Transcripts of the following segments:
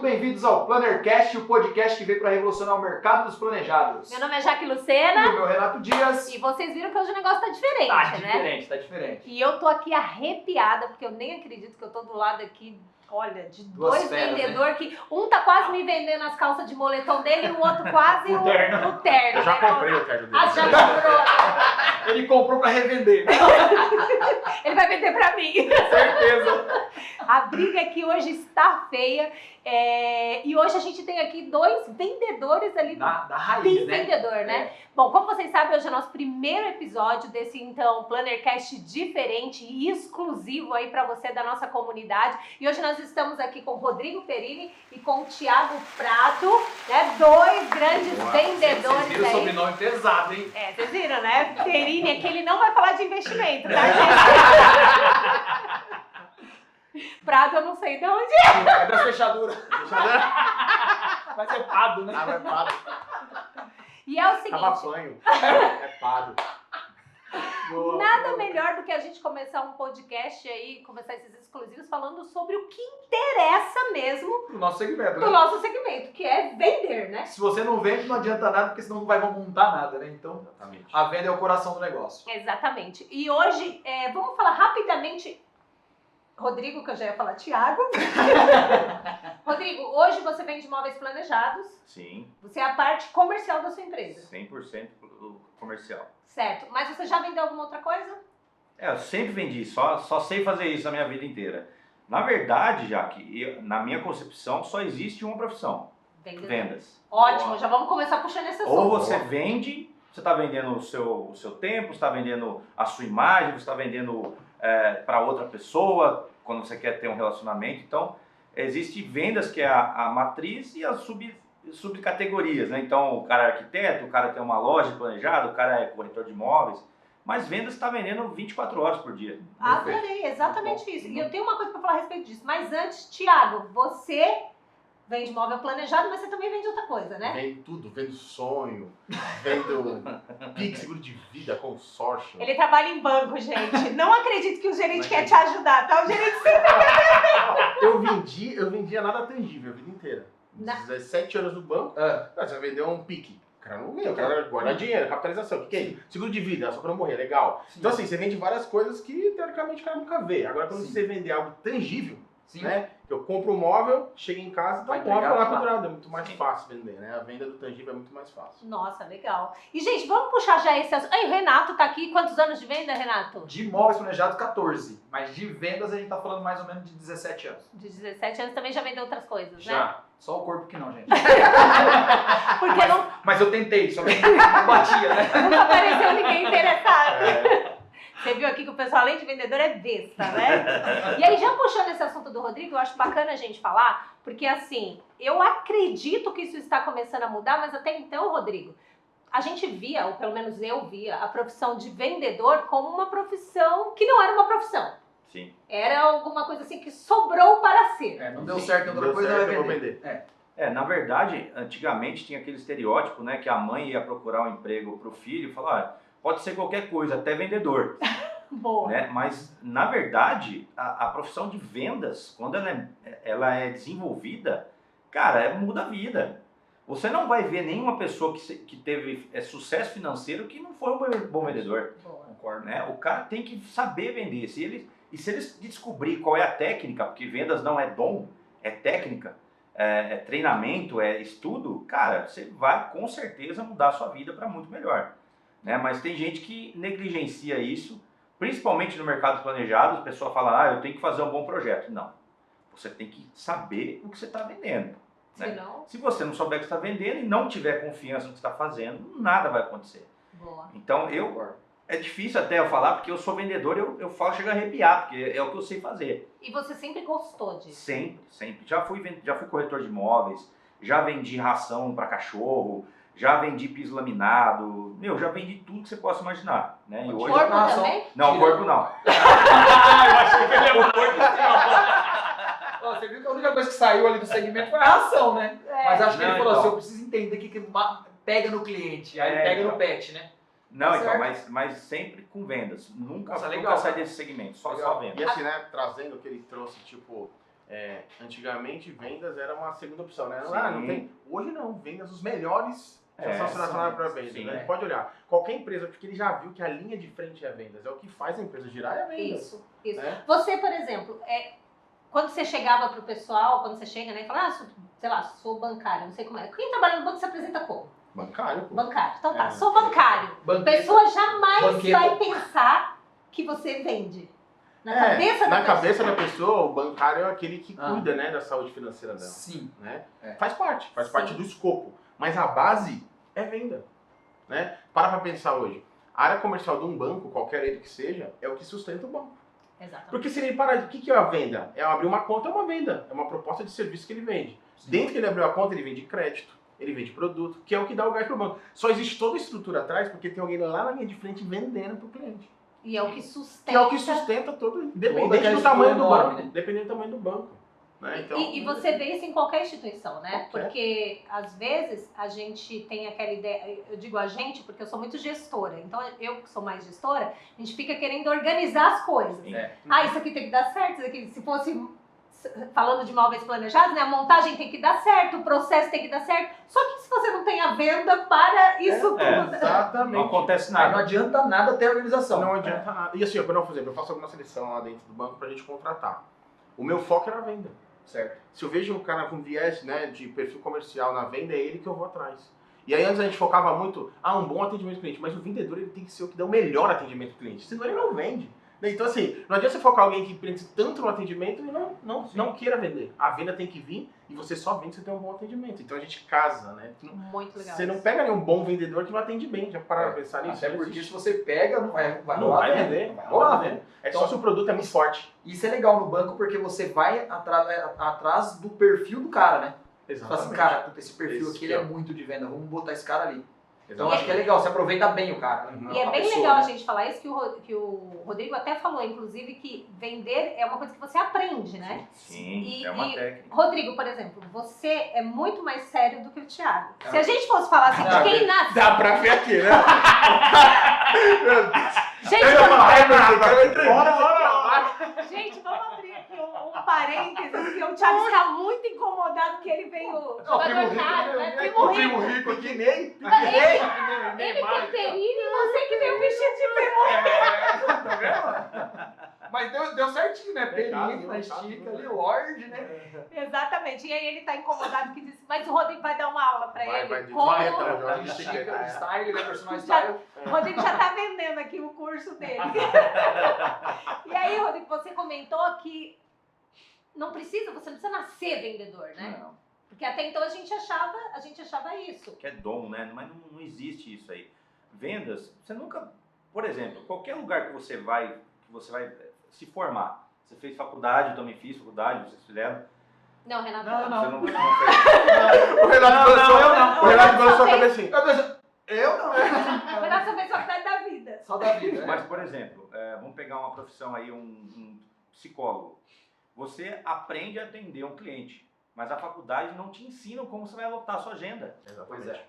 bem-vindos ao PlannerCast, o podcast que veio para revolucionar o mercado dos planejados. Meu nome é Jaque Lucena. E o meu Renato Dias. E vocês viram que hoje o negócio tá diferente, né? Tá diferente. E eu tô aqui arrepiada, porque eu nem acredito que eu tô do lado aqui, olha, de dois vendedores, né? Que um tá quase me vendendo as calças de moletom dele e o outro quase o terno. Eu já comprei o terno dele. Ah, já comprou. Ele comprou para revender. Ele vai vender pra mim. Certeza. A briga aqui hoje está feia. E hoje a gente tem aqui dois vendedores ali. Da raiz, Bem né? vendedor, né? Bom, como vocês sabem, hoje é nosso primeiro episódio desse, então, PlannerCast diferente e exclusivo aí pra você da nossa comunidade. E hoje nós estamos aqui com o Rodrigo Perini e com o Thiago Prado, né? Dois grandes vendedores. Vocês viram o sobrenome pesado, hein? Vocês viram, né? Perini é que ele não vai falar de investimento, tá, gente? Prado eu não sei de onde É das fechaduras. Vai ser pado, né? Ah, é pado. E é o seguinte... Tava fanho. É pado. Nada melhor do que a gente começar um podcast aí, começar esses exclusivos falando sobre o que interessa mesmo Do nosso segmento, do né? nosso segmento, que é vender, né? Se você não vende, não adianta nada, porque senão não vai montar nada, né? Então, Exatamente. a venda é o coração do negócio. Exatamente. E hoje, vamos falar rapidamente... Rodrigo, que eu já ia falar Thiago. Rodrigo, hoje você vende imóveis planejados. Sim, Você é a parte comercial da sua empresa. 100% comercial. Certo. Mas você já vendeu alguma outra coisa? Eu sempre vendi, só sei fazer isso a minha vida inteira. Na verdade, na minha concepção, só existe uma profissão: Vendedor. vendas. Ótimo, Boa. já vamos começar puxando esse assunto. Ou você vende, você está vendendo o seu tempo, você está vendendo a sua imagem, você está vendendo para outra pessoa, quando você quer ter um relacionamento. Então, existe vendas que é a matriz e as subcategorias, né? Então, o cara é arquiteto, o cara tem uma loja planejada, o cara é corretor de imóveis, mas vendas está vendendo 24 horas por dia. Adorei, exatamente isso. E eu tenho uma coisa para falar a respeito disso. Mas antes, Thiago, você vende imóvel planejado, mas você também vende outra coisa, né? Vendo tudo, vendo sonho, vendo PIX, seguro de vida, consórcio. Ele trabalha em banco, gente. Não acredito que o gerente quer te ajudar, tá? O gerente Eu vendia nada tangível a vida inteira. 17 anos no banco, você vai vender um PIC. O cara não vende, o cara guarda dinheiro, capitalização. O que é isso? Seguro de vida, só pra não morrer, legal. Sim. Então assim, você vende várias coisas que teoricamente o cara nunca vê. Agora quando Sim. você vender algo tangível, Sim. né? Eu compro um móvel, chego em casa, tá Vai um móvel entregar lá lá. pendurado. É muito mais Sim. fácil vender, né? A venda do tangível é muito mais fácil. Nossa, legal. E, gente, vamos puxar já esse assunto. Aí, o Renato tá aqui. Quantos anos de venda, Renato? De imóveis planejados, 14. Mas de vendas, a gente tá falando mais ou menos de 17 anos. De 17 anos também já vendeu outras coisas, né? Já. Só o corpo que não, gente. Porque não, Mas eu tentei, só que não batia, né? nunca apareceu ninguém interessado. É, Você viu aqui que o pessoal, além de vendedor, é besta, né? E aí, já puxando esse assunto do Rodrigo, eu acho bacana a gente falar, porque assim, eu acredito que isso está começando a mudar, mas até então, Rodrigo, a gente via, ou pelo menos eu via, a profissão de vendedor como uma profissão que não era uma profissão. Sim. Era alguma coisa assim que sobrou para ser. Não deu certo em outra Deu coisa, certo, vai eu vou vender. Na verdade, antigamente tinha aquele estereótipo, né, que a mãe ia procurar um emprego para o filho e falar, pode ser qualquer coisa, até vendedor. Boa. Né? Mas, na verdade, a profissão de vendas, quando ela é desenvolvida, cara, muda a vida. Você não vai ver nenhuma pessoa que teve sucesso financeiro que não foi um bom vendedor. Boa. Concordo. Né? O cara tem que saber vender. Se ele descobrir qual é a técnica, porque vendas não é dom, é técnica, é treinamento, é estudo, cara, você vai com certeza mudar a sua vida para muito melhor. Né? Mas tem gente que negligencia isso, principalmente no mercado planejado. A pessoa fala, eu tenho que fazer um bom projeto. Não, você tem que saber o que você está vendendo. Né? Se não, Se você não souber o que está vendendo e não tiver confiança no que está fazendo, nada vai acontecer. boa. Então, é difícil até eu falar, porque eu sou vendedor, eu falo, chego a arrepiar, porque é o que eu sei fazer. E você sempre gostou disso? Sempre. Já fui corretor de imóveis, já vendi ração para cachorro, já vendi piso laminado, já vendi tudo que você possa imaginar. Né? E hoje, Corpo ração- também? não, corpo não. Eu achei que ele ia o corpo assim, ó. Você viu que a única coisa que saiu ali do segmento foi a ração, né? Mas acho que ele Não, falou então. assim, eu preciso entender o que pega no cliente, aí ele pega então. no pet, né? Não, Tá então, certo. mas sempre com vendas. Nunca Nossa, nunca legal, sai cara. desse segmento, só Legal. venda. E assim, né, trazendo o que ele trouxe, tipo, antigamente vendas era uma segunda opção, né? Sim. Não tem. Hoje não, vendas, os melhores já são selecionados para vendas. sim, Né? Pode olhar. Qualquer empresa, porque ele já viu que a linha de frente é vendas, é o que faz a empresa girar, é vendas. Isso. Né? Você, por exemplo, quando você chegava pro pessoal, quando você chega, né, e fala, sei lá, sou bancário, não sei como é. Quem trabalha no banco se apresenta como? Bancário, pô. Bancário. Então tá, sou bancário. A Banqueta. pessoa jamais Banqueta. vai pensar que você vende. Na cabeça da na pessoa. cabeça da pessoa, o bancário é aquele que cuida, né, da saúde financeira dela. Sim. Né? É. Faz parte Sim. do escopo. Mas a base é venda. Né? Para pensar hoje. A área comercial de um banco, qualquer ele que seja, é o que sustenta o banco. Exatamente. Porque se ele parar, o que é a venda? É abrir uma conta, é uma venda. É uma proposta de serviço que ele vende. Sim. Dentro que ele abriu a conta, ele vende crédito, ele vende produto, que é o que dá o gás para o banco. Só existe toda a estrutura atrás porque tem alguém lá na linha de frente vendendo para o cliente. E é o que sustenta. Que é o que sustenta todo, independente aquela do tamanho estrutura do enorme, banco. né? Dependendo do tamanho do banco. Né? Então, E você vê isso em qualquer instituição, né? Qualquer. Porque, às vezes, a gente tem aquela ideia... Eu digo a gente porque eu sou muito gestora. Então, eu que sou mais gestora, a gente fica querendo organizar as coisas. É. Isso aqui tem que dar certo, isso aqui, se fosse... Falando de móveis planejados, né? A montagem tem que dar certo, o processo tem que dar certo. Só que se você não tem a venda para isso tudo... Exatamente. Não acontece Aí não nada. adianta nada ter organização. Não adianta nada. E assim, por exemplo, eu faço alguma seleção lá dentro do banco pra gente contratar. O meu foco era a venda. Certo. Se eu vejo um cara com viés, né, de perfil comercial na venda, é ele que eu vou atrás. E aí antes a gente focava muito, um bom atendimento ao cliente, mas o vendedor ele tem que ser o que dá o melhor atendimento ao cliente, senão ele não vende. Então assim, não adianta você focar alguém que pense tanto no atendimento e não queira vender. A venda tem que vir e você só vende se você tem um bom atendimento. Então a gente casa, né? Muito legal. Você não pega nenhum bom vendedor que não atende bem, já pararam pra pensar nisso? Até Não porque existe. se você pega, não vai Não rolar vai venda. vender. Não vai rolar vender. venda. É só se o produto é muito forte. Isso é legal no banco porque você vai atrás do perfil do cara, né? Você fala assim, cara, puta, esse perfil Esse aqui ele que é muito de venda, vamos botar esse cara ali. Então Exatamente. acho que é legal, você aproveita bem o cara. Né? Uhum. E é A bem pessoa, legal né? a gente falar isso, que o Rodrigo até falou, inclusive, que vender é uma coisa que você aprende, né? Sim, é uma técnica. Rodrigo, por exemplo, você é muito mais sério do que o Thiago. Ah. Se a gente fosse falar assim, de quem nasce... Dá pra ver aqui, né? Gente, Eu ia falar, gente, vamos abrir aqui um parênteses, porque o Thiago está muito incomodado que ele veio jogador caro, né? Primo rico. Primo rico aqui, nem. Ele preferia e você que veio vestido de primo. Tá vendo? Mas deu certinho, né? Pecado, Pelinho, na pecado, estica né? ali, Lorde, né? Exatamente. E aí ele tá incomodado que disse, mas o Rodrigo vai dar uma aula pra Vai, ele. vai de Como... marretão, já. De estica, style, né? Personal Já- style. O Rodrigo já tá vendendo aqui o curso dele. E aí, Rodrigo, você comentou que você não precisa nascer vendedor, né? Não. Porque até então a gente achava isso. Que é dom, né? Mas não existe isso aí. Vendas, você nunca... Por exemplo, qualquer lugar que você vai se formar. Você fez faculdade, eu também fiz faculdade, vocês fizeram. Não, Renato. Não. Você não fez. O Renato balançou, eu não. O Renato balançou a Só cabecinha. Eu não. O Renato só fez faculdade da vida. Só da vida, né? Mas, por exemplo, vamos pegar uma profissão aí, um psicólogo. Você aprende a atender um cliente, mas a faculdade não te ensina como você vai lotar a sua agenda. Pois é.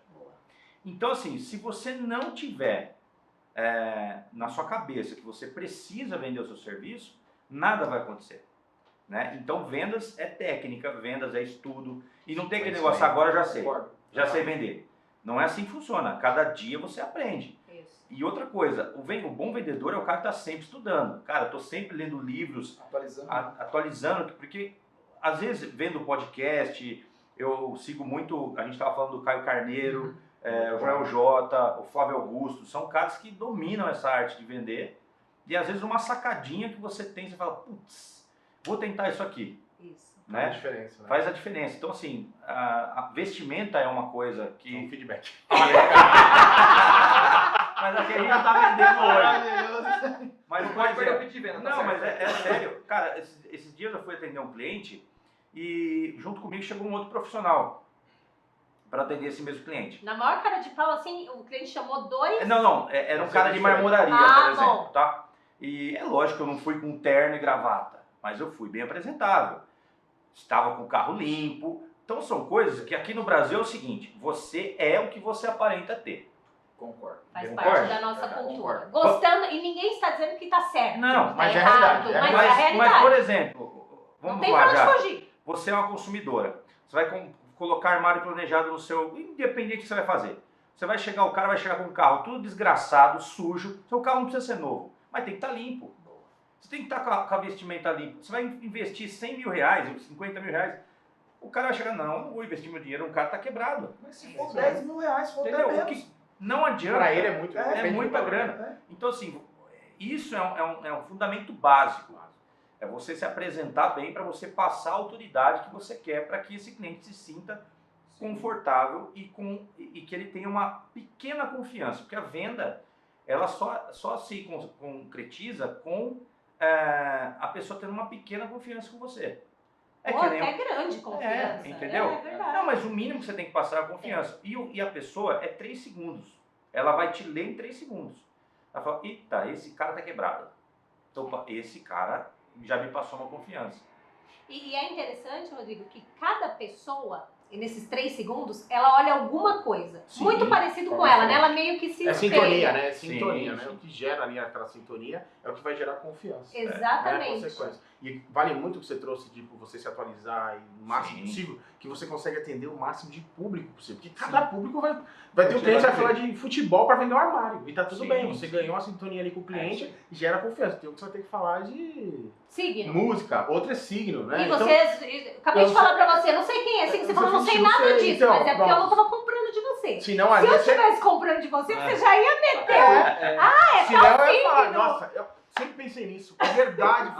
Então, assim, se você não tiver na sua cabeça que você precisa vender o seu serviço, nada vai acontecer. Né? Então, vendas é técnica, vendas é estudo. E não tem aquele negócio, agora eu já sei. Concordo. Já sei vender. Não é assim que funciona. Cada dia você aprende. Isso. E outra coisa, o bom vendedor é o cara que está sempre estudando. Cara, eu estou sempre lendo livros, Atualizando. atualizando, porque às vezes vendo podcast, eu sigo muito, a gente estava falando do Caio Carneiro, o Joel J, o Flávio Augusto, são caras que dominam essa arte de vender. E às vezes uma sacadinha que você tem, você fala, putz, vou tentar isso aqui. Isso. Faz a Né? diferença, né? Faz a diferença. Então, assim, a vestimenta é uma coisa Um que... feedback. Mas aqui a gente não tá vendendo hoje. Mas, Não por pode perder o exemplo, pitch de venda, tá não, certo. mas é sério. Cara, esses dias eu fui atender um cliente e junto comigo chegou um outro profissional para atender esse mesmo cliente. Na maior cara de pau, assim, o cliente chamou dois. Não, era um cara de marmoraria, Ah, por exemplo, bom. tá? E é lógico que eu não fui com terno e gravata, mas eu fui bem apresentável. Estava com o carro limpo. Então são coisas que aqui no Brasil é o seguinte, você é o que você aparenta ter. Concordo. Faz Concordo? parte da nossa cultura. Gostando, e ninguém está dizendo que tá certo. Não, mas tá é errado, realidade, é mas é a Mas, realidade. por exemplo, Não vamos tem lá pra onde já. fugir. Você é uma consumidora. Você vai colocar armário planejado no seu... Independente do que você vai fazer. Você vai chegar, o cara vai chegar com um carro tudo desgraçado, sujo. Seu carro não precisa ser novo, mas tem que estar limpo. Você tem que estar com a vestimenta limpa. Você vai investir 100 mil reais, 50 mil reais. O cara vai chegar, não vou investir meu dinheiro, um cara está quebrado. Mas se for 10 mil reais, se for Entendeu? até O menos. que não adianta. Pra ele é muito. É depende muita do tamanho. grana. Então, assim, isso é um fundamento básico. É você se apresentar bem para você passar a autoridade que você quer para que esse cliente se sinta confortável e que ele tenha uma pequena confiança. Porque a venda, ela só se concretiza com a pessoa tendo uma pequena confiança com você. Ou até grande confiança. Entendeu? É verdade. Não, mas o mínimo que você tem que passar é a confiança. E a pessoa é 3 segundos. Ela vai te ler em 3 segundos. Ela fala, eita, esse cara tá quebrado. Então, esse cara já me passou uma confiança. E é interessante, Rodrigo, que cada pessoa, nesses 3 segundos, ela olha alguma coisa. Sim, muito parecido com ela, né? Ela meio que se É espelha. sintonia, né? É sintonia, Sim, né? sim. O que gera ali aquela sintonia é o que vai gerar confiança. Exatamente. Né? Consequência. E vale muito o que você trouxe, tipo, você se atualizar e o máximo Sim. possível, que você consegue atender o máximo de público possível. Porque cada público vai ter um cliente que vai falar de futebol para vender um armário. E tá tudo Sim, bem, você sim. ganhou uma sintonia ali com o cliente e gera confiança. Tem um que você vai ter que falar de Signo. música, outro é signo, né? E você, acabei de falar pra você, não sei quem é signo, você falou, não sei nada disso, então, mas é porque eu não pronto. tava comprando de você. Se não Se ali eu você... estivesse comprando de você, você já ia meter. Se não eu ia falar, signo. nossa, eu sempre pensei nisso. É verdade.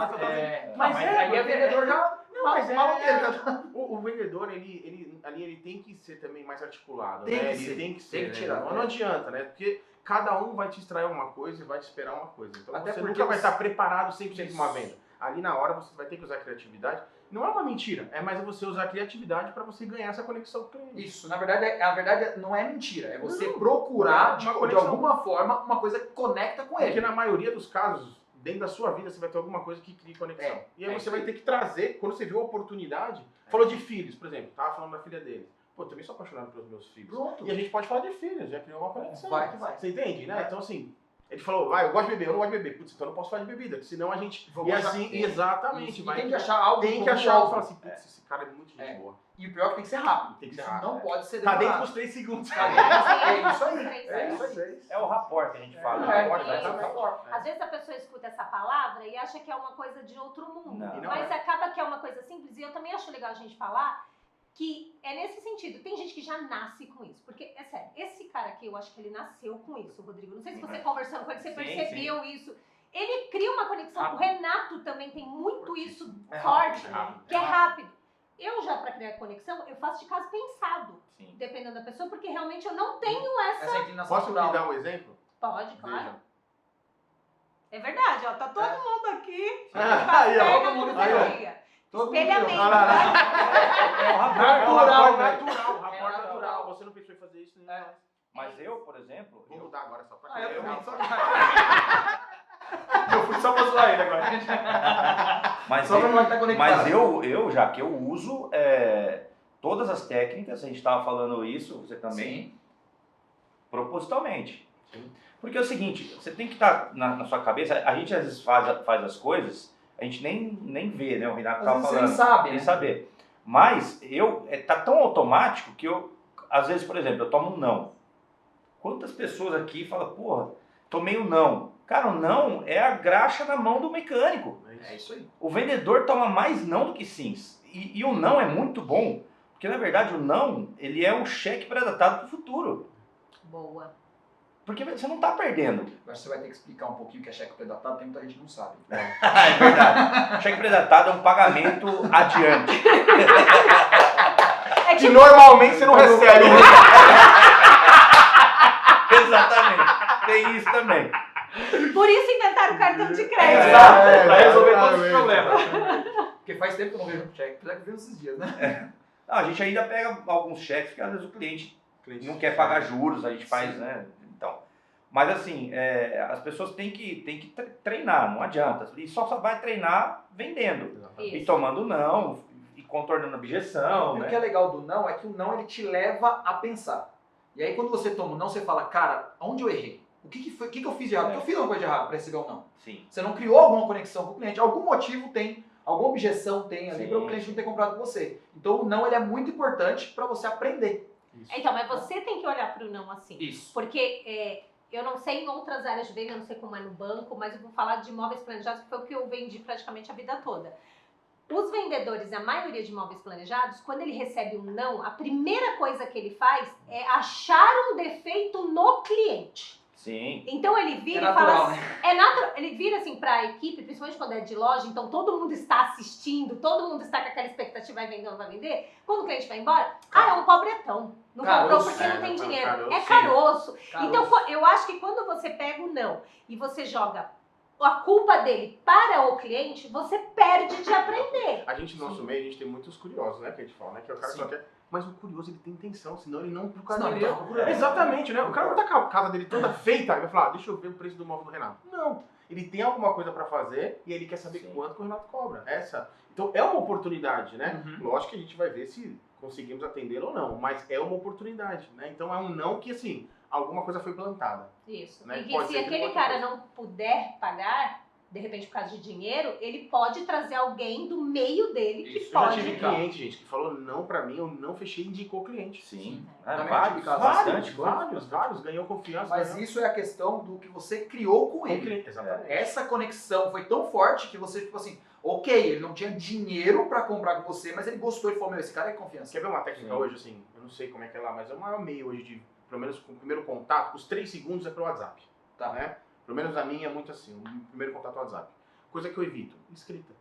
Mas aí é vendedor já. Não, mas maloqueiro. o vendedor, ele tem que ser também mais articulado, Tem né? que Ele ser, tem que ser, tem que né? tirar, Não adianta, né? Porque cada um vai te extrair uma coisa e vai te esperar uma coisa. Então Até você porque nunca vai você- estar preparado 100% para uma Isso. venda. Ali na hora você vai ter que usar criatividade. Não é uma mentira, é mais você usar a criatividade para você ganhar essa conexão com o cliente. Isso, na verdade, a verdade não é mentira. É você procurar, de uma conexão. alguma forma, uma coisa que conecta com Porque ele. na maioria dos casos, dentro da sua vida, você vai ter alguma coisa que crie conexão. É, E aí é você isso vai aí. ter que trazer, quando você viu a oportunidade, falou de filhos, por exemplo, tava falando da filha dele. Pô, eu também sou apaixonado pelos meus filhos. Pronto. E a gente pode falar de filhos, já criou uma conexão. Vai que vai. Você entende, né? Vai. Então assim, ele falou, vai, eu gosto de beber, eu não gosto de beber. Putz, então eu não posso falar de bebida, porque senão a gente... Vou e achar- assim, é. exatamente. E vai tem que achar algo. tem que como achar algo. algo. Falar assim, putz, esse cara é muito gente É. boa. E o pior é que tem que ser rápido. Tem que ser Isso rápido, não é. pode ser Tá dentro demorado. dos 3 segundos. Tá dentro dos- É isso aí. É isso aí. É o rapport que a gente fala. É, pode, vai, exatamente. Às vezes a pessoa escuta essa palavra e acha que é uma coisa de outro mundo. Não. E não Mas é. acaba que é uma coisa simples. E eu também acho legal a gente falar que é nesse sentido. Tem gente que já nasce com isso. Porque, é sério, esse cara aqui, eu acho que ele nasceu com isso, Rodrigo. Não sei se você conversando com ele, você Sim, percebeu isso. Ele cria uma conexão. O Renato também tem muito isso É forte, rápido. que é rápido. Eu já, pra criar conexão, eu faço de caso pensado. Sim. Dependendo da pessoa, porque realmente eu não tenho essa... Essa inclinação Posso te natural. dar um exemplo? Pode, claro. Veja. É verdade, ó. Tá todo mundo aqui. Aí, ó. todo mundo aí, ó. Aí, Todo mundo Espelhamento. viu. Olha lá, né? É o rapport. É um Natural, rapport velho. natural, rapport É natural. natural. Você não pensou em fazer isso, né? É. Mas eu, por exemplo, Vou mudar agora só pra Ah, eu também. não. Só... Eu fui só pra zoar ele agora. mas Só pra eu, não estar conectado. mas eu já que eu uso todas as técnicas, a gente estava falando isso, você também, Sim. propositalmente. Sim. Porque é o seguinte, você tem que estar na sua cabeça, a gente às vezes faz as coisas, a gente nem vê, né? O Renato Às estava vezes falando. você nem sabe, Sem né? saber. Mas tá tão automático que eu, às vezes, por exemplo, eu tomo um não. Quantas pessoas aqui falam, porra, tomei um não. Cara, o não é a graxa na mão do mecânico. É isso aí. O vendedor toma mais não do que sims. E o não é muito bom, porque na verdade o não, ele é um cheque pré-datado para o futuro. Boa. Porque você não está perdendo. Agora você vai ter que explicar um pouquinho o que é cheque pré-datado, tem muita gente que não sabe. É verdade. O cheque pré-datado é um pagamento adiante. É Que normalmente você não recebe. Exatamente. Tem isso também. Por isso inventaram o cartão de crédito. Exato, pra resolver todos os exatamente. problemas. Porque faz tempo que eu não vejo um cheque, apesar que eu vi esses dias, né? Não, a gente ainda pega alguns cheques, porque às vezes o cliente não quer pagar juros, a gente faz, Sim. né? Então, mas assim, as pessoas têm que treinar, não adianta. E só vai treinar vendendo. E Isso. tomando não, e contornando objeção, E o né? que é legal do não é que o não ele te leva a pensar. E aí quando você toma o não, você fala, cara, onde eu errei? O que eu fiz de errado? Porque eu fiz alguma coisa de errado para receber o não. Sim. Você não criou alguma conexão com o cliente. Algum motivo tem alguma objeção tem ali Sim. para o cliente não ter comprado com você. Então o não ele é muito importante para você aprender. Isso. Então, mas você tem que olhar pro não assim. Isso. Porque eu não sei em outras áreas de venda, eu não sei como é no banco, mas eu vou falar de imóveis planejados, que foi o que eu vendi praticamente a vida toda. Os vendedores, a maioria de imóveis planejados, quando ele recebe um não, a primeira coisa que ele faz é achar um defeito no cliente. Sim. Então ele vira É e fala natural, assim, é natural, ele vira assim pra equipe, principalmente quando é de loja, então todo mundo está assistindo, todo mundo está com aquela expectativa, vai vender ou não vai vender. Quando o cliente vai embora, é um pobretão. Não comprou Caroço. porque não tem Não, dinheiro. caroço, É sim. caroço. Caroço. Então eu acho que quando você pega o não e você joga a culpa dele para o cliente, você perde de aprender. A gente, no nosso meio, a gente tem muitos curiosos, né? Que a gente fala, né? Que é o cara que só Sim. quer. Mas o curioso, ele tem intenção, senão ele não procura Senão ele dinheiro. não tá procurando. Exatamente, né? O cara não tá com a casa dele toda feita, ele vai falar, deixa eu ver o preço do móvel do Renato. Não. Ele tem alguma coisa pra fazer e ele quer saber Sim. quanto que o Renato cobra. Então é uma oportunidade, né? Uhum. Lógico que a gente vai ver se conseguimos atendê-lo ou não, mas é uma oportunidade, né? Então é um não que, assim, alguma coisa foi plantada. Isso. Né? E que Pode se ser que aquele outra cara coisa. não puder pagar, de repente por causa de dinheiro, ele pode trazer alguém do meio dele que Isso, eu já pode. Tive Tá. cliente, gente, que falou não pra mim, eu não fechei e indicou o cliente. Sim. Também Vários, tive casos. bastante. Vários, ganhou confiança. Mas ganhou isso é a questão do que você criou com com o ele. cliente. Exatamente. Essa conexão foi tão forte que você, tipo assim, ok, ele não tinha dinheiro pra comprar com você, mas ele gostou e falou, meu, esse cara é confiança. Quer ver uma técnica Sim. hoje, assim, eu não sei como é que é lá, mas é o maior meio hoje de, pelo menos com o primeiro contato, os 3 segundos é pelo WhatsApp, Tá. né? Pelo menos a minha é muito assim, o primeiro contato é o WhatsApp. Coisa que eu evito, escrita.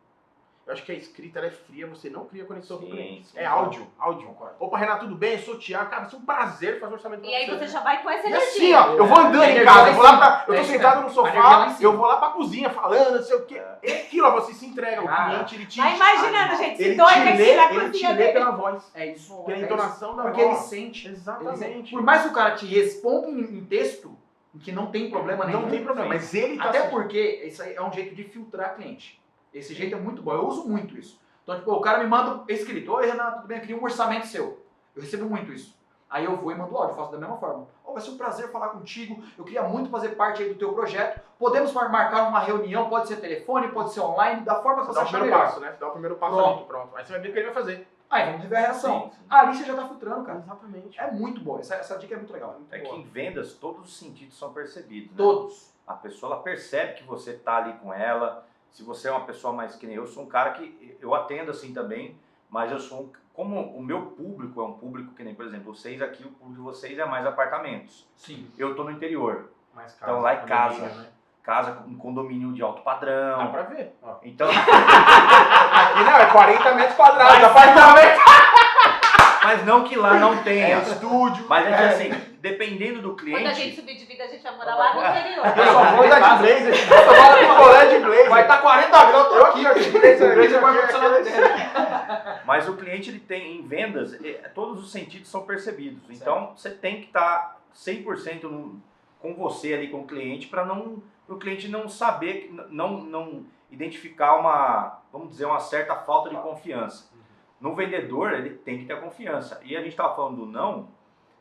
Eu acho que a escrita ela é fria, você não cria conexão com o Sim, cliente. sim. É áudio. Concordo. Opa, Renato, tudo bem? Eu sou o Thiago. Cara, vai ser um prazer fazer um orçamento pra E aí você já vai com essa E assim, energia. ó, eu vou andando em Energia casa, lá eu em vou lá cima. pra. Eu É tô isso sentado mesmo. no A energia lá sofá, em cima. eu vou lá pra cozinha falando, não sei o quê. É aquilo, ó, você se entrega. O Cara, cliente, ele te. Vai imaginando, gente, se Ele doida te aqui lê, na ele te cozinha lê dele. pela voz. É isso. Pela é entonação da Porque ele voz. sente. Exatamente. Por mais que o cara te responda em texto, que não tem problema nenhum. Não tem problema, Sim. mas ele tá. Até porque isso aí é um jeito de filtrar cliente. Esse jeito é muito bom. Eu uso muito isso. Então, tipo, o cara me manda escrito: oi, Renato, tudo bem? Eu queria um orçamento seu. Eu recebo muito isso. Aí eu vou e mando áudio, faço da mesma forma. Vai ser um prazer falar contigo. Eu queria muito fazer parte aí do teu projeto. Podemos marcar uma reunião, pode ser telefone, pode ser online, da forma que Você você dá o achar primeiro melhor. passo, né? Você dá o primeiro passo Pronto. ali, pronto. Aí você vai ver o que ele vai fazer. Aí vamos ver a reação. Sim, sim. Ali você já tá filtrando, cara. Exatamente. É muito bom. Essa dica é muito legal. É que em vendas todos os sentidos são percebidos. Né? Todos. A pessoa ela percebe que você tá ali com ela. Se você é uma pessoa mais que nem eu, sou um cara que eu atendo assim também, mas eu sou como o meu público é um público que nem, por exemplo, vocês aqui, o público de vocês é mais apartamentos. Sim. Eu tô no interior, Mais Então, lá em condomínio, casa. né? casa com condomínio de alto Dá padrão. pra ver. Ó. Então, Aqui não, é 40 metros quadrados. Apartamento. mas não que lá não É tenha. estúdio. Mas é que assim, dependendo do Quando a gente cliente, subir de vida, a gente vai morar lá no interior. Eu só vou dar de blazer. Eu só vou dar picolé de blazer. Vai estar 40 graus, tô Eu aqui, aqui, ó. ó. Blazer, Blazer com aqui, ar-condicionado aqui. dentro. mas o cliente ele tem em vendas, todos os sentidos são percebidos. Então você tem que estar 100% com você ali com o cliente para o cliente não saber, não identificar vamos dizer, uma certa falta de confiança. No vendedor, ele tem que ter confiança. E a gente estava falando do não,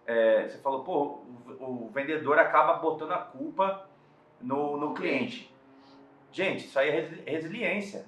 você falou, pô, o vendedor acaba botando a culpa no cliente. Gente, isso aí é resiliência.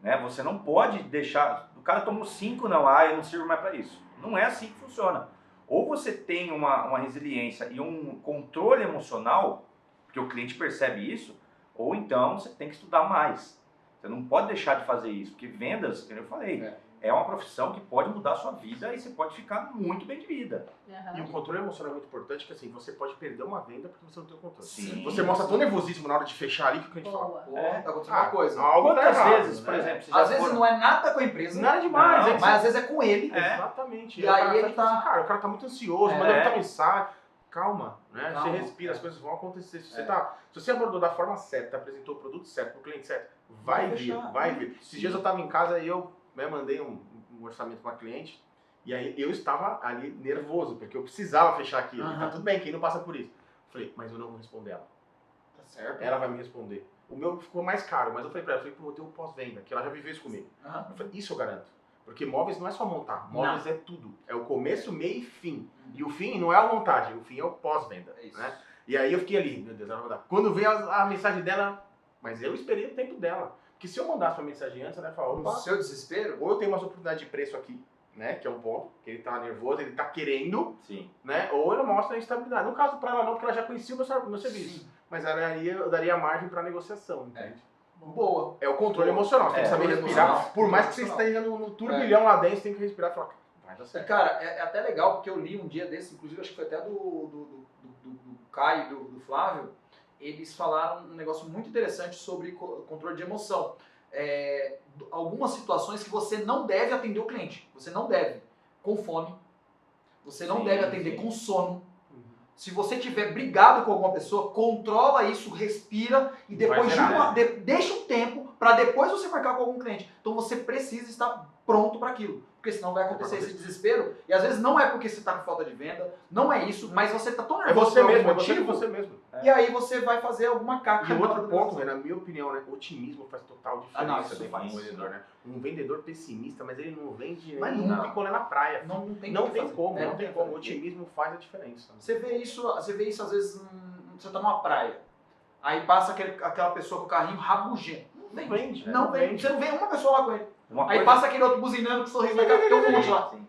Né? Você não pode deixar... O cara tomou 5 não, eu não sirvo mais para isso. Não é assim que funciona. Ou você tem uma resiliência e um controle emocional, porque o cliente percebe isso, ou então você tem que estudar mais. Você não pode deixar de fazer isso, porque vendas, como eu falei, é uma profissão que pode mudar a sua vida e você pode ficar muito bem de vida. E o controle emocional é muito importante, que assim, você pode perder uma venda porque você não tem o controle. Sim. Você mostra tão nervosismo na hora de fechar ali que o cliente fala. Boa. Pô, tá acontecendo uma coisa. Algo tá Quantas errado, vezes, por né? exemplo, você já Às vezes foram- não é nada com a empresa, Nada demais, Não, é que mas às vezes é com ele. É. Exatamente. E o aí cara ele tipo tá- assim, cara, o cara tá muito ansioso, É. manda muita mensagem. Calma, né? Calma, Você respira, é. as coisas vão acontecer. Se você, É. se você abordou da forma certa, apresentou o produto certo pro cliente certo, vai Vai vir, fechar. vai vir. Esses Sim. dias eu tava em casa e eu mandei um orçamento pra cliente, e aí eu estava ali nervoso, porque eu precisava fechar aquilo. E tá Aham. tudo bem, quem não passa por isso. Falei, mas eu não vou responder ela. Tá certo. Ela vai me responder. O meu ficou mais caro, mas eu falei pra ela, pô, eu tenho um pós-venda, que ela já viveu isso comigo. Aham. Eu falei, isso eu garanto. Porque móveis não é só montar, móveis é tudo. É o começo, meio e fim. E o fim não é a montagem, o fim é o pós-venda. É isso. Né? E aí eu fiquei ali, meu Deus, ela vai dar. Quando veio a mensagem dela, mas eu esperei o tempo dela. Que se eu mandasse uma mensagem antes, né, falar, No opa, seu desespero, ou eu tenho umas oportunidades de preço aqui, né, que é um ponto, que ele tá nervoso, ele tá querendo, Sim. né, ou ele mostra a instabilidade. No caso para ela não, porque ela já conhecia o meu serviço. sim, Mas eu daria margem para negociação, entende? boa. É o controle emocional, você tem que saber controle respirar. emocional, Por mais que você emocional. esteja no turbilhão lá dentro, você tem que respirar e falar, vai dar E, certo. cara, é até legal, porque eu li um dia desse, inclusive acho que foi até do Caio e do Flávio, eles falaram um negócio muito interessante sobre controle de emoção. Algumas situações que você não deve atender o cliente. Você não deve com fome, você não Sim, deve atender sim. com sono. Se você tiver brigado com alguma pessoa, controla isso, respira e depois zerar, deixa um tempo para depois você marcar com algum cliente. Então você precisa estar pronto para aquilo, porque senão vai acontecer esse desespero. E às vezes não é porque você está com falta de venda, não é isso, mas você está tão É nervoso você por mesmo, algum é você com motivo, você mesmo. e aí você vai fazer alguma caca. E na outro hora da ponto, negociação. na minha opinião, né, otimismo faz total Ah, não, diferença isso dentro de um faz. vendedor, né? Um vendedor pessimista, mas ele não vende Mas nem não. picolé na praia. Não tem, Não o que tem fazer. como, É, não tem como. O fazer. otimismo faz a diferença. Você vê isso às vezes, você tá numa praia, aí passa aquela pessoa com o carrinho rabugento. Não vende. né? Não vende. Você não vê uma pessoa lá com ele. Uma Aí coisa- passa aquele outro buzinando com sorriso na cara, tem um monte lá. Sim.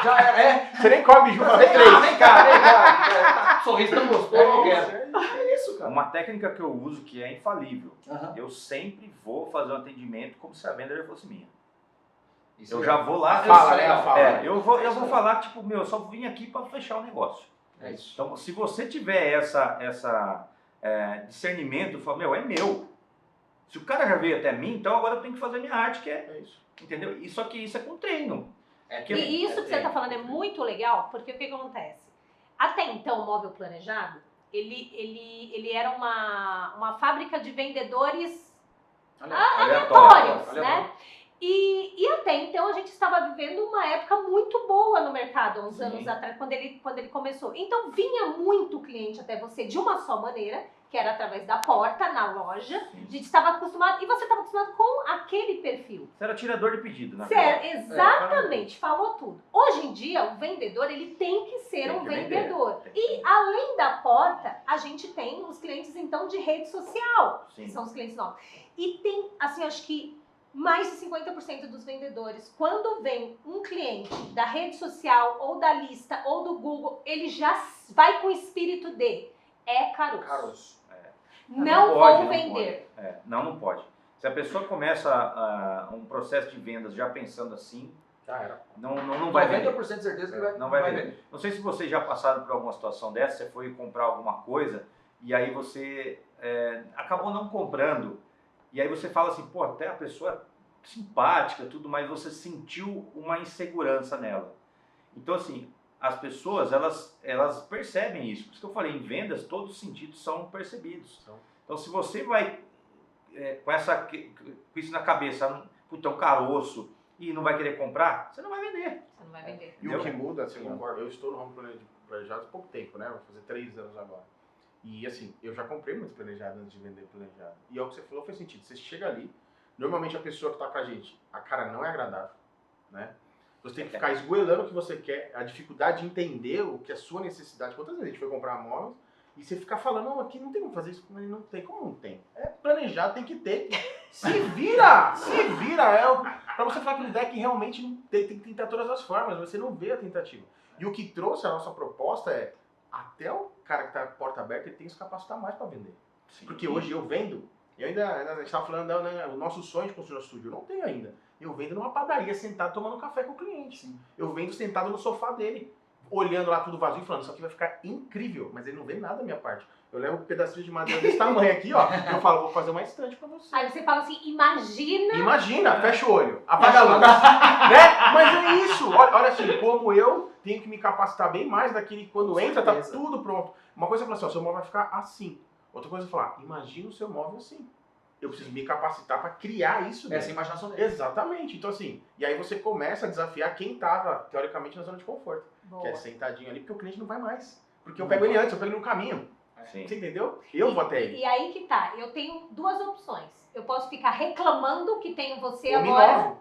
Já é. Você nem come biju, fazer Vem três. cá, vem cá, vem cá. Sorriso tão gostoso, eu quero. É isso, cara. Uma técnica que eu uso que é infalível. Aham. Eu sempre vou fazer um atendimento como se a venda já fosse minha. Isso Eu é- já vou lá. Fala, né? Fala. Eu vou falar, tipo, meu, eu só vim aqui para fechar o negócio. É isso. Então, se você tiver essa discernimento, fala, meu, é meu. Se o cara já veio até mim, então agora eu tenho que fazer minha arte, que é, É isso. entendeu? Isso aqui, isso é com treino. E isso que você está falando é muito legal, porque o que acontece? Até então, o móvel planejado, ele era uma fábrica de vendedores aleatórios, né? E até então a gente estava vivendo uma época muito boa no mercado, há uns Sim. anos atrás, quando ele começou. Então vinha muito cliente até você de uma só maneira, que era através da porta, na loja. A gente estava acostumado, e você estava acostumado com aquele perfil. Você era tirador de pedido, né? Certo, exatamente, falou tudo. Hoje em dia, o vendedor, ele tem que ser Tem um que vender, vendedor. tem que E vender. além da porta, a gente tem os clientes, então, de rede social, Sim. que são os clientes novos. E tem, assim, acho que mais de 50% dos vendedores, quando vem um cliente da rede social, ou da lista, ou do Google, ele já vai com o espírito de caroço. Caroço. Não pode, vou não vender. pode. Não pode. Se a pessoa começa um processo de vendas já pensando assim, Já era. não vai vender. 90% de certeza que Não vai vender. Não sei se vocês já passaram por alguma situação dessa, você foi comprar alguma coisa e aí você acabou não comprando. E aí você fala assim, pô, até a pessoa é simpática, tudo, mas você sentiu uma insegurança nela. Então, assim, as pessoas, elas percebem isso. Por isso que eu falei, em vendas, todos os sentidos são percebidos. Então, se você vai com isso na cabeça, puta, é um caroço, e não vai querer comprar, você não vai vender. Você não vai vender. E Entendeu? o que muda, assim, Eu concordo. eu estou no ramo planejado há pouco tempo, né? Vai fazer 3 anos agora. E assim, eu já comprei muito planejado antes de vender planejado. E é o que você falou, faz sentido. Você chega ali, normalmente a pessoa que está com a gente, a cara não é agradável, né? Você tem que ficar esgoelando o que você quer, a dificuldade de entender o que é a sua necessidade. Quantas vezes a gente foi comprar móveis e você fica falando, não, aqui não tem como fazer isso, mas não tem, como não tem? É planejado, tem que ter. Se vira! Pra você falar que no deck realmente não tem que tentar todas as formas, você não vê a tentativa. E o que trouxe a nossa proposta é, até o cara que tá com a porta aberta, ele tem que se capacitar mais para vender. Sim. Porque hoje eu vendo, a gente estava falando, né, o nosso sonho de construir um estúdio, eu não tenho ainda. Eu vendo numa padaria, sentado tomando café com o cliente. Sim. Eu vendo sentado no sofá dele, olhando lá tudo vazio e falando, isso aqui vai ficar incrível, mas ele não vê nada da minha parte. Eu levo um pedacinho de madeira desse tamanho aqui, ó, eu falo, vou fazer uma estante pra você. Aí você fala assim, imagina. Imagina, fecha o olho, apaga a luz, né? Mas é isso, olha assim, como eu tenho que me capacitar bem mais daquele que quando Com entra, tá certeza. tudo pronto. Uma coisa é falar assim, ó, seu móvel vai ficar assim. Outra coisa é falar, imagina o seu móvel assim. Eu preciso me capacitar para criar isso Essa é a dentro. imaginação dele. Exatamente, então assim, e aí você começa a desafiar quem tava, teoricamente, na zona de conforto. Boa. Que é sentadinho ali, porque o cliente não vai mais. Porque eu pego ele antes, eu pego ele no caminho. Sim. Você entendeu? Eu vou até ele. E aí que tá, eu tenho duas opções. Eu posso ficar reclamando que tenho você Eu me agora, inovo.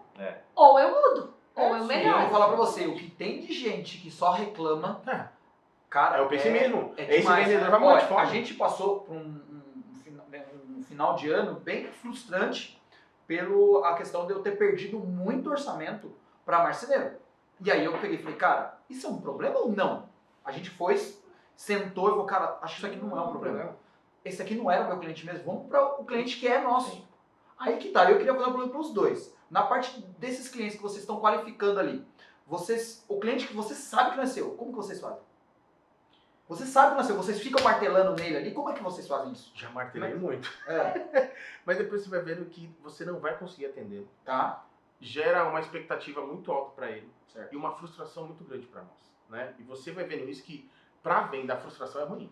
ou eu mudo, ou eu E eu melhoro. vou falar pra você, o que tem de gente que só reclama, É. cara, É o pessimismo. Esse demais. vendedor vai morrer de Olha, fome. a gente passou por um final de ano bem frustrante, a questão de eu ter perdido muito orçamento para marceneiro. E aí eu peguei e falei, cara, isso é um problema ou não? A gente foi, sentou e falou, cara, acho que isso aqui não é um problema. Esse aqui não era o meu cliente mesmo, vamos para o cliente que é nosso. Aí que tá, eu queria fazer um problema para os dois. Na parte desses clientes que vocês estão qualificando ali, o cliente que você sabe que não é seu, como que vocês fazem? Você sabe que não é seu, vocês ficam martelando nele ali, como é que vocês fazem isso? Já martelei muito. É, Mas depois você vai vendo que você não vai conseguir atender. tá? Gera uma expectativa muito alta para ele. Certo. E uma frustração muito grande para nós. Né? E você vai vendo isso que, para venda, a frustração é ruim.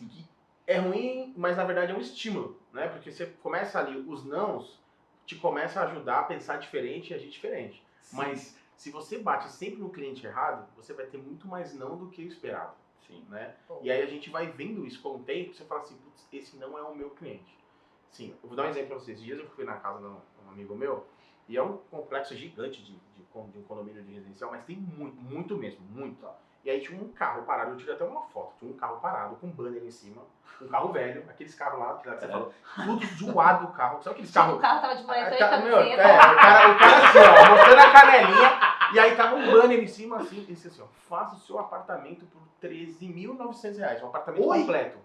E é ruim, mas na verdade é um estímulo. Né? Porque você começa ali, os nãos te começam a ajudar a pensar diferente e agir diferente. Sim. Mas se você bate sempre no cliente errado, você vai ter muito mais não do que o esperado. Sim. Né? E aí a gente vai vendo isso com o tempo, você fala assim, putz, esse não é o meu cliente. Sim, eu vou dar um exemplo para vocês. Esses dias eu fui na casa de um amigo meu, e é um complexo gigante de um condomínio de residencial, mas tem muito mesmo, muito. E aí tinha um carro parado, eu tirei até uma foto, tinha um carro parado com um banner em cima, um carro velho, aqueles carros lá que você falou, tudo zoado o carro, sabe aqueles carros... O carro tava de moletom e Meu, camiseta. o cara assim, ó, mostrando a canelinha, e aí tava um banner em cima assim, e disse assim, ó, faça o seu apartamento por R$13.900, um apartamento completo.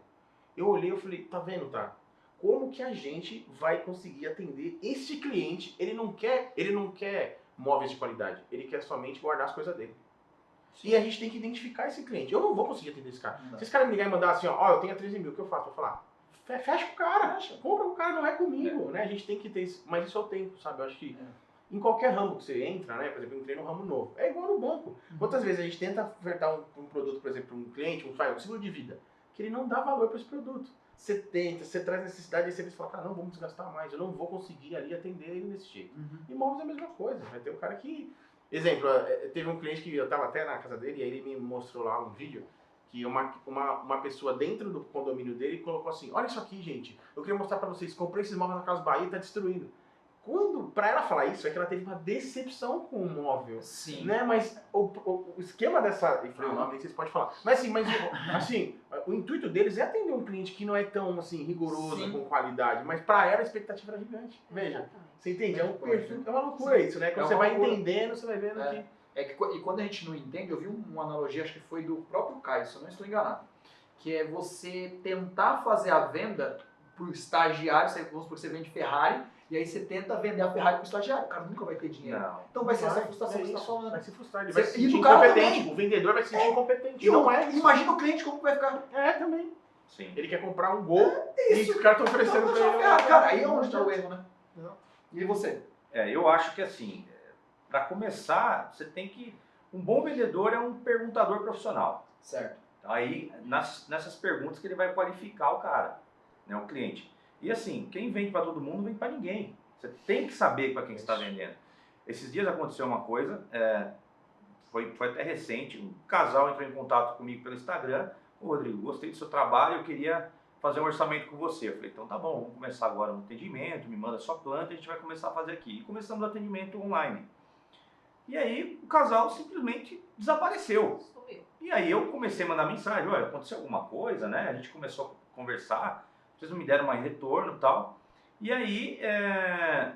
Eu olhei e falei, tá vendo, tá? Como que a gente vai conseguir atender este cliente? Ele não quer móveis de qualidade, ele quer somente guardar as coisas dele. E a gente tem que identificar esse cliente. Eu não vou conseguir atender esse cara. Se esse cara me ligar e mandar assim, ó, eu tenho 13 mil, o que eu faço? Eu vou falar, fecha com o cara, compra com o cara, não é comigo, né? A gente tem que ter isso, mas isso é o tempo, sabe? Eu acho que em qualquer ramo que você entra, né? Por exemplo, eu entrei num ramo novo, é igual no banco. Quantas vezes a gente tenta ofertar um produto, por exemplo, para um cliente, um seguro de vida, que ele não dá valor para esse produto. Você tenta, você traz necessidade, e você fala, cara, não, vamos desgastar mais, eu não vou conseguir ali atender ele desse jeito. Imóveis é a mesma coisa, vai ter um cara que... Exemplo, teve um cliente que eu estava até na casa dele e aí ele me mostrou lá um vídeo que uma pessoa dentro do condomínio dele colocou assim, olha isso aqui, gente, eu queria mostrar para vocês, comprei esses móveis na Casa Bahia e tá destruindo. Pra ela falar isso, é que ela teve uma decepção com o móvel. Sim. Né? Mas o esquema dessa... Eu falei o nome, nem sei se pode falar. Mas assim, o intuito deles é atender um cliente que não é tão assim, rigoroso, Sim. com qualidade, mas pra ela a expectativa era gigante. Veja, você entende? É um perfil, é uma loucura isso, né? Quando É você uma vai loucura. entendendo, você vai vendo que... E quando a gente não entende, eu vi uma analogia, acho que foi do próprio Caio, se eu não estou enganado, que é você tentar fazer a venda pro estagiário, vamos supor que você vende Ferrari, e aí você tenta vender a Ferrari pro estagiário, o cara nunca vai ter dinheiro. Não. Então vai ser essa frustração que você isso. está falando. Vai se frustrar, ele Você- vai se e sentir do cara incompetente. também. O vendedor vai se sentir incompetente. E Não é isso. imagina o cliente como que vai ficar. É, também. Sim. Ele quer comprar um Gol e os caras estão oferecendo pra ele. Cara, aí é onde está o erro, né? E você? Eu acho que assim, para começar, você tem que... Um bom vendedor é um perguntador profissional. Certo. Aí, nessas perguntas que ele vai qualificar o cara, né, o cliente. E assim, quem vende para todo mundo, não vende para ninguém. Você tem que saber para quem você está vendendo. Esses dias aconteceu uma coisa, foi até recente, um casal entrou em contato comigo pelo Instagram. Ô Rodrigo, gostei do seu trabalho, eu queria fazer um orçamento com você. Eu falei, então tá bom, vamos começar agora no atendimento, me manda sua planta, a gente vai começar a fazer aqui. E começamos o atendimento online. E aí o casal simplesmente desapareceu. Sumiu. E aí eu comecei a mandar mensagem, olha, aconteceu alguma coisa, né? A gente começou a conversar, vocês não me deram mais retorno e tal. E aí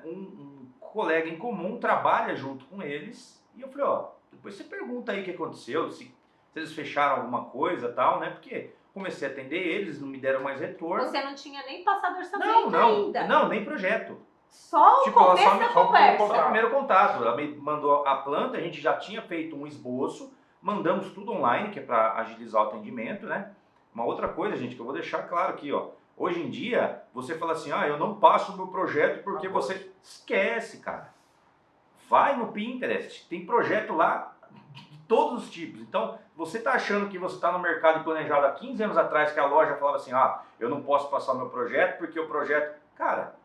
um colega em comum trabalha junto com eles, e eu falei, ó, depois você pergunta aí o que aconteceu, se eles fecharam alguma coisa e tal, né? Porque comecei a atender eles, não me deram mais retorno. Você não tinha nem passado orçamento ainda. Não, nem projeto. Só o Tipo, ela começo só me- da só conversa. Só o primeiro contato. Ela me mandou a planta, a gente já tinha feito um esboço, mandamos tudo online, que é para agilizar o atendimento, né? Uma outra coisa, gente, que eu vou deixar claro aqui, ó. Hoje em dia, você fala assim, eu não passo o meu projeto porque você... Esquece, cara. Vai no Pinterest, tem projeto lá de todos os tipos. Então, você tá achando que você está no mercado planejado há 15 anos atrás, que a loja falava assim, eu não posso passar o meu projeto porque o projeto... Cara,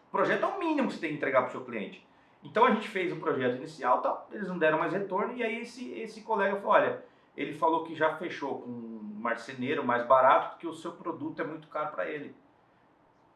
o projeto é o mínimo que você tem que entregar para o seu cliente. Então a gente fez o projeto inicial, tá? Eles não deram mais retorno, e aí esse colega falou, olha, ele falou que já fechou com um marceneiro mais barato porque o seu produto é muito caro para ele.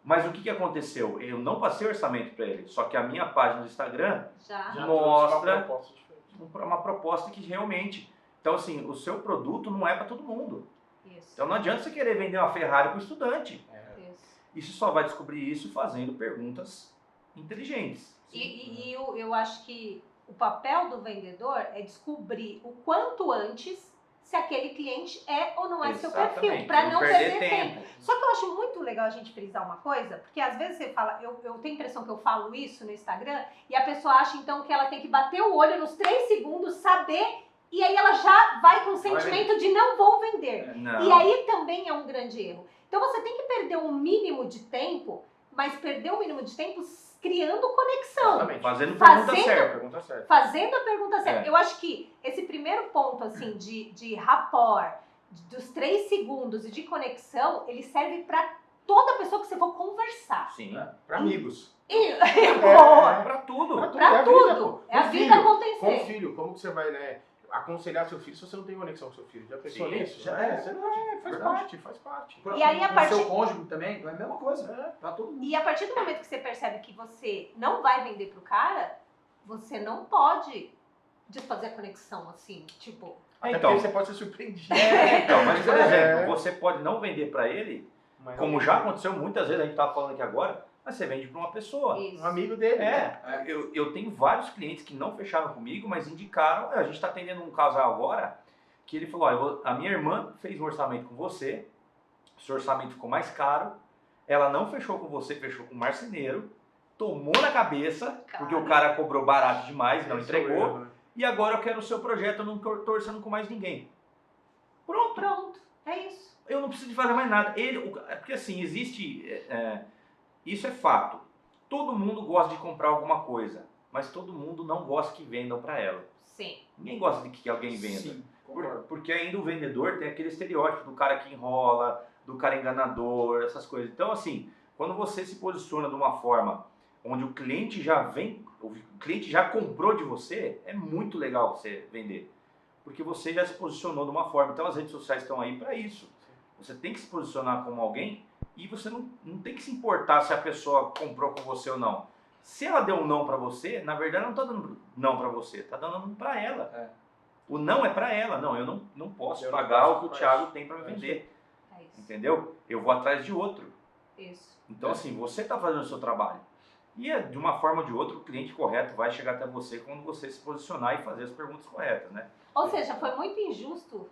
Mas o que aconteceu? Eu não passei orçamento para ele, só que a minha página do Instagram Já. mostra trouxe uma proposta diferente. uma proposta que realmente... Então assim, o seu produto não é para todo mundo. Isso. Então não adianta você querer vender uma Ferrari para o estudante. Isso. E você só vai descobrir isso fazendo perguntas inteligentes. E eu acho que o papel do vendedor é descobrir o quanto antes se aquele cliente é ou não é seu perfil, Exatamente, para não perder tempo. tempo. Só que eu acho muito legal a gente frisar uma coisa, porque às vezes você fala, eu tenho a impressão que eu falo isso no Instagram, e a pessoa acha então que ela tem que bater o olho nos 3 segundos, saber, e aí ela já vai com o sentimento de não vou vender. Não. E aí também é um grande erro. Então você tem que perder um mínimo de tempo, mas perder um mínimo de tempo criando conexão. Exatamente. Fazendo pergunta Fazendo- certa. Pergunta certa. Fazendo a pergunta certa. É. Eu acho que esse primeiro ponto, assim, de rapport, dos 3 segundos e de conexão, ele serve para toda pessoa que você for conversar. Sim. Pra amigos. E, Boa, pra tudo. pra é a vida, tudo. pô. É a Com vida filho, Com o acontecer. filho, como que você vai, né, aconselhar seu filho se você não tem conexão com seu filho? Já pensou Sim, nisso? já é. Você não faz Verdade. parte, faz parte. E aí, a com partir- seu cônjuge também, é a mesma coisa. É. Pra todo mundo. E a partir do momento que você percebe que você não vai vender pro cara, você não pode desfazer a conexão, assim, tipo... Até Então. porque você pode ser surpreendido. Então, mas por É. exemplo, você pode não vender para ele, Mas como já aconteceu muitas vezes, a gente estava falando aqui agora, mas você vende para uma pessoa. Isso. um amigo dele. né? É, eu tenho vários clientes que não fecharam comigo, mas indicaram. A gente está atendendo um casal agora que ele falou: olha, a minha irmã fez um orçamento com você, seu orçamento ficou mais caro, ela não fechou com você, fechou com o marceneiro, tomou na cabeça, porque o cara cobrou barato demais, não Esse é o entregou, erro, né? e agora eu quero o seu projeto, eu não estou torcendo com mais ninguém. Pronto. Pronto, é isso. Eu não preciso de fazer mais nada. Porque assim, isso é fato. Todo mundo gosta de comprar alguma coisa, mas todo mundo não gosta que vendam para ela. Sim. Ninguém gosta de que alguém venda. Sim, concordo. Porque ainda o vendedor tem aquele estereótipo do cara que enrola, do cara enganador, essas coisas. Então, assim, quando você se posiciona de uma forma onde o cliente já vem, o cliente já comprou de você, é muito legal você vender. Porque você já se posicionou de uma forma. Então, as redes sociais estão aí para isso. Você tem que se posicionar como alguém e você não tem que se importar se a pessoa comprou com você ou não. Se ela deu um não para você, na verdade não está dando não para você, está dando um para ela. É. O não é para ela. Não, eu não posso Eu não pagar posso, o que o mas- Thiago tem para me é isso. vender. É isso. Entendeu? Eu vou atrás de outro. Isso. Então, assim, você está fazendo o seu trabalho. E de uma forma ou de outra, o cliente correto vai chegar até você quando você se posicionar e fazer as perguntas corretas, né? Ou seja, foi muito injusto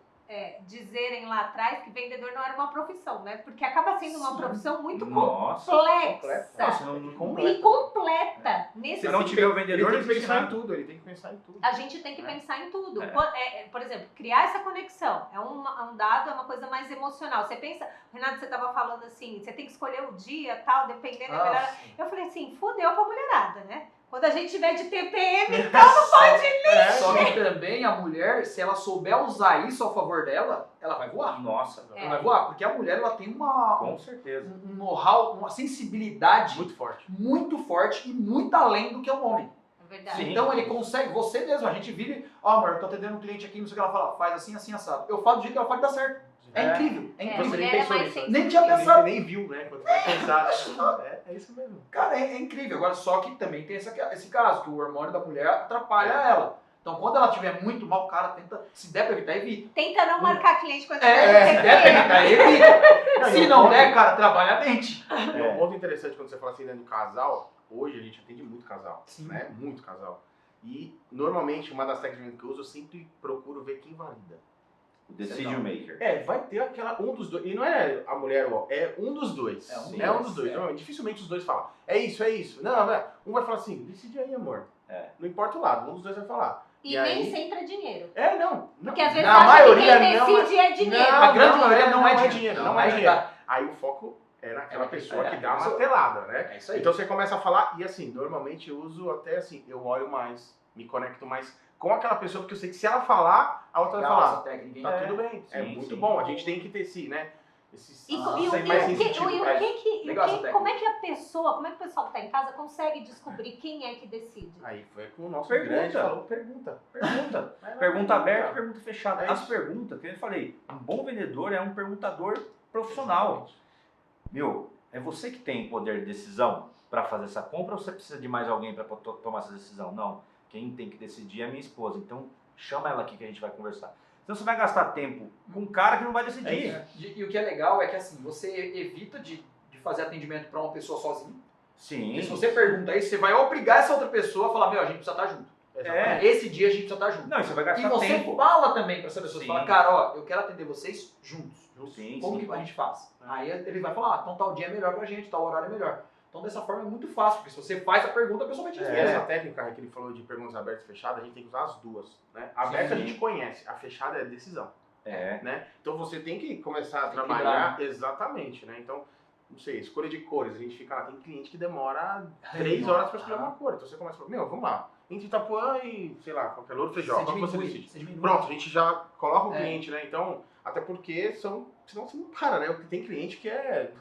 dizerem lá atrás que vendedor não era uma profissão, né? Porque acaba sendo uma Sim. profissão muito Nossa. complexa Nossa, não, e completa. Nesse Se não tiver o vendedor, Ele não tem que existe pensar em nada. tudo, ele tem que pensar em tudo. A gente tem que pensar em tudo. É. Por exemplo, criar essa conexão é um dado, é uma coisa mais emocional. Você pensa, Renato, você estava falando assim, você tem que escolher o dia, tal, dependendo da melhor. Nossa. Eu falei assim, fudeu pra mulherada, né? Quando a gente tiver de TPM, Só que também a mulher, se ela souber usar isso a favor dela, ela vai voar. Nossa, Ela vai voar, porque a mulher ela tem com certeza. um know-how, uma sensibilidade Muito forte. muito forte e muito além do que o homem. é verdade. Sim. Então ele consegue, você mesmo, a gente vive, ó amor, eu tô atendendo um cliente aqui, não sei o que ela fala, faz assim, assim, assado. Eu falo do jeito que ela faz e dá certo. É incrível, é É, incrível. Você nem mulher é pensou mais nisso. sensível. Nem tinha Você pensado. nem viu, né? Quando vai pensar. É isso mesmo. Cara, é incrível. Agora, só que também tem esse caso, que o hormônio da mulher atrapalha ela. Então, quando ela tiver muito mal, o cara tenta, se der pra evitar, evita. Tenta não marcar cliente quando Se der pra evitar, evita. Se não der, cara, trabalha a mente. E um ponto interessante quando você fala assim, né, do casal, hoje a gente atende muito casal, Sim. né? Muito casal. E, normalmente, uma das técnicas que eu uso, eu sempre procuro ver quem valida. O decision maker. Vai ter um dos dois, e não é a mulher, é um dos dois. É um dos É um dois, dos dois. é. Normalmente, dificilmente os dois falam, é isso, é isso. Não, um vai falar assim, decide aí, amor. É. Não importa o lado, um dos dois vai falar. E E nem aí? sempre é dinheiro. Não. Porque às vezes Na acha maioria que quem não decide é dinheiro. A grande maioria não é dinheiro. Não Não é é dinheiro. dinheiro. Aí o foco é naquela pessoa que dá uma pessoa. telada, né? É isso aí. Então você começa a falar, e assim, normalmente eu uso até assim, eu olho mais, me conecto mais com aquela pessoa, porque eu sei que se ela falar, a outra vai Legal falar. essa técnica, hein? Tá tudo bem, é Sim, muito sim. bom. A gente tem que ter esse, né? Esse E, ser mais sensitivo pra isso. Legal essa técnica. como é que a pessoa, como é que o pessoal que tá em casa consegue descobrir quem é que decide? Aí foi com o nosso Pergunta. grande falou, pergunta. Pergunta. Vai lá, Pergunta aberta, pergunta fechada. É As isso. perguntas, que eu falei, um bom vendedor é um perguntador profissional. Meu, é você que tem poder de decisão para fazer essa compra ou você precisa de mais alguém para tomar essa decisão? Não. Quem tem que decidir é a minha esposa. Então, chama ela aqui que a gente vai conversar. Então, você vai gastar tempo com um cara que não vai decidir. E o que é legal é que assim, você evita de fazer atendimento para uma pessoa sozinha. Sim. Porque se você pergunta isso, você vai obrigar essa outra pessoa a falar, meu, a gente precisa estar junto. Exatamente. Esse dia a gente precisa estar junto. Não, e você vai E gastar você tempo. fala também pra essa pessoa, você Sim. fala, cara, ó, eu quero atender vocês juntos. Sim, Como sim. que a gente faz? Aí ele vai falar, então tal dia é melhor pra gente, tal horário é melhor. Então dessa forma é muito fácil, porque se você faz a pergunta, a pessoa vai te E responder. essa técnica que ele falou de perguntas abertas e fechadas, a gente tem que usar as duas. Né? A aberta a Sim. gente conhece, a fechada é decisão. É. Né? Então você tem que começar a Tem que trabalhar exatamente, né? Então, não sei, escolha de cores, a gente fica lá, tem cliente que demora 3 horas para escolher uma cor. Então você começa a falar, meu, vamos lá, entre Itapuã e, sei lá, qualquer outro feijão, qual que você decide? Você diminui. Pronto, a gente já coloca o É. cliente, né? Então, até porque senão você não para, né? Porque tem cliente que é...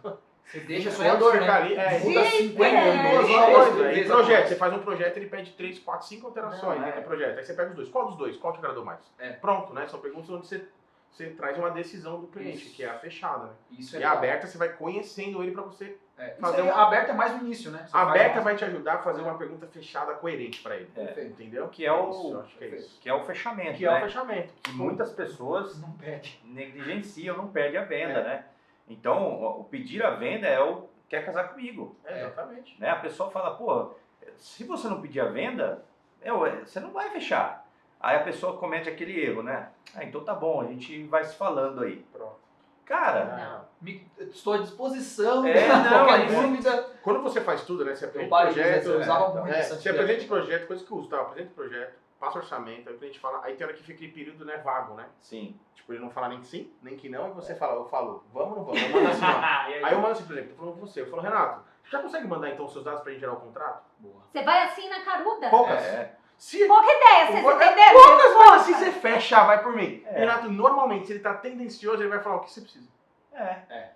Você deixa Pode sonhador, ficar né? ali, Muda Gente, 52 é. horas. Em projeto, você faz um projeto, ele pede 3, 4, 5 alterações Não, né, é. no projeto. Aí você pega os dois. Qual dos dois? Qual te agradou mais? É. Pronto, né? São perguntas onde você traz uma decisão do cliente, Isso. que é a fechada, né? Isso é E a legal. aberta, você vai conhecendo ele para você. É. Isso fazer aí, uma- a aberta é mais no início, né? Você A faz aberta mais- vai te ajudar a fazer uma pergunta fechada coerente para ele. Perfeito. Entendeu? Que é o- Isso, eu acho que é isso. Que é o fechamento, Que é né? o fechamento. Que muitas pessoas Não pede. negligenciam, não perdem a venda, É. né? Então, o pedir a venda é o quer casar comigo, É, exatamente. né? A pessoa fala, pô, se você não pedir a venda, você não vai fechar. Aí a pessoa comete aquele erro, né? Ah, então tá bom, a gente vai se falando aí. Pronto. Cara, Não. Estou à disposição. É, não, qualquer aí- dúvida. Quando você faz tudo, né? Você apresenta parei de projeto, dizer, eu usava então, muito essa você apresenta o projeto, coisa que eu uso, tá? Apresenta o projeto, passa orçamento, aí o cliente fala, aí tem hora que fica aquele período, né, vago, né? sim. Tipo, ele não fala nem que sim, nem que não, e você fala, eu falo, vamos ou não vamos? Eu mando assim, ó. Aí eu mando assim, por exemplo, tô falando com você, eu falo, Renato, você já consegue mandar então os seus dados pra gente gerar o contrato? Boa. Você vai assim na caruda? Poucas. É, Se Pouca ideia, vocês poucas entenderam? vezes Pouca. assim você fecha, vai por mim. É. Renato, normalmente, se ele tá tendencioso, ele vai falar o que você precisa. é.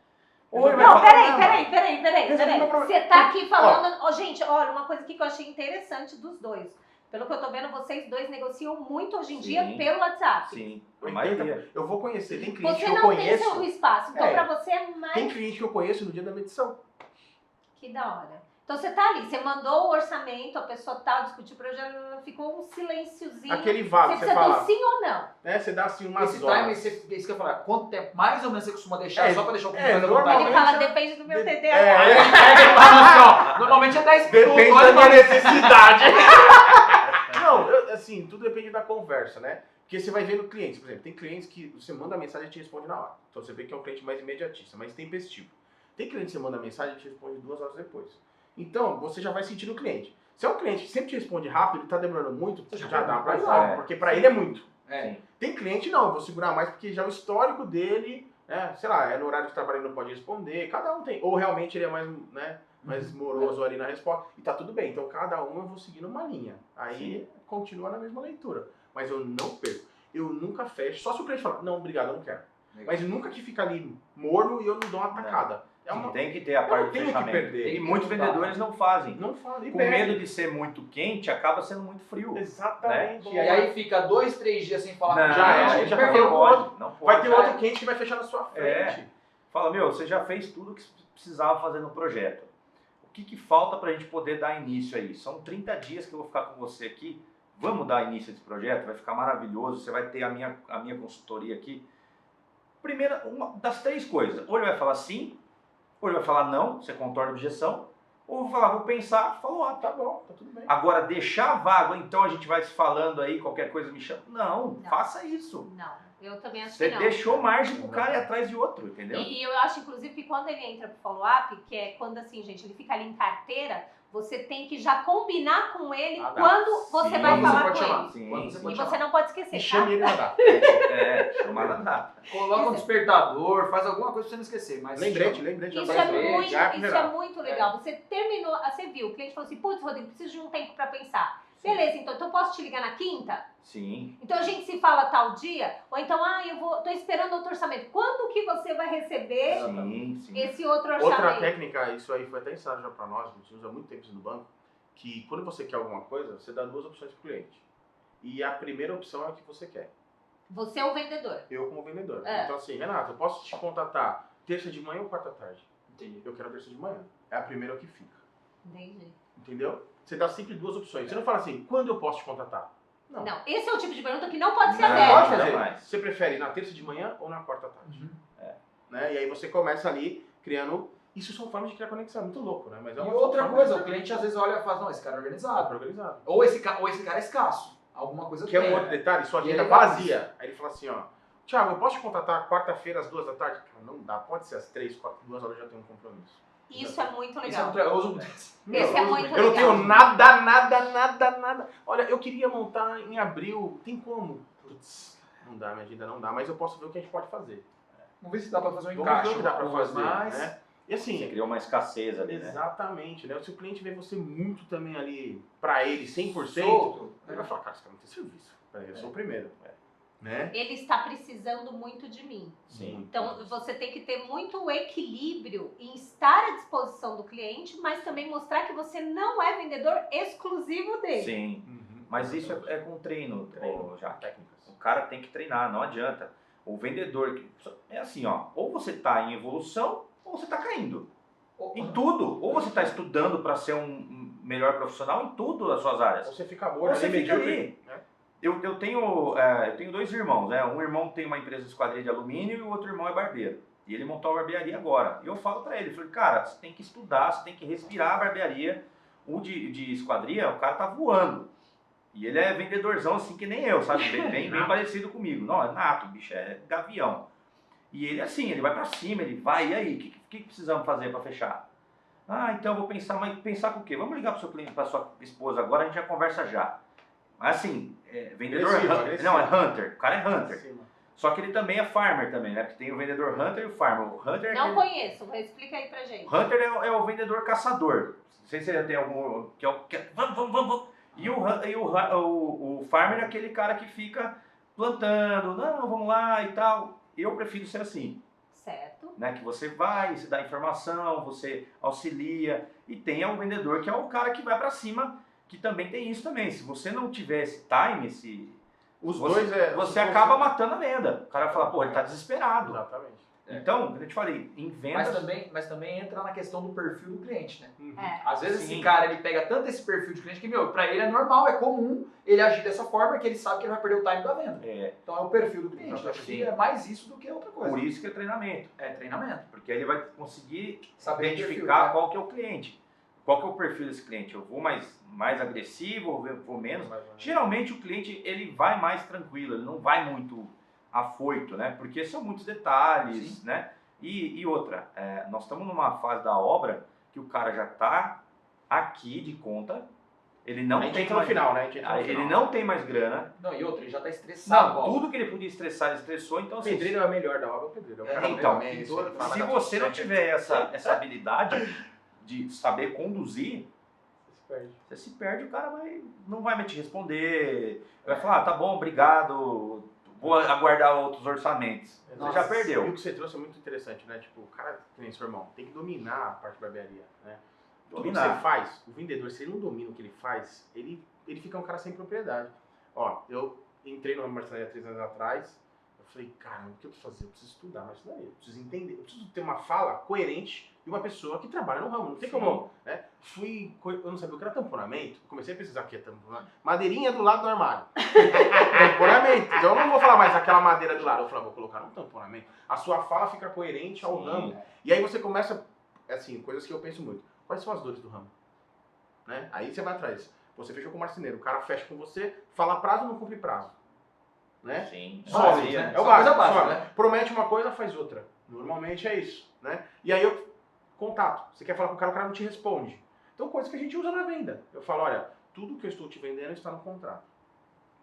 Ou ele vai Não, falar, peraí. Resolve meu problema. Você tá aqui falando... Ó, gente, olha, uma coisa aqui que eu achei interessante dos dois. Pelo que eu tô vendo, vocês dois negociam muito hoje em dia Sim. pelo WhatsApp. Sim, a 80, maioria. eu vou conhecer, tem cliente Você que eu não tem seu conheço, espaço, então É. pra você é mais... tem cliente que eu conheço no dia da medição. Que da hora. Então você tá ali, você mandou o orçamento, a pessoa tá, discutiu o projeto, ficou um silenciozinho. Aquele vago, Você você precisa do fala, sim ou não. né? Você dá assim umas Esse horas. time, isso que eu ia falar, quanto tempo mais ou menos você costuma deixar só pra deixar o cliente fazer a normalmente- Ele vontade? fala, depende do meu De- TDAH. Aí ele pega e fala assim, ó, normalmente é 10 minutos. Depende olha da minha pra- necessidade. Não, assim, tudo depende da conversa, né? Porque você vai vendo clientes, por exemplo, tem clientes que você manda a mensagem e te responde na hora. Então você vê que é um cliente mais imediatista, mais tempestivo. Tem cliente que você manda a mensagem e te responde 2 horas depois. Então, você já vai sentindo o cliente. Se é um cliente que sempre te responde rápido, ele tá demorando muito, Você já já dá pra ir pergunta, lá, é. porque pra ele é muito. É. Tem cliente não, eu vou segurar mais porque já o histórico dele, né, sei lá, é no horário de trabalho ele não pode responder, cada um tem. Ou realmente ele é mais, né, mais moroso ali na resposta. E tá tudo bem, então cada um eu vou seguindo uma linha. Aí continua na mesma leitura. Mas eu não perco. Eu nunca fecho, só se o cliente falar, não, obrigado, eu não quero. Mas nunca que fica ali morno e eu não dou uma tacada. É uma... Tem que ter a Eu parte não do tenho que fechamento. perder. E muitos Tá. vendedores não fazem. Não fala. E Com perde. medo de ser muito quente, acaba sendo muito frio. Exatamente. E aí fica 2, 3 dias sem falar Não, com já o é, cliente, já perdeu. tá não falando pode, não pode. Vai ter Já outro é. cliente que vai fechar na sua frente. Fala, meu, você já fez tudo que precisava fazer no projeto. O que falta para a gente poder dar início aí? São 30 dias que eu vou ficar com você aqui. Vamos dar início a esse projeto? Vai ficar maravilhoso. Você vai ter a minha consultoria aqui. Primeira, uma das 3 coisas. Ou ele vai falar sim, ou ele vai falar não, você contorna a objeção. Ou vai falar, vou pensar, falou, Tá bom, tá tudo bem. Agora, deixar vago, então a gente vai se falando aí, qualquer coisa me chama. Não, faça isso. Não, eu também acho Você que não. deixou margem pro cara ir atrás de outro, entendeu? E eu acho, inclusive, que quando ele entra pro follow-up, que é quando, assim, gente, ele fica ali em carteira, você tem que já combinar com ele Ah, dá. quando você Sim, vai quando você falar pode com chamar. ele. Sim, Quando você sim. pode E chamar. você não pode esquecer, E tá? chame ele na data. Chamada data. Coloca um despertador, faz alguma coisa pra você não esquecer. Mas Lembrete. Isso já é, faz muito, já isso é muito legal. Você terminou, você viu, o cliente falou assim, putz, Rodrigo, preciso de um tempo pra pensar. Beleza, então eu posso te ligar na quinta? Sim. Então a gente se fala tal dia? Ou então, tô esperando outro orçamento. Quando que você vai receber Sim, sim. esse outro orçamento? Outra técnica, isso aí foi até ensinado já pra nós, a gente usa muito tempo isso no banco, que quando você quer alguma coisa, você dá 2 opções pro cliente. E a primeira opção é a que você quer. Você é o vendedor. Eu como vendedor. É. Então assim, Renato, eu posso te contatar terça de manhã ou quarta tarde? Entendi. Eu quero terça de manhã. É a primeira que fica. Entendi. Entendeu? Você dá sempre 2 opções. Você não fala assim, quando eu posso te contatar? Não. Não, esse é o tipo de pergunta que não pode ser Não, Pode aberta. fazer. jamais. Você prefere na terça de manhã ou na quarta tarde? Uhum. Né? E aí você começa ali criando Isso são formas de criar conexão, muito louco, né? Mas é E uma outra forma coisa, de- o cliente às vezes olha e fala, não, esse cara é Ah, organizado. organizado. Ou esse cara é escasso. Alguma coisa Que é um tem. outro detalhe, sua E agenda ele vai- vazia. Aí ele fala assim, ó, Thiago, eu posso te contratar quarta-feira às 2 da tarde? Cara, não dá, pode ser às 3, 4, 2 horas eu já tenho um compromisso. Isso é muito Isso é legal. muito legal. Eu uso muito. Esse é muito Eu não legal. tenho nada. Olha, eu queria montar em abril, tem como? Putz, não dá, minha agenda não dá, mas eu posso ver o que a gente pode fazer. Vamos ver se dá pra fazer um Vamos ver encaixe. o que dá pra algumas, fazer, mas... né? E Você assim, criou uma escassez ali, né? exatamente, né? Se o cliente vê você muito também ali, pra ele, 100%, Solto. ele vai falar, cara, esse cara não tem serviço. Eu sou o primeiro. Né? Ele está precisando muito de mim. Sim. Então, você tem que ter muito equilíbrio em estar à disposição do cliente, mas também mostrar que você não é vendedor exclusivo dele. Sim. Uhum. Mas isso é com treino, Treino. já. Técnicas. O cara tem que treinar, não adianta. O vendedor, é assim, ó, ou você está em evolução, ou você está caindo. Em tudo. Ou você está estudando para ser um melhor profissional em tudo as suas áreas. Você fica Ou morto, você ali, fica medíocre, ali. né? Eu tenho 2 irmãos, né? Um irmão tem uma empresa de esquadria de alumínio e o outro irmão é barbeiro. E ele montou a barbearia agora. E eu falo para ele, falei, cara, você tem que estudar, você tem que respirar a barbearia. O de esquadria, o cara tá voando. E ele é vendedorzão assim que nem eu, sabe? Bem parecido comigo. Não, é nato, o bicho é gavião. E ele assim, ele vai pra cima, ele vai, e aí, o que precisamos fazer para fechar? Ah, então eu vou pensar, mas pensar com o quê? Vamos ligar pro seu cliente, pra sua esposa agora, a gente já conversa já. Mas assim, vendedor... Agressivo. Não, é hunter, o cara é hunter. Cima. Só que ele também é farmer também, né? Porque tem o vendedor hunter e o farmer. O hunter é Não aquele- conheço, explica aí pra gente. o hunter é o vendedor caçador. Não sei se você já tem algum... Vamos. E o farmer é aquele cara que fica plantando. Não, vamos lá e tal. Eu prefiro ser assim, Certo. né? Que você vai, você dá informação, você auxilia. E tem o vendedor que é o cara que vai pra cima, que também tem isso também. Se você não tiver esse time, Os você, dois é... você acaba matando a venda. O cara fala, pô, ele tá desesperado. Exatamente. Então, como eu te falei, em vendas... Mas também entra na questão do perfil do cliente, né? Uhum. É. Às vezes Sim. esse cara, ele pega tanto esse perfil de cliente que, meu, pra ele é normal, é comum ele agir dessa forma, que ele sabe que ele vai perder o time da venda. É, Então é o perfil do cliente. Eu acho Sim. que é mais isso do que outra coisa. por isso que é treinamento. É treinamento. Porque aí ele vai conseguir Saber o identificar perfil, né? qual que é o cliente. Qual que é o perfil desse cliente. Eu vou mais agressivo, ou vou menos. Geralmente o cliente ele vai mais tranquilo, ele não vai muito afoito, né? Porque são muitos detalhes, Sim. né? E outra, nós estamos numa fase da obra que o cara já está aqui de conta, ele não A gente tem entra no mais, final, né? A gente entra no ele final. não tem mais grana, Não, e outra, ele já tá estressado. não, Paulo. tudo que ele podia estressar, ele estressou, então O assim, pedreiro é o melhor da obra, o pedreiro. É o cara então, mesmo, pintor, isso, fala se da você não sua tiver essa habilidade de saber conduzir, se perde. você se perde, o cara não vai mais te responder, vai falar, tá bom, obrigado, vou aguardar outros orçamentos. Você Nossa, já E o perdeu. que você trouxe é muito interessante, né? Tipo, o cara, que nem seu irmão, tem que dominar a parte de barbearia, né? Tudo que Dominar. você faz, o vendedor, se ele não domina o que ele faz, ele fica um cara sem propriedade. Ó, eu entrei numa marcenaria 3 anos atrás, eu falei, caramba, o que eu preciso fazer? Eu preciso estudar marcenaria, eu preciso entender, eu preciso ter uma fala coerente de uma pessoa que trabalha no ramo, não tem Sim. como, né? Eu não sabia o que era tamponamento, comecei a pesquisar o que é tamponamento, madeirinha do lado do armário. Tamponamento. Então eu não vou falar mais aquela madeira do lado. Eu falo, vou colocar um tamponamento. A sua fala fica coerente ao Sim. ramo. E aí você começa, assim, coisas que eu penso muito. Quais são as dores do ramo? Né? Aí você vai atrás. Você fechou com o marceneiro, o cara fecha com você, fala prazo ou não cumpre prazo. Né? Sim. Some, Básico, né? É o Só coisa básico. básica, some. né? Promete uma coisa, faz outra. Normalmente é isso. Né? E aí eu contato. Você quer falar com o cara não te responde. Então, coisa que a gente usa na venda. Eu falo, olha, tudo que eu estou te vendendo está no contrato.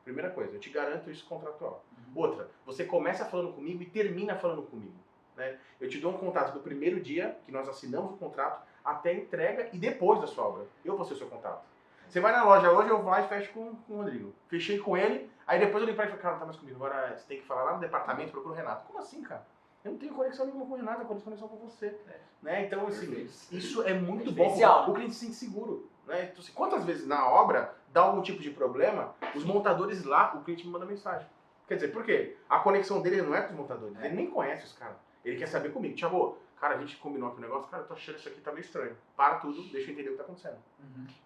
Primeira coisa, eu te garanto isso contratual. Outra, você começa falando comigo e termina falando comigo. Né? Eu te dou um contato do primeiro dia que nós assinamos o contrato até a entrega e depois da sua obra. Eu vou ser o seu contato. Você vai na loja hoje, eu vou lá e fecho com o Rodrigo. Fechei com ele, aí depois eu ligo pra ele e falo, cara, não tá mais comigo. Agora você tem que falar lá no departamento, procura o Renato. Como assim, cara? Eu não tenho conexão nenhuma com o Renato, eu tenho conexão com você. Né? Então, assim, Perfeito. isso é muito É bom. diferencial. O cliente se sente seguro. Né? Então, assim, quantas vezes na obra dá algum tipo de problema, os montadores lá, o cliente me manda mensagem. Quer dizer, por quê? A conexão dele não é com os montadores, ele nem conhece os caras. Ele quer saber comigo. Thiago, cara, a gente combinou aqui um negócio, cara, eu tô achando isso aqui tá meio estranho. Para tudo, deixa eu entender o que tá acontecendo.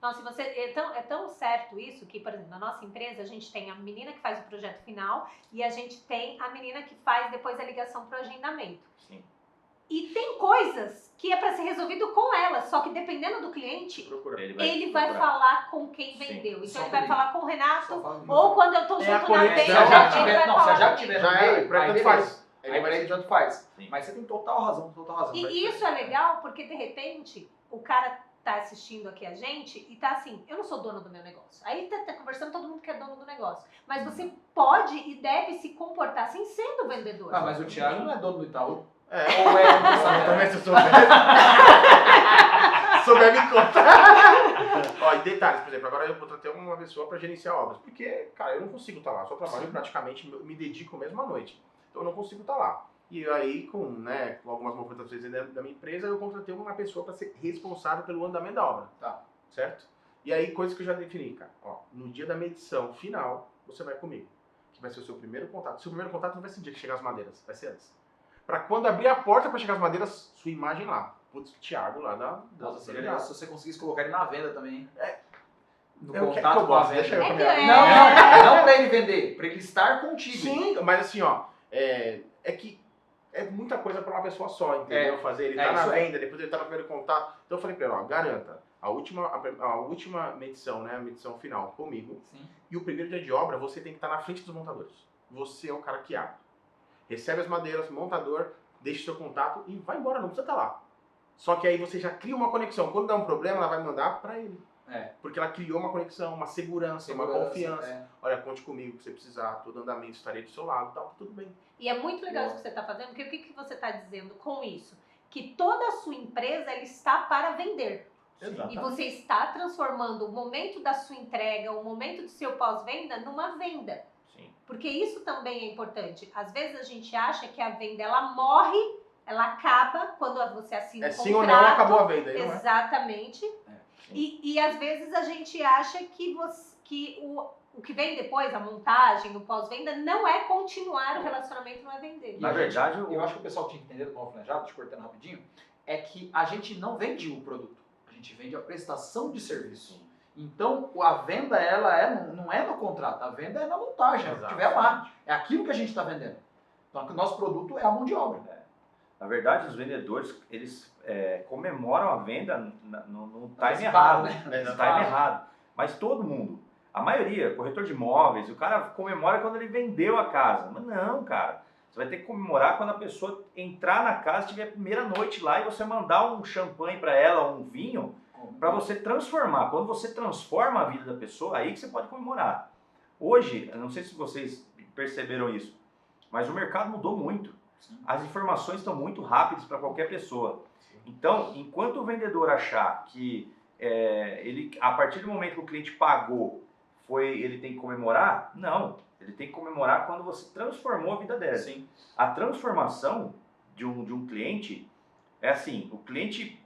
Nossa, você, é tão certo isso que, por exemplo, na nossa empresa a gente tem a menina que faz o projeto final e a gente tem a menina que faz depois a ligação para o agendamento. Sim. E tem coisas que é para ser resolvido com ela, só que dependendo do cliente, Procura. ele vai procurar. falar com quem Sim. vendeu. Então Só ele vai comigo. falar com o Renato, Só fala comigo. ou quando eu tô É junto a na conexão. venda, Se a ele Jaque vai tiver, não, se a falar Jaque comigo. tiver Já no é, meio, pra aí tanto beleza. faz. Aí pra ele tanto faz. Sim. Mas você tem total razão, total razão. E isso é legal porque, de repente, o cara tá assistindo aqui a gente e tá assim, eu não sou dono do meu negócio. Aí tá conversando todo mundo que é dono do negócio. Mas você pode e deve se comportar assim sendo vendedor. Ah, mas o Thiago não é dono do Itaú. É. Ou é, não Também sabe? se eu souber. Souber me conta. Ó, e detalhes, por exemplo, agora eu contratei uma pessoa para gerenciar obras. Porque, cara, eu não consigo estar lá. Só trabalho praticamente, me dedico mesmo à noite. Então eu não consigo estar lá. E aí, com algumas movimentações da minha empresa, eu contratei uma pessoa para ser responsável pelo andamento da obra. Tá. Certo? E aí, coisas que eu já defini, cara. Ó, no dia da medição final, você vai comigo. Que vai ser o seu primeiro contato. O seu primeiro contato não vai ser o dia que chegar as madeiras. Vai ser antes. Pra quando abrir a porta para chegar as madeiras, sua imagem lá. Putz, Thiago lá da Nossa, seria legal se você conseguisse colocar ele na venda também. Hein? No É o que contato eu com a gosto, venda. deixa eu É que comer. é. Não pra ele vender, pra ele estar contigo. Sim, mas assim, ó, é que é muita coisa pra uma pessoa só, entendeu? Fazer, ele tá na isso venda, depois ele tá no primeiro contato. Então eu falei pra ele, ó, garanta, a última medição, né, a medição final comigo, Sim. e o primeiro dia de obra você tem que estar na frente dos montadores. Você é o cara que abre. Recebe as madeiras, montador, deixa o seu contato e vai embora, não precisa estar lá. Só que aí você já cria uma conexão. Quando dá um problema, ela vai mandar pra ele. É. Porque ela criou uma conexão, uma segurança, uma confiança. Olha, conte comigo, se você precisar, todo andamento estarei do seu lado, tal, tudo bem. E é muito legal isso que você está fazendo, porque o que você está dizendo com isso? Que toda a sua empresa ela está para vender. Exato. E você está transformando o momento da sua entrega, o momento do seu pós-venda, numa venda. Sim. Porque isso também é importante. Às vezes a gente acha que a venda ela morre, ela acaba quando você assina o contrato. Sim ou não, acabou a venda. Aí não é? Exatamente. E às vezes a gente acha que, o que vem depois, a montagem, o pós-venda, não é continuar o relacionamento, não é vender. Na verdade, eu acho que o pessoal tinha que entender do mal planejado, te cortando rapidinho, é que a gente não vende o produto, a gente vende a prestação de serviço. Então, a venda, não é no contrato, a venda é na montagem, é o que tiver lá. É aquilo que a gente está vendendo. Então, o nosso produto é a mão de obra. Na verdade, os vendedores, eles comemoram a venda no time Esse errado. né? No time errado. Mas todo mundo, a maioria, corretor de imóveis, o cara comemora quando ele vendeu a casa. Mas não, cara. Você vai ter que comemorar quando a pessoa entrar na casa, tiver a primeira noite lá e você mandar um champanhe para ela, um vinho, para você transformar. Quando você transforma a vida da pessoa, aí que você pode comemorar. Hoje, eu não sei se vocês perceberam isso, mas o mercado mudou muito. As informações estão muito rápidas para qualquer pessoa. Então, enquanto o vendedor achar que ele, a partir do momento que o cliente pagou, ele tem que comemorar, não. Ele tem que comemorar quando você transformou a vida dele. Sim. A transformação de um cliente é assim, o cliente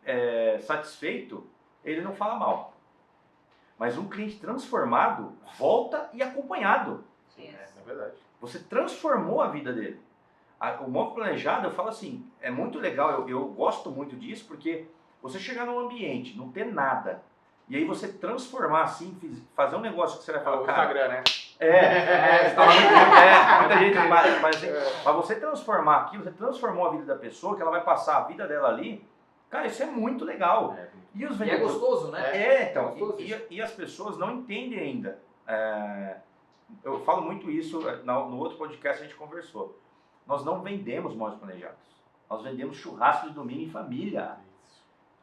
satisfeito, ele não fala mal. Mas um cliente transformado volta e acompanhado. É verdade. Você transformou a vida dele. O móvel planejado, eu falo assim, é muito legal, eu gosto muito disso, porque você chegar num ambiente, não ter nada, e aí você transformar assim, fazer um negócio que você vai falar, O cara... Instagram, né? Muita gente faz assim, mas você transformar aquilo, você transformou a vida da pessoa, que ela vai passar a vida dela ali, cara, isso é muito legal. E os E é vendedores... gostoso, né? Então, gostoso e as pessoas não entendem ainda. Eu falo muito isso, no outro podcast a gente conversou. Nós não vendemos móveis planejados. Nós vendemos churrasco de domingo em família.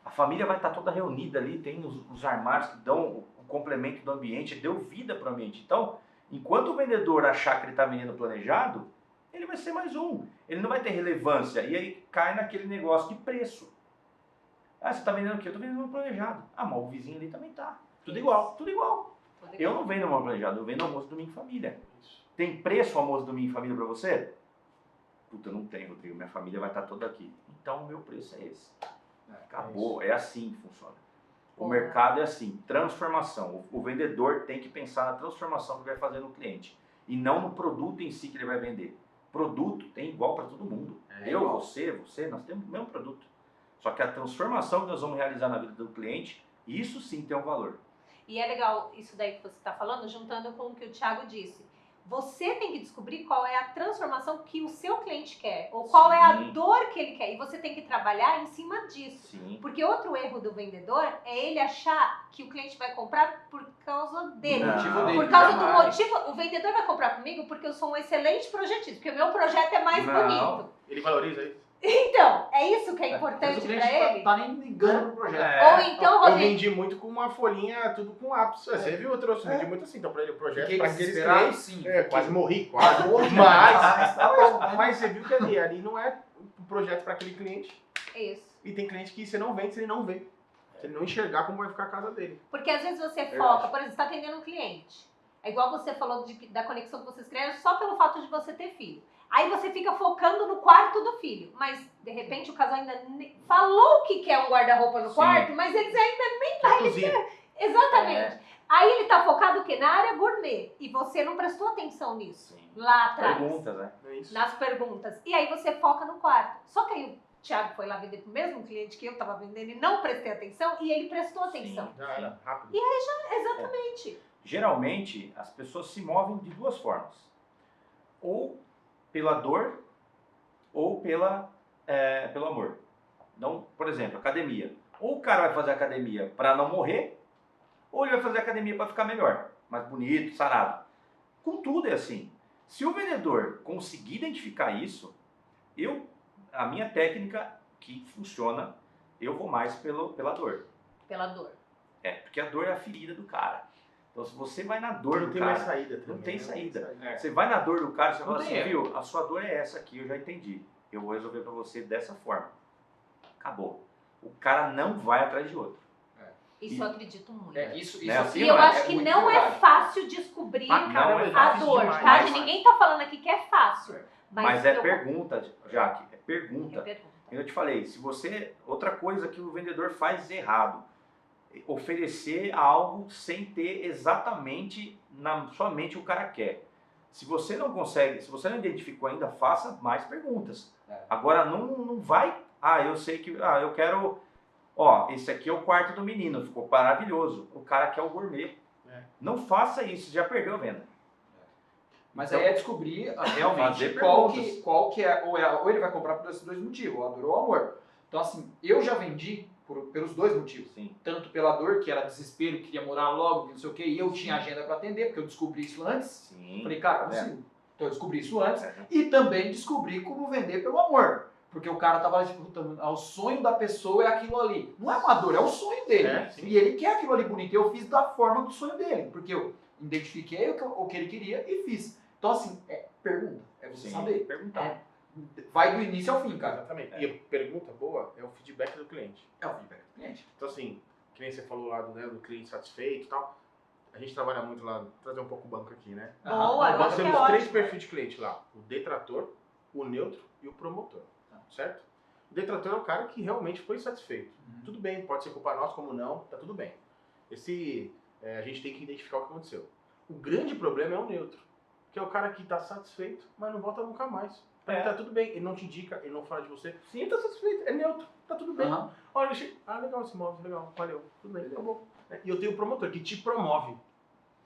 A família vai estar toda reunida ali, tem os armários que dão o complemento do ambiente, deu vida para o ambiente. Então, enquanto o vendedor achar que ele está vendendo planejado, ele vai ser mais um. Ele não vai ter relevância. E aí cai naquele negócio de preço. Ah, você está vendendo o quê? Eu estou vendendo um planejado. Ah, mas o vizinho ali também está. Tudo igual, tudo igual. Eu não vendo móvel planejado, eu vendo almoço domingo em família. Tem preço almoço domingo em família para você? Puta, não tem, Rodrigo. Minha família vai estar toda aqui. Então, o meu preço é esse. Acabou. É assim que funciona. O mercado é assim. Transformação. O vendedor tem que pensar na transformação que vai fazer no cliente. E não no produto em si que ele vai vender. Produto tem igual para todo mundo. Você, nós temos o mesmo produto. Só que a transformação que nós vamos realizar na vida do cliente, isso sim tem um valor. E é legal isso daí que você está falando, juntando com o que o Thiago disse. Você tem que descobrir qual é a transformação que o seu cliente quer, ou qual é a Sim. dor que ele quer, e você tem que trabalhar em cima disso. Sim. Porque outro erro do vendedor é ele achar que o cliente vai comprar por causa dele. Não. motivo dele. Por causa do jamais. motivo, o vendedor vai comprar comigo porque eu sou um excelente projetista, porque o meu projeto é mais Não. bonito. Ele valoriza isso. Então, é isso que é Mas importante o pra cliente ele? tá nem ligando pro projeto. É. Ou então, Eu Rodrigo, vendi muito com uma folhinha, tudo com lápis. Você viu? Eu trouxe, vendi muito assim. Então, pra ele, o projeto, Fiquei pra aqueles desesperado, clientes, sim. quase morri, quase. Mas tá bom, né? Mas você viu que ali não é um projeto para aquele cliente. isso. E tem cliente que você não vende se ele não vê. Se ele não enxergar como vai ficar a casa dele. Porque às vezes você Verdade. foca, por exemplo, você está atendendo um cliente. É igual você falou da conexão que vocês criaram só pelo fato de você ter filho. Aí você fica focando no quarto do filho. Mas, de repente, o casal ainda falou que quer um guarda-roupa no Sim. quarto, mas eles ainda... Que é cozinha. Exatamente. Aí ele tá focado o quê? Na área gourmet. E você não prestou atenção nisso. Sim. Lá atrás. Perguntas, né? É isso. Nas perguntas. E aí você foca no quarto. Só que aí o Thiago foi lá vender pro mesmo cliente que eu tava vendendo e não prestei atenção. E ele prestou atenção. Já era, rápido. Exatamente. Geralmente, as pessoas se movem de duas formas. Ou pela dor, ou pelo amor. Então, por exemplo, academia. Ou o cara vai fazer academia para não morrer, ou ele vai fazer academia para ficar melhor, mais bonito, sarado. Contudo, é assim. Se o vendedor conseguir identificar isso, a minha técnica que funciona, eu vou mais pela dor. Pela dor. Porque a dor é a ferida do cara. Então, se você vai na dor Não do tem cara, mais saída também. não tem né? saída. É. Você vai na dor do cara, você Não fala tem assim, erro. viu, a sua dor é essa aqui, eu já entendi. Eu vou resolver pra você dessa forma. Acabou. O cara não vai atrás de outro. Isso eu acredito muito. Isso Né, assim, E eu não é? acho que muito não é verdade. fácil descobrir Ah, caramba, eu já a fiz dor, demais. tá? Mas- Ninguém tá falando aqui que é fácil. Mas é eu- pergunta, Jaque, é É pergunta. pergunta. Eu te falei, se você... Outra coisa que o vendedor faz errado, oferecer algo sem ter exatamente na sua mente o que o cara quer. Se você não consegue, se você não identificou ainda, faça mais perguntas. É. Agora, não vai... eu sei que... eu quero... esse aqui é o quarto do menino, ficou maravilhoso. O cara quer o gourmet. É. Não faça isso, já perdeu a venda. Mas Então, aí é descobrir realmente fazer qual perguntas. que é, ou ele vai comprar por esses dois motivos, ou a dor ou o amor. Então assim, eu já vendi pelos dois motivos. Sim. Tanto pela dor, que era desespero, queria morar logo, não sei o quê, e eu tinha agenda para atender, porque eu descobri isso antes. Sim. Falei, cara, eu Tá consigo. Então eu descobri isso antes. É. E também descobri como vender pelo amor. Porque o cara tava tipo, o sonho da pessoa é aquilo ali. Não é uma dor, é o sonho dele. É, sim. E ele quer aquilo ali bonito. Eu fiz da forma do sonho dele. Porque eu identifiquei o que ele queria e fiz. Então, assim, pergunta. É você Sim, saber. perguntar. É. Vai do início ao fim, cara. Exatamente. E a pergunta boa é o feedback do cliente. É o feedback do cliente. Então, assim, que nem você falou lá do cliente satisfeito e tal. A gente trabalha muito lá, trazer um pouco o banco aqui, né? Boa, Aham. eu Nós acho que é temos três ótimo. perfis de cliente lá: o detrator, o neutro e o promotor. Certo? O detrator é o cara que realmente foi satisfeito. Uhum. Tudo bem, pode ser culpa nossa, como não, tá tudo bem. A gente tem que identificar o que aconteceu. O grande problema é o neutro, que é o cara que tá satisfeito, mas não volta nunca mais. Pra ele tá tudo bem, ele não te indica, ele não fala de você. Sim, ele tá satisfeito, é neutro, tá tudo bem. Aham. Olha, ele chega, legal esse móvel, legal, valeu, tudo bem, Beleza. acabou. E eu tenho o promotor que te promove.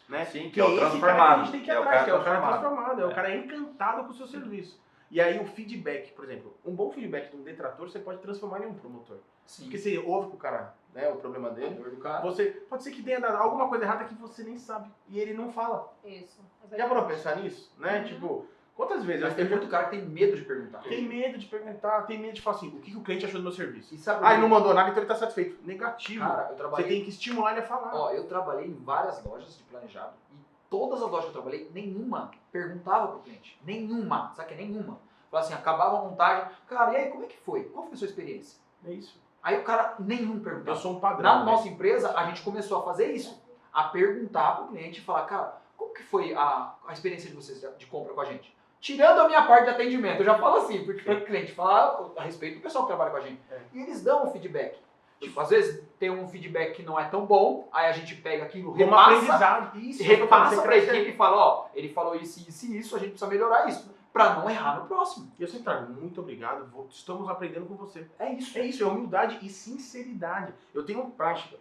Né? Sim, que é o esse cara que a transformado. gente tem que ir É o atrás, cara que é o cara transformado. transformado, é o É. cara encantado com o seu serviço. E aí o feedback, por exemplo, um bom feedback de um detrator você pode transformar em um promotor. Sim. Porque você ouve com o cara, né, o problema A dele, dor do cara. você pode ser que tenha dado alguma coisa errada que você nem sabe e ele não fala. Isso. É Já verdade. parou pra pensar nisso? Né? Uhum. Tipo, quantas vezes Mas eu tem tenho muito cara que tem medo de perguntar. tem medo de perguntar, tem medo de falar assim, o que o cliente achou do meu serviço? E sabe Ele não mandou nada, então ele tá satisfeito. Negativo. Cara, eu Você trabalhei... tem que estimular ele a falar. Ó, eu trabalhei em várias lojas de planejado e todas as lojas que eu trabalhei, nenhuma perguntava pro cliente. Nenhuma. Sabe o que é nenhuma? Falava assim, acabava a montagem. Cara, e aí, como é que foi? Qual foi a sua experiência? É isso. Aí o cara, nenhum Eu perguntava. sou um padrão. Na né? nossa empresa, a gente começou a fazer isso. A perguntar pro cliente e falar, cara, como que foi a experiência de vocês de compra com a gente? Tirando a minha parte de atendimento, eu já falo assim, porque o cliente fala a respeito do pessoal que trabalha com a gente. É. E eles dão um feedback. Tipo, às vezes tem um feedback que não é tão bom, aí a gente pega aquilo, Como repassa, aprendizado. Isso. repassa pra crescer. equipe e fala, ó, ele falou isso, isso e isso, a gente precisa melhorar isso, pra não errar no próximo. E eu sempre trago, muito obrigado, estamos aprendendo com você. É isso. É isso, é humildade e sinceridade. Eu tenho prática,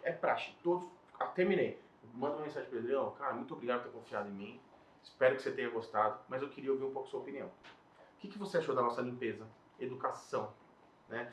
todos, terminei. Manda uma mensagem pro Adriano, cara, muito obrigado por ter confiado em mim. Espero que você tenha gostado, mas eu queria ouvir um pouco a sua opinião. O que você achou da nossa limpeza? Educação, né?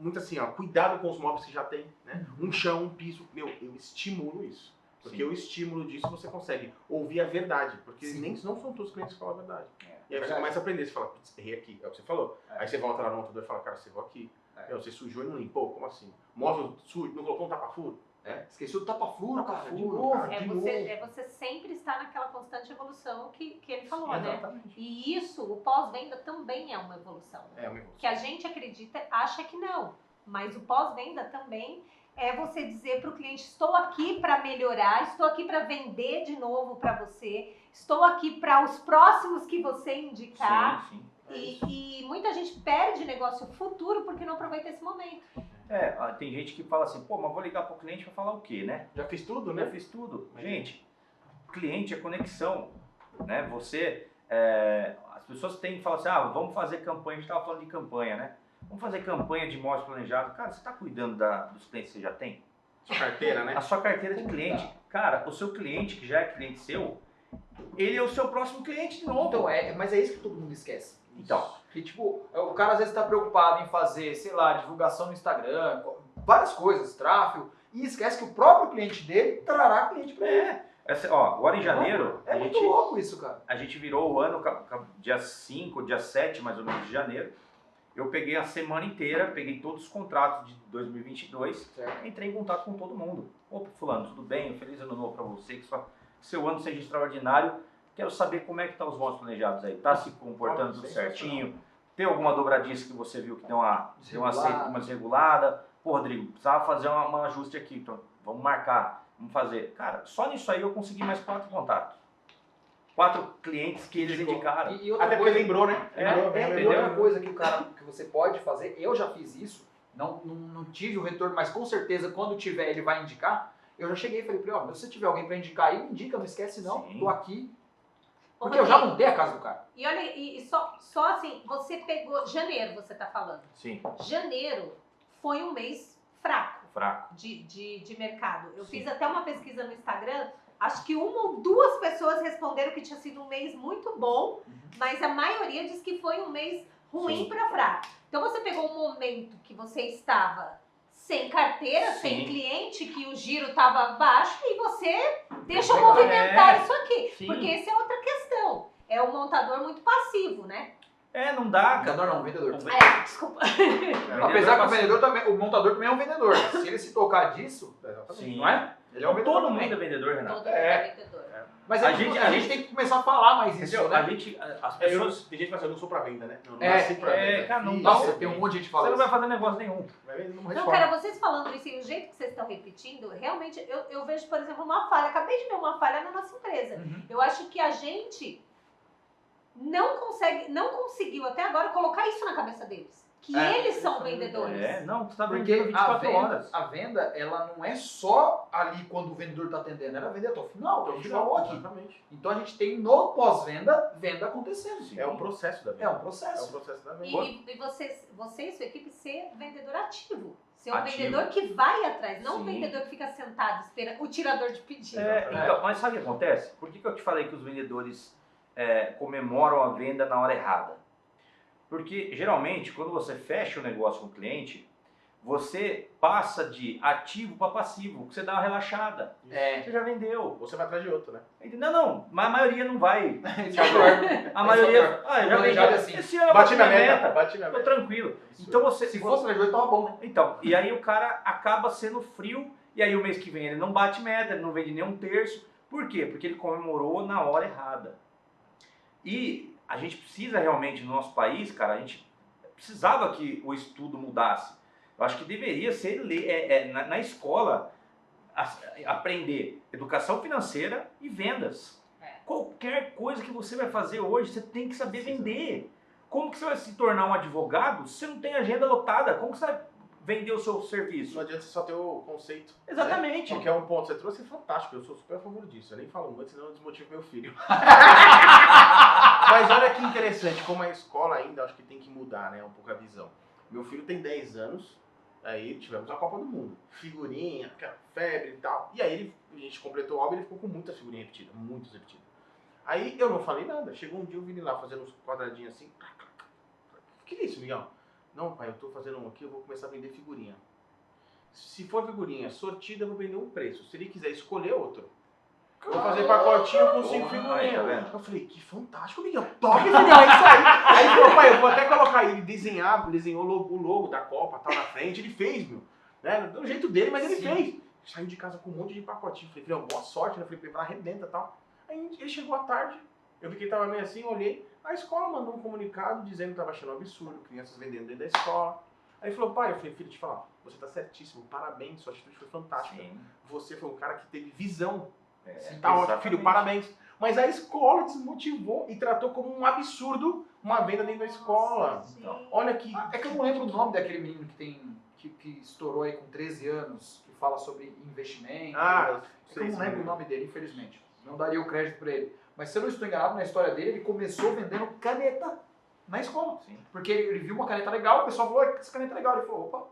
Muito assim, ó, cuidado com os móveis que já tem, né? Um chão, um piso, meu, eu estimulo isso. Porque o estímulo disso você consegue ouvir a verdade, porque nem não são todos os clientes que falam a verdade. E aí você começa a aprender, você fala, putz, errei aqui, é o que você falou. Aí você volta lá no montador e fala, cara, você errou aqui. Meu, você sujou e não limpou? Como assim? Móvel sujo, não colocou um tapa-furo? Esqueci o tapa-furo, cara. De Tapa-furo, novo. cara. Você sempre estar naquela constante evolução que ele falou, Sim, né? exatamente. E isso, o pós-venda também é uma evolução. É uma evolução. Que a gente acredita, acha que não. Mas o pós-venda também é você dizer para o cliente, estou aqui para melhorar, estou aqui para vender de novo para você, estou aqui para os próximos que você indicar. Sim. E muita gente perde negócio futuro porque não aproveita esse momento. Tem gente que fala assim, pô, mas vou ligar pro cliente pra falar o quê, né? Já fiz tudo, Eu né? fiz tudo. Gente, cliente é conexão, né? As pessoas têm que falar assim, vamos fazer campanha, a gente estava falando de campanha, né? Vamos fazer campanha de imóveis planejados. Cara, você está cuidando dos clientes que você já tem? Sua carteira, né? A sua carteira de cliente. Cara, o seu cliente, que já é cliente seu, ele é o seu próximo cliente de novo. Então, mas é isso que todo mundo esquece. Então. Que, tipo, o cara às vezes está preocupado em fazer, sei lá, divulgação no Instagram, várias coisas, tráfego, e esquece que o próprio cliente dele trará cliente para ele. Agora em janeiro, É muito louco isso, cara. a gente virou o ano, dia 5, dia 7 mais ou menos de janeiro. Eu peguei a semana inteira, peguei todos os contratos de 2022, Certo. entrei em contato com todo mundo. Opa, fulano, tudo bem? Feliz ano novo para você, que seu ano seja extraordinário. Quero saber como é que tá os votos planejados aí. Tá se comportando tudo certinho? Tem alguma dobradiça que você viu que deu uma desregulada? Pô, Rodrigo, precisava fazer um ajuste aqui, então vamos marcar, vamos fazer. Cara, só nisso aí eu consegui mais 4 contatos. 4 clientes que eles indicaram. E outra Até porque lembrou, né? E outra coisa que você pode fazer, eu já fiz isso, não tive o retorno, mas com certeza quando tiver ele vai indicar. Eu já cheguei e falei pra ele, se você tiver alguém pra indicar aí, me indica, não esquece não, Sim. tô aqui. Porque eu já montei a casa do cara. E olha, só assim, você pegou, janeiro você tá falando. Sim, Janeiro foi um mês fraco fraco. de mercado. Eu Sim. fiz até uma pesquisa no Instagram, acho que 1 ou 2 pessoas responderam que tinha sido um mês muito bom, mas a maioria diz que foi um mês ruim Sim. para fraco. Então você pegou um momento que você estava sem carteira, Sim. sem cliente, que o giro estava baixo e você deixa eu movimentar isso aqui. Sim. Porque essa é outra questão. É um montador muito passivo, né? Não dá, cara. Vendedor não, vendedor. Desculpa. Apesar que o vendedor também, o montador também é um vendedor. Se ele se tocar disso, Sim. não é? Ele é um vendedor Todo também. mundo é vendedor, Renato. Todo mundo é vendedor. Mas A a gente tem que começar a falar mais isso, Entendeu? né? As pessoas... Tem gente que fala assim, eu não sou pra venda, né? Não É, nasci pra venda. cara, não Fiz, dá. Nossa, tem um monte de gente Você falando não vai isso. fazer negócio nenhum. Vai vender, não Não, responde. cara, vocês falando isso e o jeito que vocês estão repetindo, realmente eu vejo, por exemplo, uma falha. Acabei de ver uma falha na nossa empresa. Uhum. Eu acho que a gente não conseguiu até agora colocar isso na cabeça deles. Que eles são vendedores. Não, você tá vendendo Porque 24 horas. a venda, ela não é só ali quando o vendedor está atendendo, ela vende até o final, que a gente falou aqui. Exatamente. Então a gente tem no pós-venda, venda acontecendo. É um processo da venda. É um É um processo. E processo da venda. você e sua equipe ser vendedor ativo. Ser um Ativo. vendedor que vai atrás, não um Sim. vendedor que fica sentado esperando o tirador de pedido. Então, mas sabe o que acontece? Por que eu te falei que os vendedores comemoram a venda na hora errada? Porque, geralmente, quando você fecha o negócio com o cliente, você passa de ativo para passivo, você dá uma relaxada. Você já vendeu. Você vai atrás de outro, né? Entendeu? Não, mas a maioria não vai. Esse é o pior. A maioria... Esse é o pior. já Planejado vendeu. assim. Esse ano eu Bate bati minha minha meta, meta. bate minha Tô meta. tranquilo. Então você... Se fosse planejado, tava bom, né? Então, e aí o cara acaba sendo frio, e aí o mês que vem ele não bate meta, ele não vende nem um terço. Por quê? Porque ele comemorou na hora errada. E a gente precisa realmente, no nosso país, cara, a gente precisava que o estudo mudasse. Eu acho que deveria ser na escola aprender educação financeira e vendas. Qualquer coisa que você vai fazer hoje, você tem que saber vender. Como que você vai se tornar um advogado se você não tem agenda lotada? Como que você vai vender o seu serviço? Não adianta você só ter o conceito. Exatamente. Porque é um ponto que você trouxe, é fantástico. Eu sou super a favor disso. Eu nem falo muito, senão eu desmotivo meu filho. Mas olha que interessante, como a escola ainda, acho que tem que mudar, né? Um pouco a visão. Meu filho tem 10 anos, aí tivemos a Copa do Mundo. Figurinha, aquela febre e tal. E aí a gente completou a obra e ele ficou com muita figurinha repetida, muitas repetidas. Aí eu não falei nada. Chegou um dia eu vi ele lá fazendo uns quadradinhos assim. O que é isso, Miguel? Não, pai, eu tô fazendo um aqui, eu vou começar a vender figurinha. Se for figurinha sortida, eu vou vender um preço. Se ele quiser escolher outro, eu vou fazer pacotinho com 5 figurinhas. Tá vendo? Eu falei, que fantástico, Miguel. Top, Miguel, é isso aí. Aí ele falou, pai, eu vou até colocar ele desenhou o logo da Copa, tal, na frente. Ele fez, meu. Né? Do jeito dele, mas ele fez. Saiu de casa com um monte de pacotinho. Falei, filho, boa sorte, né? Falei, arrebenta e tal. Aí ele chegou à tarde, eu vi que ele tava meio assim, olhei. A escola mandou um comunicado dizendo que tava achando um absurdo, crianças vendendo dentro da escola. Aí ele falou, pai, eu falei, filho, te falar, você tá certíssimo, parabéns, sua atitude foi fantástica. Sim. Você foi um cara que teve visão. Sim, Tá ótimo, exatamente. filho, parabéns. Mas a escola desmotivou e tratou como um absurdo uma venda dentro da escola. Gente. Olha que... É que eu não lembro o nome daquele menino que estourou aí com 13 anos, que fala sobre investimento. Ah, É que eu não lembro o nome dele, infelizmente. Não daria o crédito pra ele. Mas se eu não estou enganado na história dele, ele começou vendendo caneta na escola. Sim. Porque ele viu uma caneta legal, o pessoal falou, essa caneta é legal. Ele falou, opa.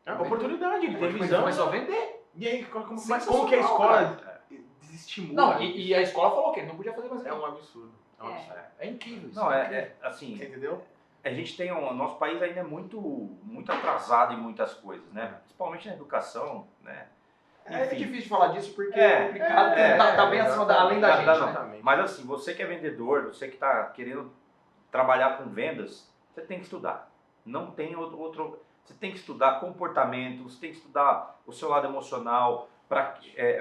É uma oportunidade, ele tem Ele visão. começou a vender. E aí, como Sensacional, que a escola cara. desestimula? Não, e a escola falou que ele não podia fazer mais É aquilo. um absurdo. É um É. absurdo. É incrível isso. Não, incrível. assim, Você entendeu? a gente tem nosso país ainda é muito atrasado em muitas coisas, né? Principalmente na educação, né? É Enfim. difícil de falar disso porque É, é complicado, é, tá bem acima da, além da gente, né? Exatamente. Mas assim, você que é vendedor, você que está querendo trabalhar com vendas, você tem que estudar. Não tem outro. Você tem que estudar comportamento, você tem que estudar o seu lado emocional,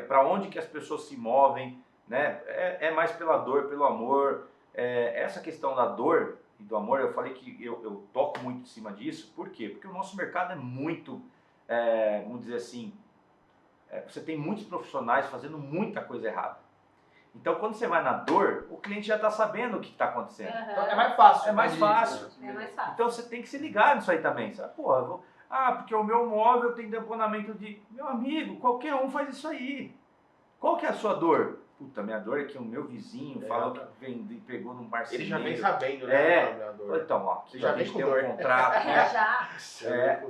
para onde que as pessoas se movem, né? É mais pela dor, pelo amor. Essa questão da dor e do amor, eu falei que eu toco muito em cima disso. Por quê? Porque o nosso mercado é muito, vamos dizer assim, você tem muitos profissionais fazendo muita coisa errada. Então, quando você vai na dor, o cliente já está sabendo o que está acontecendo. Então, é mais fácil. É mais né, fácil. É mais fácil. Então, você tem que se ligar nisso aí também. Sabe? Porra, porque o meu móvel tem deponamento de... Meu amigo, qualquer um faz isso aí. Qual que é a sua dor? Puta, minha dor é que o meu vizinho falou que pegou num marceneiro. Ele já vem sabendo, né? É. o trabalhador. Então, ó, aqui Ele já a vem gente com tem dor. um contrato. É, já.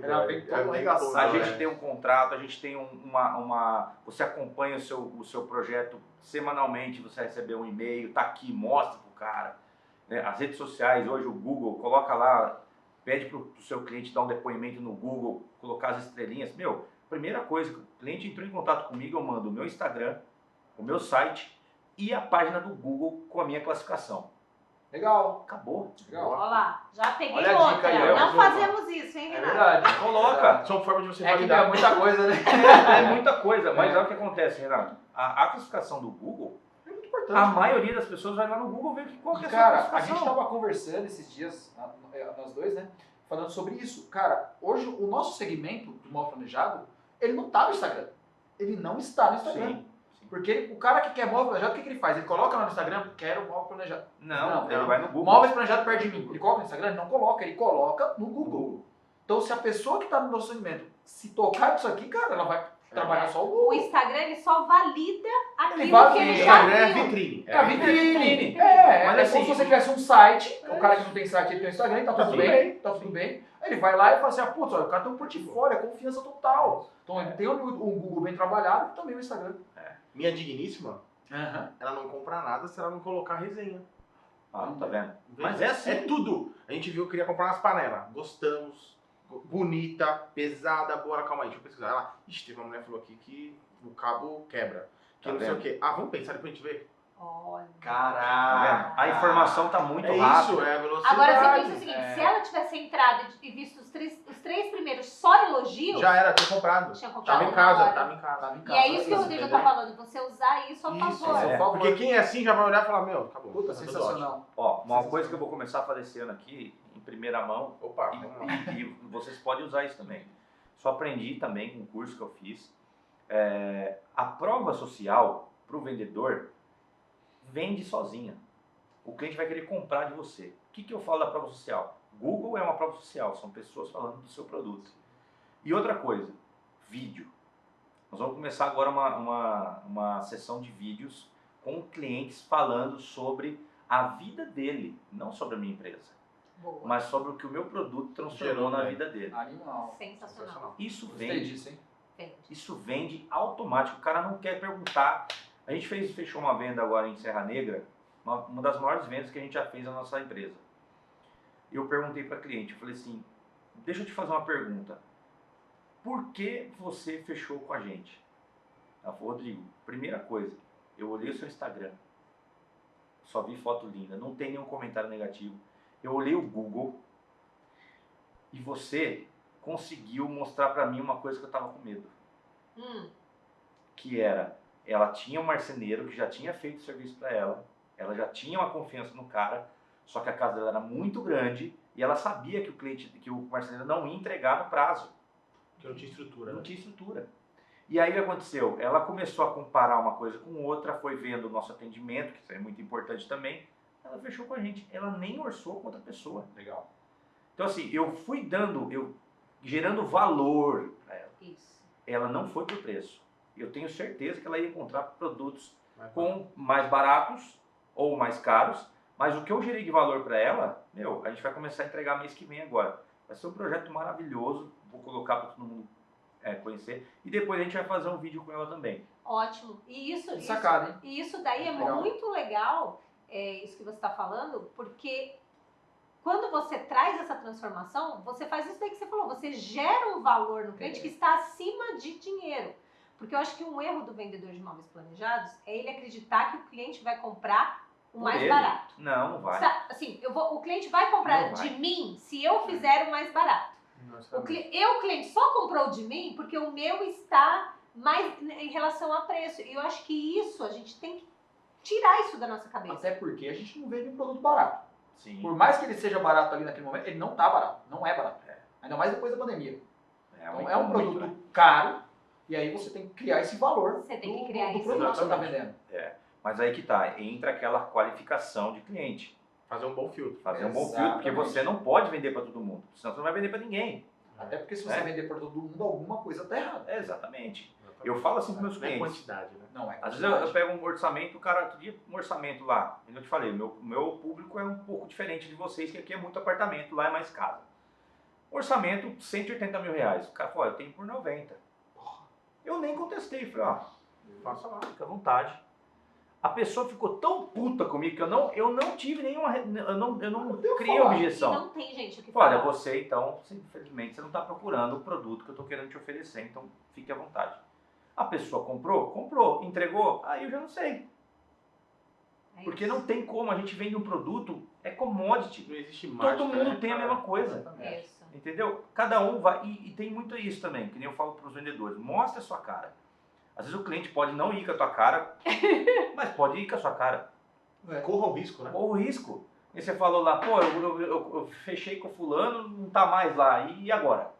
Ela vem todo arregaçado. A gente tem um contrato, a gente tem você acompanha o seu projeto semanalmente, você recebe um e-mail, tá aqui, mostra pro cara. Né? As redes sociais, hoje o Google, coloca lá, pede pro seu cliente dar um depoimento no Google, colocar as estrelinhas. Meu, primeira coisa, que o cliente entrou em contato comigo, eu mando o meu Instagram, o meu site e a página do Google com a minha classificação. Legal. Acabou. Legal. Olha lá, já peguei Olha a dica outra. aí, ó. Não fazemos isso, hein, É Renato? verdade. Coloca. São formas de você É que é validar. muita coisa, né? É muita coisa, mas olha o que acontece, Renato. A classificação do Google, É muito importante. a maioria das pessoas vai lá no Google ver qual que é a sua Cara, a classificação. gente tava conversando esses dias, nós dois, né? Falando sobre isso. Cara, hoje o nosso segmento do mal planejado, ele não tá no Instagram. Ele não está no Instagram. Sim. Porque o cara que quer móvel planejado, o que ele faz? Ele coloca lá no Instagram, quero móvel planejado. Não, ele não. vai no Google. Móveis planejados perto de mim. Ele coloca no Instagram? Ele não coloca, ele coloca no Google. Então, se a pessoa que está no nosso segmento se tocar disso aqui, cara, ela vai trabalhar só o O Google. Instagram, ele só valida aquilo valida. que ele já Instagram é viu. vitrine. É a vitrine. Mas Mas assim, como se você tivesse um site, o cara que não tem site, ele tem um Instagram, tá tudo bem, tá tudo bem. Aí ele vai lá e fala assim, putz, olha, o cara tem um portfólio, é confiança total. Então ele tem um Google bem trabalhado e também o Instagram. Minha digníssima, ela não compra nada se ela não colocar resenha. Ah, tá vendo? Mas é assim. É tudo. A gente viu que queria comprar umas panelas. Gostamos. Bonita, pesada, boa. Calma aí, deixa eu pesquisar. Ela, teve uma mulher que falou aqui que o cabo quebra. Que Tá não sei vendo? o quê. Ah, vamos pensar, depois a gente vê. Olha. Tá Caraca. vendo? A informação tá muito É rápida. isso, é a velocidade. Agora você pensa o seguinte, É. se ela tivesse entrado e visto os três primeiros só elogios, Já era, tinha comprado. tinha comprado Tava em na casa, hora. tava em casa. Tava em E casa, é isso que o isso, Rodrigo entendeu? tá falando, você usar isso a Isso, favor. é. Porque quem é assim já vai olhar e falar, meu, acabou. Puta, Tá tudo sensacional. Ó, uma coisa que eu vou começar a fazer esse ano aqui, em primeira mão, ótimo. Opa, vamos lá. e vocês podem usar isso também. Só aprendi também com o curso que eu fiz. A prova social para o vendedor vende sozinha. O cliente vai querer comprar de você. O que eu falo da prova social? Google é uma prova social, são pessoas falando do seu produto. E outra coisa, vídeo. Nós vamos começar agora uma sessão de vídeos com clientes falando sobre a vida dele, não sobre a minha empresa, Boa. mas sobre o que o meu produto transformou Gerou, na né? vida dele. Animal. Sensacional. Isso Gostei vende. disso, hein? Vende. Isso vende automático. O cara não quer perguntar. A gente fechou uma venda agora em Serra Negra, uma das maiores vendas que a gente já fez na nossa empresa. Eu perguntei para a cliente, eu falei assim, deixa eu te fazer uma pergunta. Por que você fechou com a gente? Ela falou, Rodrigo, primeira coisa, eu olhei o seu Instagram, só vi foto linda, não tem nenhum comentário negativo. Eu olhei o Google e você conseguiu mostrar para mim uma coisa que eu estava com medo. Que era, ela tinha um marceneiro que já tinha feito o serviço para ela já tinha uma confiança no cara, só que a casa dela era muito grande e ela sabia que o marceneiro não ia entregar no prazo. Que não tinha estrutura, Não né? tinha estrutura. E aí o que aconteceu? Ela começou a comparar uma coisa com outra, foi vendo o nosso atendimento, que isso é muito importante também, ela fechou com a gente. Ela nem orçou com outra pessoa. Legal. Então assim, eu fui gerando valor para ela. Isso. Ela não foi por preço. Eu tenho certeza que ela ia encontrar produtos Mas, com mais baratos ou mais caros, mas o que eu gerei de valor para ela, a gente vai começar a entregar mês que vem agora. Vai ser um projeto maravilhoso, vou colocar para todo mundo conhecer, e depois a gente vai fazer um vídeo com ela também. Ótimo. E isso, Sacada, hein? e isso daí é Legal. muito legal, isso que você está falando, porque quando você traz essa transformação, você faz isso daí que você falou, você gera um valor no cliente que está acima de dinheiro. Porque eu acho que um erro do vendedor de imóveis planejados é ele acreditar que o cliente vai comprar o Por mais ele. barato. Não vai. Assim, o cliente vai comprar Não vai. de mim se eu fizer o mais barato. Nossa, O cliente só comprou de mim porque o meu está mais em relação a preço. E eu acho que isso, a gente tem que tirar isso da nossa cabeça. Até porque a gente não vende um produto barato. Sim. Por mais que ele seja barato ali naquele momento, ele não tá barato. Não é barato. Ainda mais depois da pandemia. Então é um muito, produto né? caro e aí você tem que criar esse valor Você tem que do criar esse produto que você está valor. vendendo. Mas aí que tá, entra aquela qualificação de cliente. fazer um bom filtro. Fazer um bom filtro, porque Exatamente. você não pode vender para todo mundo, senão você não vai vender para ninguém. Até porque se você É. vender para todo mundo, alguma coisa tá errada. Exatamente. Eu falo assim para meus Não é clientes. quantidade, né? Não é. Às vezes eu pego um orçamento, o cara, outro dia, um orçamento lá, como eu te falei, meu público é um pouco diferente de vocês, que aqui é muito apartamento, lá é mais casa. Orçamento, 180 mil reais. O cara falou, eu tenho por 90. Eu nem contestei, falei, ó, Faça lá. fica à vontade. A pessoa ficou tão puta comigo que eu não tive nenhuma, eu não deu criei falar. E objeção. não tem gente o que Olha, falar. você então, infelizmente, você não está procurando o produto que eu estou querendo te oferecer, então fique à vontade. A pessoa comprou? Comprou. Entregou? Aí eu já não sei. É Porque isso. não tem como, a gente vende um produto, é commodity. Não existe mágica. Todo mundo né, tem a cara? mesma coisa. Exatamente. Isso. Entendeu? Cada um vai. E tem muito isso também, que nem eu falo para os vendedores. Mostra a sua cara. Às vezes o cliente pode não ir com a tua cara, mas pode ir com a sua cara. Corra o risco, né? Ou o risco. E você falou lá, pô, eu fechei com o fulano, não tá mais lá. E agora?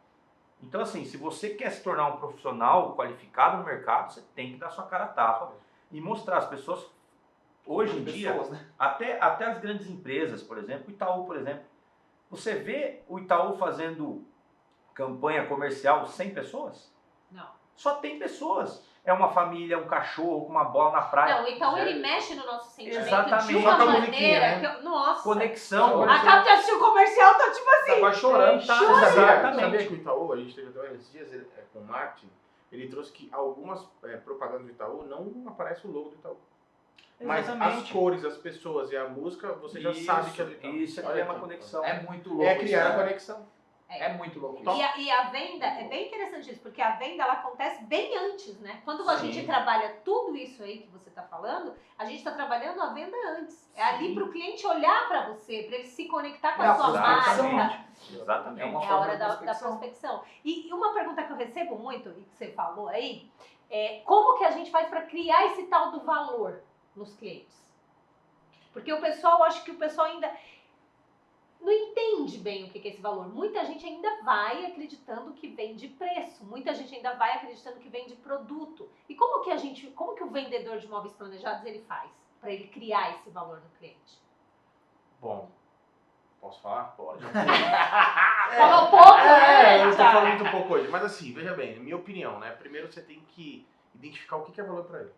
Então, assim, se você quer se tornar um profissional qualificado no mercado, você tem que dar sua cara a tapa e mostrar. As pessoas, hoje em dia, Pessoas, né? até as grandes empresas, por exemplo, o Itaú, por exemplo, você vê o Itaú fazendo campanha comercial 100 pessoas? Não. Só tem pessoas. É uma família, um cachorro com uma bola na praia. Não, então ele mexe no nosso sentimento Exatamente. de uma Só com a musiquinha, maneira né? que nossa. Conexão. Acabo de assistir o comercial, tá tipo assim. Tá quase chorando. Tá, Você sabia exatamente. que o Itaú, a gente teve até esses dias com o marketing, ele trouxe que algumas propagandas do Itaú não aparece o logo do Itaú. Mas as Exatamente. cores, as pessoas e a música, você já sabe que é do Itaú. Isso é Olha criar uma aqui. conexão. É muito louco. É criar isso, a né? conexão. É muito louco isso. E a venda, é bem interessante isso, porque a venda ela acontece bem antes, né? Quando a Sim. gente trabalha tudo isso aí que você está falando, a gente está trabalhando a venda antes. É ali para o cliente olhar para você, para ele se conectar com É a a sua prospecção. marca. Exatamente. É uma É a forma hora de da prospecção. prospecção. E uma pergunta que eu recebo muito, e que você falou aí, é como que a gente faz para criar esse tal do valor nos clientes? Porque o pessoal, acho que o pessoal ainda não entende bem o que é esse valor. Muita gente ainda vai acreditando que vem de preço. Muita gente ainda vai acreditando que vem de produto. E como que o vendedor de imóveis planejados ele faz para ele criar esse valor no cliente? Bom, posso falar? Pode. Falou pouco, né? Eu tô Thiago? falando muito um pouco hoje. Mas assim, veja bem, minha opinião, né? Primeiro você tem que identificar o que é valor pra ele.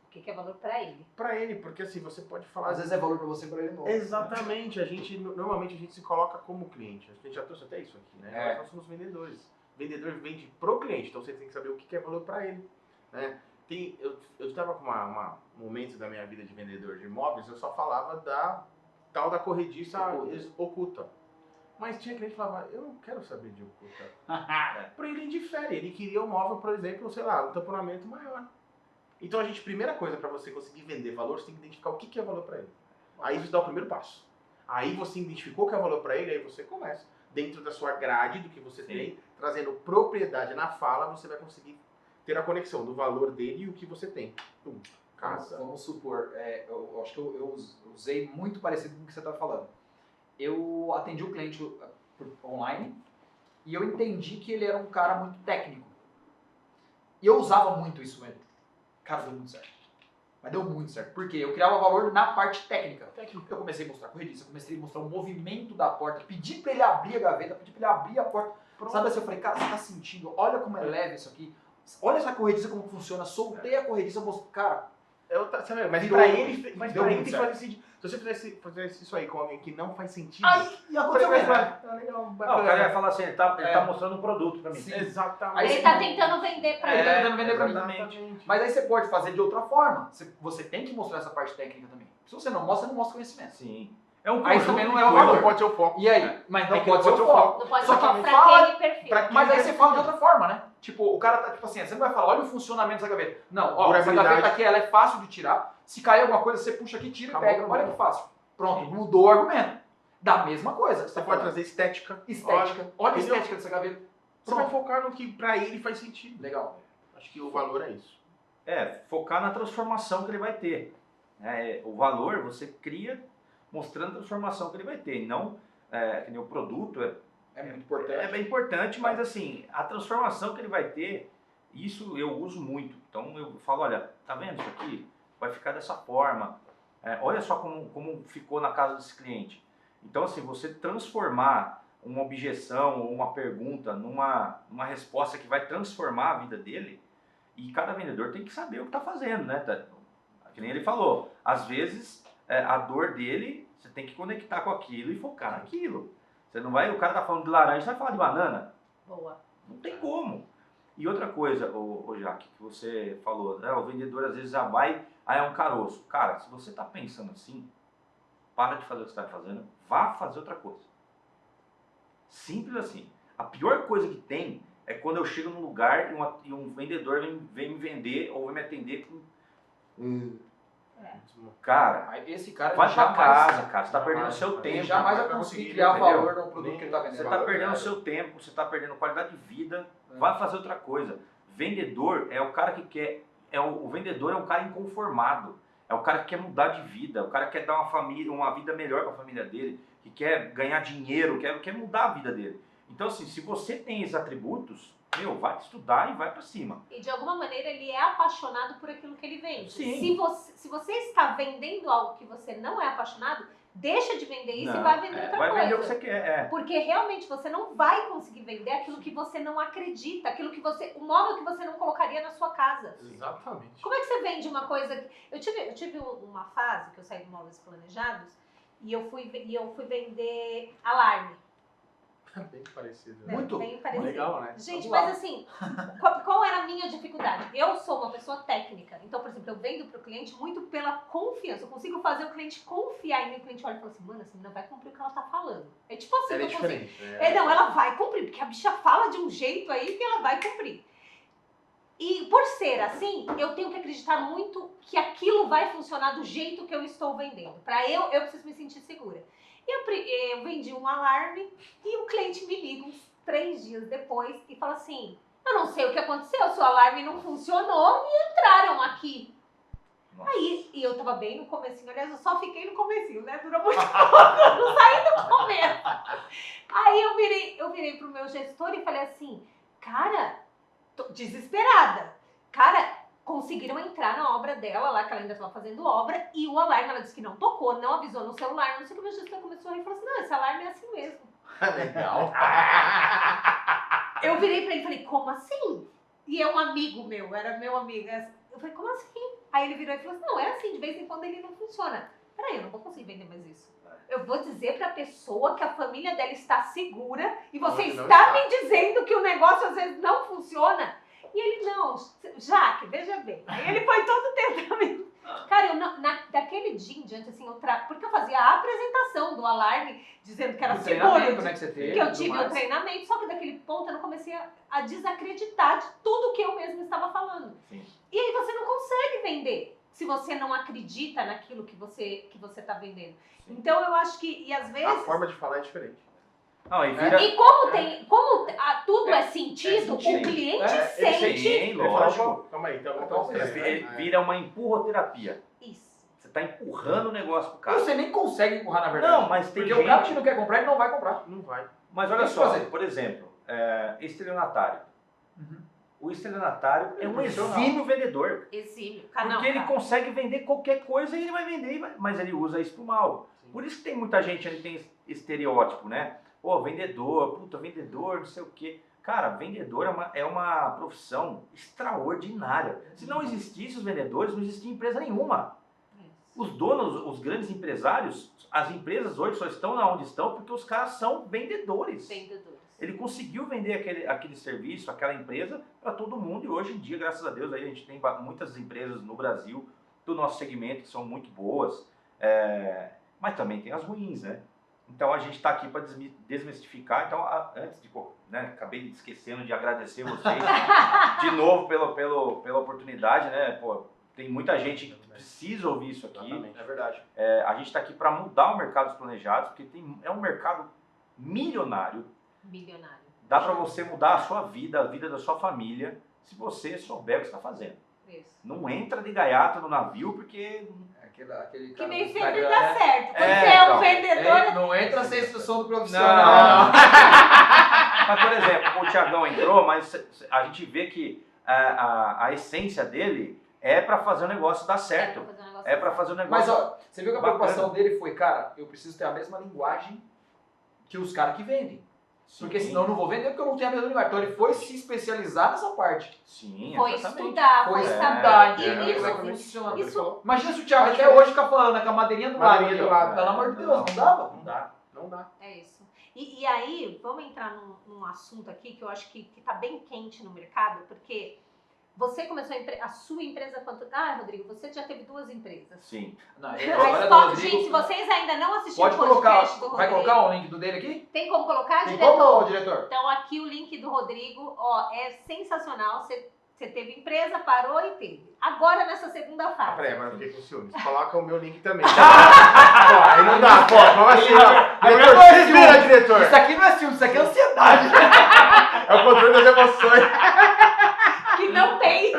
O que é valor para ele? Pra ele, porque assim, você pode falar... Às vezes é valor pra você, pra ele não. Exatamente, normalmente a gente se coloca como cliente. A gente já trouxe até isso aqui, né? É. Nós somos vendedores. Vendedor vende pro cliente, então você tem que saber o que é valor para ele, né? Eu estava com um momento da minha vida de vendedor de imóveis, eu só falava da tal da corrediça oculta. Mas tinha cliente que falava, eu não quero saber de oculta. Para ele indifere, ele queria um móvel, por exemplo, sei lá, um tamponamento maior. Então primeira coisa para você conseguir vender valor, você tem que identificar o que é valor para ele. Aí você dá o primeiro passo. Aí você identificou o que é valor para ele, aí você começa. Dentro da sua grade, do que você tem, trazendo propriedade na fala, você vai conseguir ter a conexão do valor dele e o que você tem. Casa. Vamos supor, eu acho que eu usei muito parecido com o que você está falando. Eu atendi o cliente online e eu entendi que ele era um cara muito técnico. E eu usava muito isso mesmo. Cara, deu muito certo. Mas deu muito certo. Por quê? Eu criava valor na parte técnica. Eu comecei a mostrar corrediça, eu comecei a mostrar o movimento da porta, pedi pra ele abrir a gaveta, pedi pra ele abrir a porta. Pronto. Sabe assim, eu falei, cara, você tá sentindo? Olha como é leve isso aqui. Olha essa corrediça como funciona. Soltei a corrediça, mostrei. Cara, mas pra ele tem que fazer sentido. Se você fizesse isso aí com alguém que não faz sentido... e aconteceu mesmo. Não, o cara vai falar assim, ele tá mostrando um produto pra mim. Sim. Exatamente. Ele tá tentando vender pra Ele ele. tá tentando vender pra mim. Exatamente. Mas aí você pode fazer de outra forma. Você tem que mostrar essa parte técnica também. Se você não mostra, você não mostra conhecimento. Sim. É um Aí conjunto também não de é o coisas. valor. Não pode ser o foco. E aí? Mas não É que pode ser o foco. Não pode Só ser que pra fala aquele perfil. Mas aí você fala de outra forma, né? Tipo, o cara tá tipo assim, você não vai falar, olha o funcionamento dessa gaveta. Não, ó, essa Durabilidade. gaveta aqui, ela é fácil de tirar. Se cair alguma coisa, você puxa aqui, tira Acabou e o pega. problema. Olha que fácil. Pronto, mudou o argumento. Da mesma coisa. Que Você tá pode falando. trazer estética. Estética. Olha a Entendeu? estética dessa gaveta. Você vai Pronto. focar no que pra ele faz sentido. Legal. Acho que o valor é isso. Focar na transformação que ele vai ter. O valor você cria mostrando a transformação que ele vai ter. Não, que nem o produto É muito importante. é bem importante, mas assim, a transformação que ele vai ter, isso eu uso muito. Então eu falo, olha, tá vendo isso aqui? Vai ficar dessa forma. Olha só como ficou na casa desse cliente. Então assim, você transformar uma objeção ou uma pergunta numa resposta que vai transformar a vida dele, e cada vendedor tem que saber o que está fazendo, né? Que nem ele falou, às vezes a dor dele, você tem que conectar com aquilo e focar naquilo. Você não vai, o cara tá falando de laranja, você vai falar de banana? Boa. Não tem como. E outra coisa, ô Jaque, que você falou, né? O vendedor às vezes já vai, é um caroço. Cara, se você tá pensando assim, para de fazer o que você está fazendo, vá fazer outra coisa. Simples assim. A pior coisa que tem é quando eu chego num lugar e um vendedor vem me vender ou vem me atender com... Cara, Esse cara vai pra jamais- casa, cara. Você tá perdendo jamais, seu ele tempo. Ele jamais vai vai conseguir conseguir, criar entendeu? valor no produto que ele tá vendendo. Você tá perdendo seu tempo, você tá perdendo qualidade de vida. Vai fazer outra coisa. Vendedor é o cara que quer... O vendedor é um cara inconformado. É o cara que quer mudar de vida. É o cara que quer dar uma vida melhor pra família dele. Que quer ganhar dinheiro, quer mudar a vida dele. Então assim, se você tem esses atributos, vai estudar e vai pra cima. E de alguma maneira ele é apaixonado por aquilo que ele vende. Sim. Se você está vendendo algo que você não é apaixonado, deixa de vender isso Não, e vai vender outra vai coisa. vender o que você quer. Porque realmente você não vai conseguir vender aquilo que você não acredita, o móvel que você não colocaria na sua casa. Exatamente. Como é que você vende uma coisa? Eu tive uma fase que eu saí de móveis planejados e eu fui vender alarme. Bem parecido. Né? Muito. Bem parecido. Legal, né? Gente, Vamos lá. mas assim, qual era a minha dificuldade? Eu sou uma pessoa técnica, então, por exemplo, eu vendo para o cliente muito pela confiança. Eu consigo fazer o cliente confiar em mim. O cliente olha e fala assim, mano, essa menina vai cumprir o que ela tá falando. É tipo assim, Ela é que eu consigo. diferente, né? Não, ela vai cumprir, porque a bicha fala de um jeito aí que ela vai cumprir. E por ser assim, eu tenho que acreditar muito que aquilo vai funcionar do jeito que eu estou vendendo. Eu preciso me sentir segura. Eu vendi um alarme e o cliente me liga uns 3 dias depois e fala assim, eu não sei o que aconteceu, seu alarme não funcionou e entraram aqui. Nossa. Aí, e eu tava bem no comecinho, aliás, eu só fiquei no comecinho, né? Durou muito pouco, eu não saí do começo. Aí eu virei pro meu gestor e falei assim, cara, tô desesperada. Cara, conseguiram entrar na obra dela lá, que ela ainda estava fazendo obra, e o alarme, ela disse que não tocou, não avisou no celular, não sei o que, o meu gestor começou a rir e falou assim, não, esse alarme é assim mesmo. Legal. Eu virei pra ele e falei, como assim? E é um amigo meu, era meu amigo. Eu falei, como assim? Aí ele virou e falou assim, não, é assim, de vez em quando ele não funciona. Peraí, eu não vou conseguir vender mais isso. Eu vou dizer pra pessoa que a família dela está segura e você Não está está. me dizendo que o negócio às vezes não funciona. E ele, não, Jaque, veja bem. Aí ele foi todo tentando. Cara, eu daquele dia em diante, assim, porque eu fazia a apresentação do alarme, dizendo que era Do seguro, treinamento, né, que você teve, que eu tudo tive o mais. treinamento, só que daquele ponto eu não comecei a desacreditar de tudo que eu mesma estava falando. Sim. E aí você não consegue vender se você não acredita naquilo que você tá vendendo. Sim. Então eu acho que, e às vezes... A forma de falar é diferente. Não, e vira... E como tudo é sentido, é sentido. o cliente É, sente Sim, Ele fala, lógico. "Opa, calma aí, então Então, vamos Vira uma empurroterapia. isso. Você tá empurrando o negócio pro E cara. você nem consegue empurrar, na verdade. Não, mas tem Porque gente... o cara que não quer comprar, ele não vai comprar. Não vai. Mas olha Tem que só, fazer. por exemplo, estelionatário. O estelionatário é um Profissional. exímio vendedor. Exímio. Porque ele consegue vender qualquer coisa e ele vai vender, mas ele usa isso pro mal. Sim. Por isso que tem muita gente que tem estereótipo, né? Pô, vendedor, puta, vendedor, não sei o quê. Cara, vendedor é uma profissão extraordinária. Se não existisse os vendedores, não existia empresa nenhuma. Os donos, os grandes empresários, as empresas hoje só estão onde estão porque os caras são vendedores. Vendedores. Ele conseguiu vender aquele serviço, aquela empresa para todo mundo e hoje em dia, graças a Deus, aí a gente tem muitas empresas no Brasil do nosso segmento que são muito boas, mas também tem as ruins, né? Então a gente está aqui para desmistificar. Então, antes de, acabei esquecendo de agradecer vocês de novo pela oportunidade, né? Pô, tem muita gente que precisa ouvir isso aqui. Exatamente. É verdade. A gente está aqui para mudar o mercado dos planejados, porque é um mercado milionário. Milionário. Dá para você mudar a sua vida, a vida da sua família, se você souber o que está fazendo. Isso. Não entra de gaiato no navio, porque... Aquele Que cara nem do sempre Instagram, dá né? certo. Quando É, você é um então. vendedor... Não entra sem instrução do Não. profissional. Mas, por exemplo, o Thiagão entrou, mas a gente vê que a essência dele é para fazer o negócio dar certo. É para fazer o negócio... Mas ó, você viu que a Bacana. preocupação dele foi, cara, eu preciso ter a mesma linguagem que os caras que vendem. Porque Sim. senão eu não vou vender porque eu não tenho a mesma linguagem. Então ele foi se especializar nessa parte. Sim, Foi exatamente. estudar, Foi foi estudar, saber. entender Isso, como é que isso, funciona. isso- Imagina se o Thiago até hoje fica falando com a madeirinha do lado. Madeirinha ali, do ó. lado. Pelo amor de Deus, não dava? Não dá. Não dá. É isso. E aí, vamos entrar num assunto aqui que eu acho que tá bem quente no mercado, porque você começou a sua empresa quanto... Ah, Rodrigo, você já teve 2 empresas. Sim. Não, A agora do história- Rodrigo, gente, se vocês ainda não assistiram pode o podcast colocar. do Vai Rodrigo... colocar o link do dele aqui? Tem como colocar, Tem diretor? como, diretor? Então aqui o link do Rodrigo, ó, é sensacional. Você teve empresa, parou e teve. Agora nessa segunda fase. Peraí, mas eu fiquei com ciúmes. Coloca o meu link também. Pô, aí não dá, pô. Vamos assim, ó. Diretor, se vira, diretor. Isso aqui não é ciúme, isso aqui é ansiedade. É o controle das emoções. Que não tem.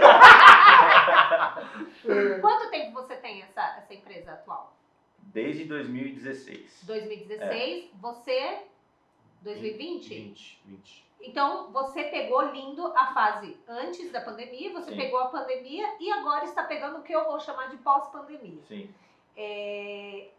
Quanto tempo você tem essa empresa atual? Desde 2016. 2016, você 2020? 20. Então você pegou lindo a fase antes da pandemia, você Sim. pegou a pandemia e agora está pegando o que eu vou chamar de pós-pandemia. Sim.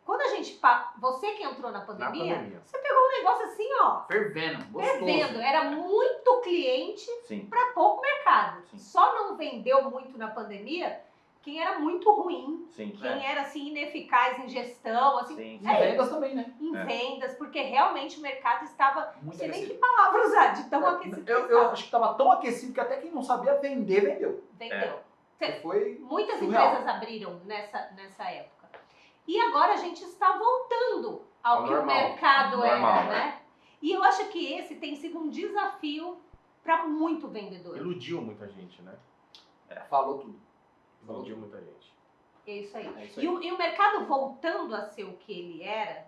Quando a gente. Você que entrou na pandemia, pandemia. você pegou um negócio assim, ó. Fervendo, gostoso. Fervendo. Era muito cliente Sim. para pouco mercado. Sim. Só não vendeu muito na pandemia quem era muito ruim, Sim. quem era assim ineficaz em gestão, assim, Sim. E vendas também, né? em É. vendas, porque realmente o mercado estava, não Muito sei nem que aquecido. palavra usar, de tão aquecido que Eu estava. acho que tava tão aquecido que até quem não sabia vender, vendeu. Vendeu. Foi Muitas surreal. empresas abriram nessa época. E agora a gente está voltando ao Ao que normal. o mercado Normal, era, né? E eu acho que esse tem sido um desafio para muito vendedor. Iludiu muita gente, né? Falou tudo. Iludiu muita gente. É isso aí. É isso E o mercado voltando a ser o que ele era,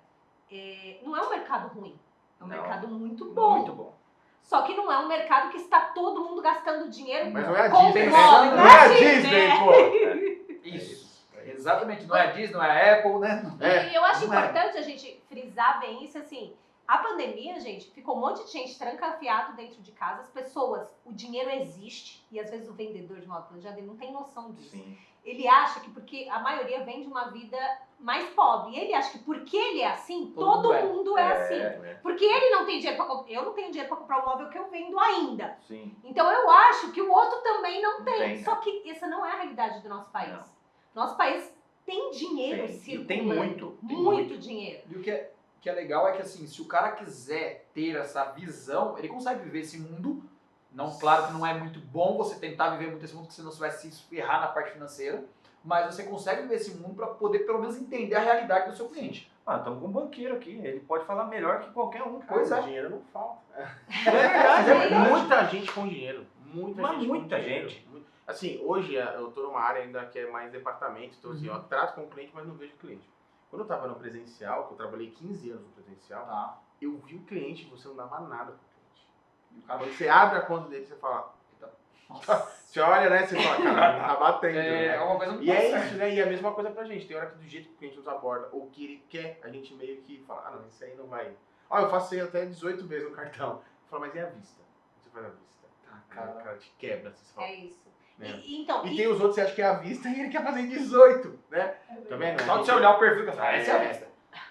não é um mercado ruim. É um Não. mercado muito bom. Muito bom. Só que não é um mercado que está todo mundo gastando dinheiro Mas não é a com Disney, moda. né? Não Não é a Disney, Disney, né? pô. Isso. Exatamente. Não é a Disney, não é a Apple, né? É. E eu acho Não é. importante a gente frisar bem isso, assim, a pandemia, gente, ficou um monte de gente trancafiado dentro de casa, as pessoas, o dinheiro existe, e às vezes o vendedor de modo planejado, ele não tem noção disso. Sim. Ele acha que porque a maioria vem de uma vida mais pobre, e ele acha que porque ele é assim, Todo todo mundo mundo é assim. É. Porque ele não tem dinheiro para comprar, eu não tenho dinheiro para comprar o móvel que eu vendo ainda. Sim. Então eu acho que o outro também não tem. Tem, né? Só que essa não é a realidade do nosso país. Nosso país tem dinheiro Tem. E circulando. tem muito. Tem Muito dinheiro. E o que é legal é que, assim, se o cara quiser ter essa visão, ele consegue viver esse mundo Não, claro que não é muito bom você tentar viver muito esse mundo, porque senão você vai se ferrar na parte financeira, mas você consegue viver esse mundo para poder pelo menos entender a realidade do seu cliente. Estamos com um banqueiro aqui, ele pode falar melhor que qualquer um. Pois é. Dinheiro não falta. É verdade, é verdade. Muita gente com dinheiro. Muita Mas gente muita com dinheiro. gente. Assim, hoje eu tô numa área ainda que é mais departamento, então assim, eu trato com o cliente, mas não vejo o cliente. Quando eu tava no presencial, que eu trabalhei 15 anos no presencial, Tá. eu vi o cliente e você não dava nada pro cliente. E o cara Quando você abre a conta dele, você fala, Nossa. você olha, né? Você fala, cara, tá batendo. É né? uma coisa muito E é certa. isso, né? E é a mesma coisa pra gente. Tem hora que do jeito que o cliente nos aborda, ou que ele quer, a gente meio que fala, ah não, isso aí não vai. Ó, eu faço isso até 18 vezes no cartão. Eu falo, mas e a vista? Você faz a vista. cara. O cara te quebra, você fala. É isso. Né? Então, E tem os outros que você acha que é a vista e ele quer fazer em 18, né? Tá vendo? Só de você olhar o perfil, que essa é a vista.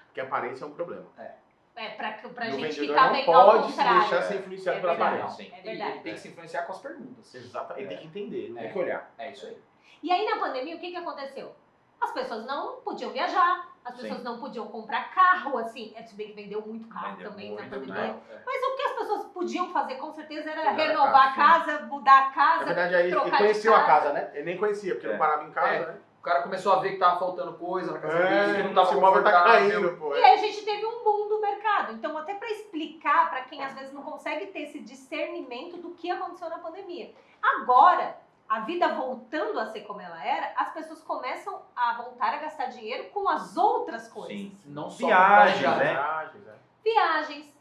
Porque a aparência é um problema. pra E o gente vendedor ficar não bem ao pode se contrário. deixar ser influenciado pela verdade. aparência. É Ele verdade. tem que se influenciar com as perguntas. Exato. Ele tem que entender, não É. tem que olhar. É isso aí. E aí na pandemia, o que aconteceu? As pessoas não podiam viajar, as Sim. pessoas não podiam comprar carro, assim. Se bem que vendeu muito carro Vendeu também muito, na pandemia. É. Mas o que as pessoas podiam fazer, com certeza, era Mudar a renovar a casa, mudar a Na casa. verdade, aí ele trocar de conheceu a casa. casa, né? Ele nem conhecia, porque É. não parava em casa, É. né? O cara começou a ver que tava faltando coisa na casa dele, que não tava esse móvel tá confortável. caindo, pô. E aí a gente teve um boom do mercado. Então, até para explicar para quem às vezes não consegue ter esse discernimento do que aconteceu na pandemia. Agora, a vida voltando a ser como ela era, as pessoas começam a voltar a gastar dinheiro com as outras coisas. Sim. Não só Viagem, com né? Viagens, é. Viagens,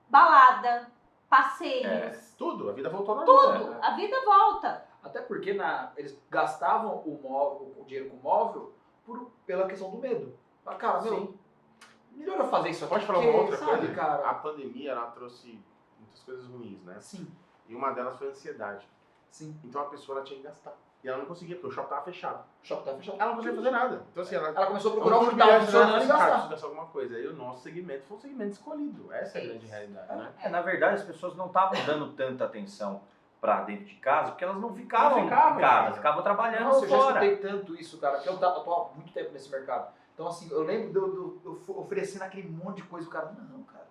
balada, passeios, Tudo, a vida voltou ao tudo. normal. A vida volta. Até porque eles gastavam o dinheiro com o móvel pela questão do medo. Fala, cara, meu, Sim. melhor eu fazer isso aqui. Pode falar porque, uma outra sabe, coisa? cara? A pandemia, ela trouxe muitas coisas ruins, né? Sim, E uma delas foi a ansiedade. sim. Então a pessoa ela tinha que gastar. E ela não conseguia, porque o shopping tava fechado. O shopping tá fechado. Ela não conseguia fazer nada. Então assim, ela... Ela começou a um procurar o que turbilhão tava de funcionando e assim, cara, gastar. preciso gastar alguma coisa. E o nosso segmento foi um segmento escolhido. Essa é a grande Isso. realidade, né? Na verdade, as pessoas não estavam dando tanta atenção para dentro de casa, porque elas não ficavam, Não ficavam em em casa, casa. ficavam trabalhando Nossa, eu já fora. escutei tanto isso, cara, que eu tô há muito tempo nesse mercado. Então, assim, eu lembro de eu oferecendo aquele monte de coisa, o cara, não, cara,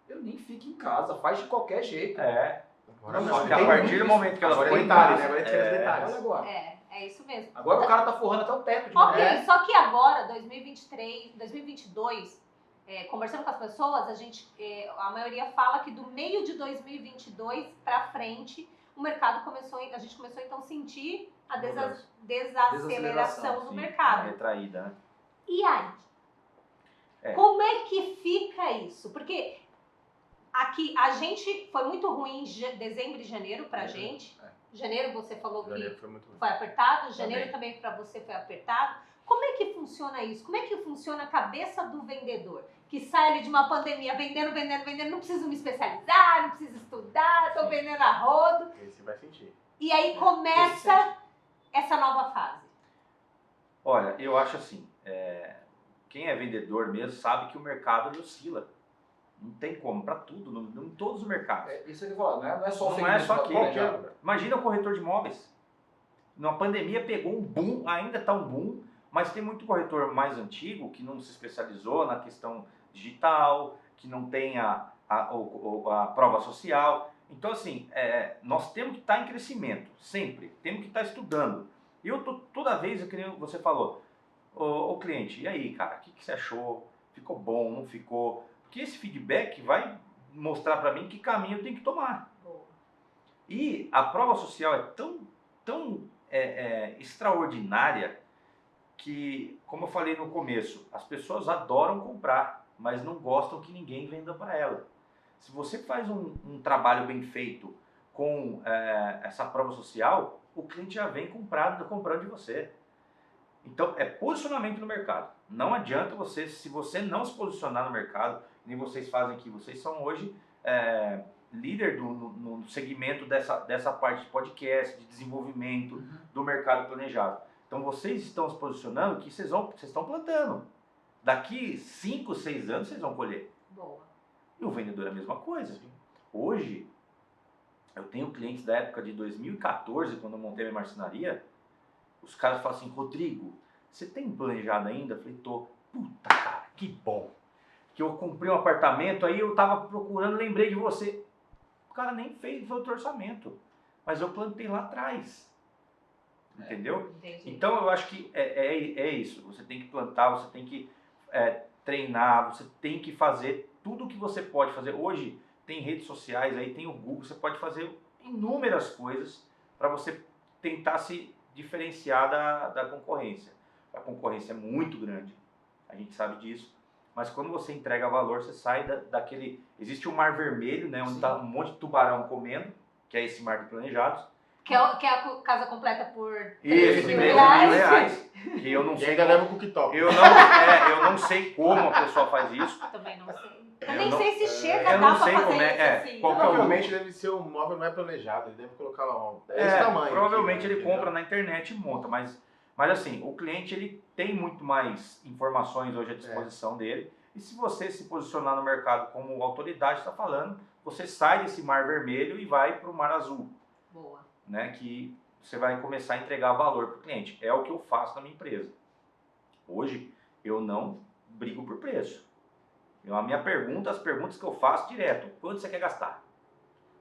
eu nem fico em casa, faz de qualquer jeito. É. Agora Não, Só mas que a tem partir muito do isso. momento que elas Agora é forem em detalhe, casa, né? Agora tem os Olha detalhes. agora. É isso mesmo. Agora o cara tá forrando até o teto de Ok, madeira. só que agora, 2023, 2022, conversando com as pessoas, a maioria fala que do meio de 2022 para frente, o mercado a gente começou então a sentir a Mudança. desaceleração do sim, mercado. retraída, né? E aí? É. Como é que fica isso? Porque aqui a gente foi muito ruim em dezembro e janeiro pra gente. Janeiro você falou Janeiro que foi muito ruim. foi apertado, janeiro também para você foi apertado. Como é que funciona isso? Como é que funciona a cabeça do vendedor? Que sai ali de uma pandemia vendendo, não preciso me especializar, não preciso estudar, tô vendendo a rodo. Esse vai sentir. E aí começa essa nova fase. Olha, eu acho assim, quem é vendedor mesmo sabe que o mercado ele oscila. Não tem como, para tudo, em todos os mercados. Isso que eu falo, não é só o Não segmento é só da aqui, planejada. né? Imagina o corretor de imóveis. Na pandemia pegou um boom, ainda está um boom, mas tem muito corretor mais antigo que não se especializou na questão digital, que não tem a prova social. Então, assim, nós temos que estar em crescimento, sempre. Temos que estar estudando. Eu tô toda vez, que nem você falou, o cliente, e aí, cara, o que você achou? Ficou bom, não ficou? Porque esse feedback vai mostrar para mim que caminho eu tenho que tomar. E a prova social é tão extraordinária que, como eu falei no começo, as pessoas adoram comprar, mas não gostam que ninguém venda para ela. Se você faz um trabalho bem feito com essa prova social, o cliente já vem comprando de você. Então, é posicionamento no mercado. Não adianta você, se você não se posicionar no mercado, nem vocês fazem aqui, vocês são hoje líder no segmento dessa parte de podcast, de desenvolvimento do mercado planejado. Então, vocês estão se posicionando que vocês estão plantando. Daqui 5, 6 anos, vocês vão colher. Boa. E o vendedor é a mesma coisa. Hoje, eu tenho clientes da época de 2014, quando eu montei minha marcenaria, os caras falam assim, Rodrigo, você tem planejado ainda? Eu falei, tô. Puta, cara, que bom. Que eu comprei um apartamento, aí eu tava procurando, lembrei de você. O cara nem fez outro orçamento. mas eu plantei lá atrás. Entendeu? Entendi. Então eu acho que é isso. Você tem que plantar, você tem que treinar, você tem que fazer tudo o que você pode fazer. Hoje tem redes sociais, aí tem o Google, você pode fazer inúmeras coisas para você tentar se diferenciar da concorrência. A concorrência é muito grande, a gente sabe disso. Mas quando você entrega valor, você sai daquele... Existe o mar vermelho, né, onde está um monte de tubarão comendo, que é esse mar de planejados. Que é a casa completa por Isso, 13 mil mil reais. Que eu não E sei ainda como, leva o cooktop. eu não sei como a pessoa faz isso. Também não sei. Eu Eu nem não- sei se chega, eu dá não pra sei fazer como isso é, assim. qual que é o- Provavelmente deve ser um móvel não é planejado, ele deve colocar lá esse tamanho. Provavelmente aqui, né, ele entendeu? compra na internet e monta, mas assim, o cliente ele tem muito mais informações hoje à disposição dele. E se você se posicionar no mercado como autoridade está falando, você sai desse mar vermelho e vai para o mar azul, Boa. né? Que você vai começar a entregar valor para o cliente. É o que eu faço na minha empresa. Hoje eu não brigo por preço. As perguntas que eu faço direto, quanto você quer gastar?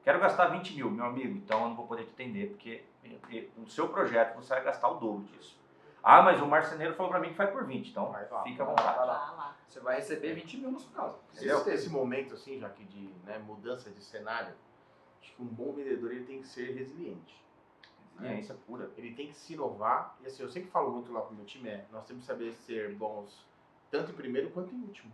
Quero gastar 20 mil, meu amigo, então eu não vou poder te atender, porque no seu projeto você vai gastar o dobro disso. Ah, mas o marceneiro falou para mim que faz por 20, então Vai lá. fica à Vai vontade. Lá. Você vai receber 20 mil na sua casa. Esse momento, assim, já que de mudança de cenário, acho que um bom vendedor ele tem que ser resiliente. Resiliência pura. Ele tem que se inovar. E assim, eu sempre falo muito lá pro meu time, nós temos que saber ser bons tanto em primeiro quanto em último.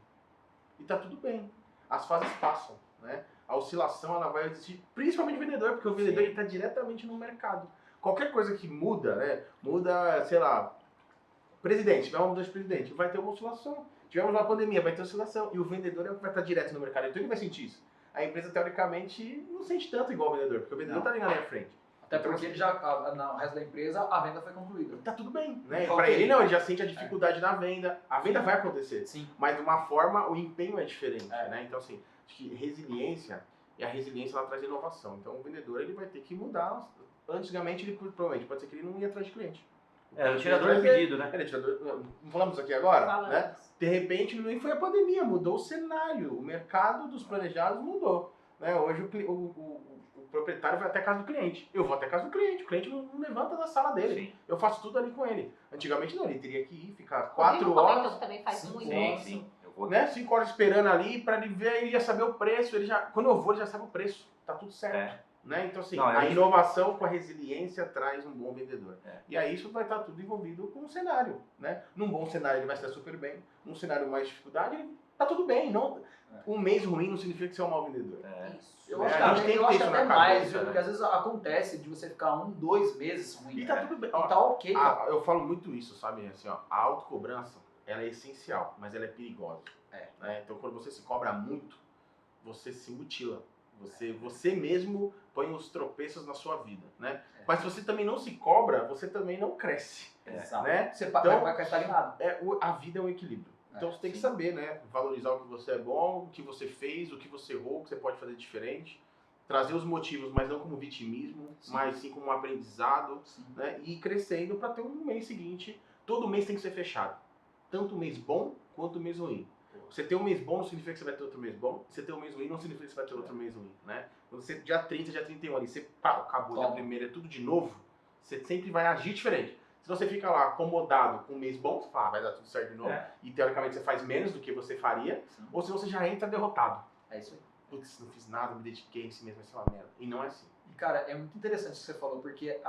E tá tudo bem. As fases passam, né? A oscilação ela vai existir, principalmente o vendedor, porque o vendedor ele tá diretamente no mercado. Qualquer coisa que muda, né? Muda, sei lá, presidente, tiver uma mudança de presidente, vai ter uma oscilação. Tivemos uma pandemia, vai ter oscilação. E o vendedor é o que vai estar direto no mercado, então ele vai sentir isso. A empresa, teoricamente, não sente tanto igual o vendedor, porque o vendedor Não. tá ali na linha frente. Até porque ele já, no resto da empresa, a venda foi concluída. Tá tudo bem, né? Ok. Pra ele não, ele já sente a dificuldade na venda. A venda vai acontecer. Sim. Mas de uma forma, o empenho é diferente, É. né? Então, assim, acho que resiliência, e a resiliência ela traz inovação. Então, o vendedor ele vai ter que mudar. Antigamente, ele provavelmente pode ser que ele não ia atrás de cliente. O tirador de pedido, né? Ele é tirador, não falamos aqui agora, Falamos. né? De repente, nem foi a pandemia, mudou o cenário. O mercado dos planejados mudou. Né? Hoje, o proprietário vai até a casa do cliente. Eu vou até a casa do cliente. O cliente não levanta da sala dele. Sim. Eu faço tudo ali com ele. Antigamente, não. Ele teria que ir, ficar Rodrigo 4 comentou horas... que também faz Sim, muito Sim, isso. sim. Eu vou Né? 5 horas esperando ali pra ele ver, ele ia saber o preço, quando eu vou, ele já sabe o preço, tá tudo certo. É. Né? Então, assim, Não, a eu- inovação com a resiliência traz um bom vendedor. É. E aí isso vai estar tudo envolvido com o cenário. Né? Num bom cenário ele vai estar super bem, num cenário mais dificuldade, tá tudo bem. Não, um mês ruim não significa que você é um mau vendedor. Isso. Eu É, acho, a gente tem que eu ter acho isso até na mais, cabeça, viu? né? Porque às vezes acontece de você ficar 1, 2 meses ruim. E tá tudo bem. E Ó, tá ok, cara. eu falo muito isso, sabe? Assim, ó, a autocobrança, ela é essencial, mas ela é perigosa. Né? Então, quando você se cobra muito, você se mutila. Você mesmo põe os tropeços na sua vida, né? Mas se você também não se cobra, você também não cresce. Exato. Né? Você Então- vai ficar estagnado. A vida é um equilíbrio. Então você tem que sim. saber, né? Valorizar o que você é bom, o que você fez, o que você errou, o que você pode fazer diferente. Trazer os motivos, mas não como vitimismo, Sim. mas sim como um aprendizado, Sim. né? E ir crescendo para ter um mês seguinte. Todo mês tem que ser fechado. Tanto o mês bom quanto o mês ruim. Você ter um mês bom não significa que você vai ter outro mês bom. Você ter um mês ruim não significa que você vai ter outro mês ruim, né? Quando você, dia 30, dia 31 ali, você acabou dia Toma. primeiro, é tudo de novo, você sempre vai agir diferente. Se você fica lá acomodado com um mês bom, você fala, vai dar tudo certo de novo. É. E teoricamente você faz menos do que você faria. Sim. Ou se você já entra derrotado. É isso aí. Putz, não fiz nada, me dediquei, esse mês vai ser uma merda. E não é assim. E, cara, é muito interessante isso que você falou, porque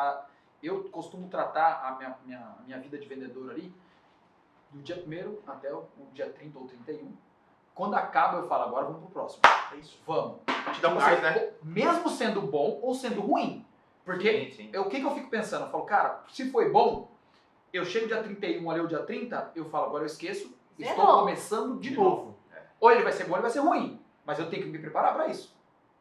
eu costumo tratar a minha vida de vendedor ali do dia 1º até o dia 30 ou 31. Quando acaba, eu falo, agora vamos pro próximo. É isso. Vamos. Te dá um gás, né? Mesmo sendo bom ou sendo ruim. Porque Sim. o que eu fico pensando? Eu falo, cara, se foi bom, eu chego dia 31 ali ou dia 30, eu falo, agora eu esqueço, estou Zerou. começando de novo. Ou ele vai ser bom ou ele vai ser ruim. Mas eu tenho que me preparar para isso.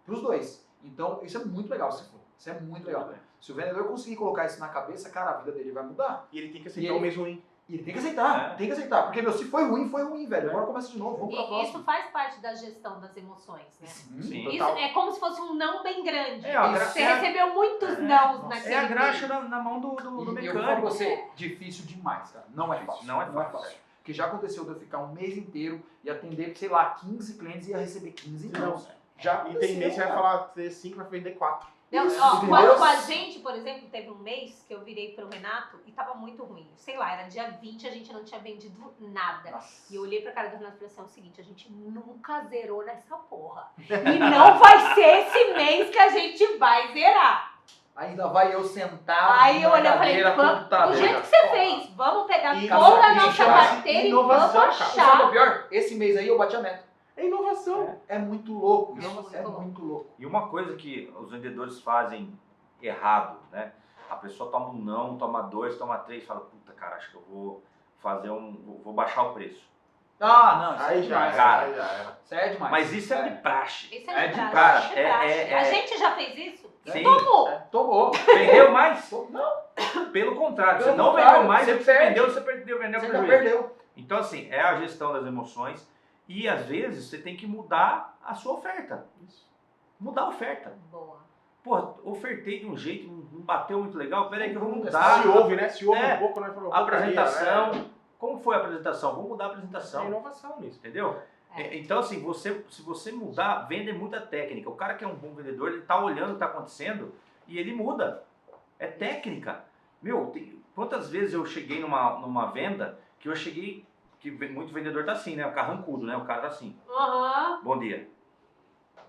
Para os dois. Então, isso é muito legal, se for. Isso é muito legal. Se o vendedor conseguir colocar isso na cabeça, cara, a vida dele vai mudar. E ele tem que E aceitar ele- o mês ruim. E ele tem que aceitar, É. tem que aceitar. Porque, meu, se foi ruim, velho. Agora começa de novo, vamos pra E próxima. isso faz parte da gestão das emoções, né? Sim. Isso Total. é como se fosse um não bem grande. É, a gra- Você é a- recebeu muitos nãos Nossa, naquele É a graxa mês. na mão do E eu vou falar pra mecânico. você, difícil demais, cara. Não é Difícil, fácil. não é fácil. Porque já aconteceu de eu ficar um mês inteiro e atender, sei lá, 15 clientes e ia receber 15 não. Já E tem mês que você vai cara. falar ter 5, vai vender 4. Não, Isso, ó, entendeu? com a gente, por exemplo, teve um mês que eu virei pro Renato e tava muito ruim. Sei lá, era dia 20, a gente não tinha vendido nada. Nossa. E eu olhei pra cara do Renato e falei assim, é o seguinte, a gente nunca zerou nessa porra. E não vai ser esse mês que a gente vai zerar. Ainda vai eu sentar. Aí eu na olhei e falei, cadeira, vamos, computador. do jeito que você fez, vamos pegar E toda a e nossa chama-se carteira e inovação, vamos cara. Sabe o achar. pior? Esse mês aí eu bati a meta. É inovação. É muito louco isso. Muito É louco. muito louco. E uma coisa que os vendedores fazem errado, né? A pessoa toma um não, toma 2, toma 3, fala, puta, cara, acho que eu vou fazer vou baixar o preço. Ah, não. Isso Aí é já demais. era, cara. aí já era. Isso é demais. Mas isso é de praxe. Isso É é de de cara, praxe, é praxe. A gente já fez isso? É. Tomou. Tomou. Vendeu mais? Não. Pelo contrário, Pelo você não contrário, vendeu mais, você você perde. vendeu, você perdeu, vendeu Você já prejuízo. perdeu. Então, assim, é a gestão das emoções e, às vezes, você tem que mudar a sua oferta. Mudar a oferta. Boa. Pô, ofertei de um jeito, não bateu muito legal, peraí que eu vou Vamos mudar. Se ouve, né? Se ouve É. um pouco, né? A apresentação. Como foi a apresentação? Vou mudar a É apresentação. inovação nisso. Entendeu? É. Então, assim, se você mudar, vende muita técnica. O cara que é um bom vendedor, ele tá olhando o que tá acontecendo e ele muda. É técnica. Meu, quantas vezes eu cheguei numa venda que eu cheguei, que muito vendedor tá assim, né? O carrancudo, né? O cara tá assim. Aham. Bom dia.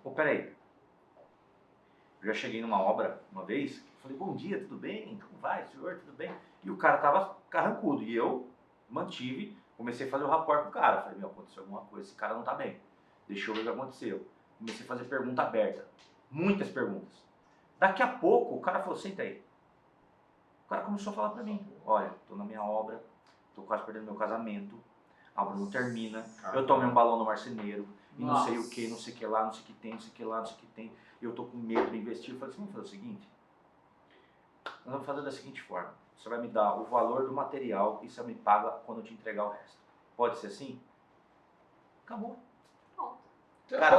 Pô, peraí. Eu já cheguei numa obra uma vez, falei, bom dia, tudo bem? Como vai, senhor? Tudo bem? E o cara tava carrancudo. E eu mantive, comecei a fazer o rapport com o cara. Falei, meu, aconteceu alguma coisa, esse cara não tá bem. Deixa eu ver o que aconteceu. Comecei a fazer pergunta aberta. Muitas perguntas. Daqui a pouco, o cara falou, senta aí. O cara começou a falar pra mim, olha, tô na minha obra, tô quase perdendo meu casamento, a obra não termina, eu tomei um balão no marceneiro, e não sei o que, não sei o que lá, não sei o que tem, não sei o que lá, não sei o que tem, eu tô com medo de investir. Eu falei assim, vamos fazer o seguinte, nós vamos fazer da seguinte forma, você vai me dar o valor do material e você me paga quando eu te entregar o resto. Pode ser assim? Acabou. Cara,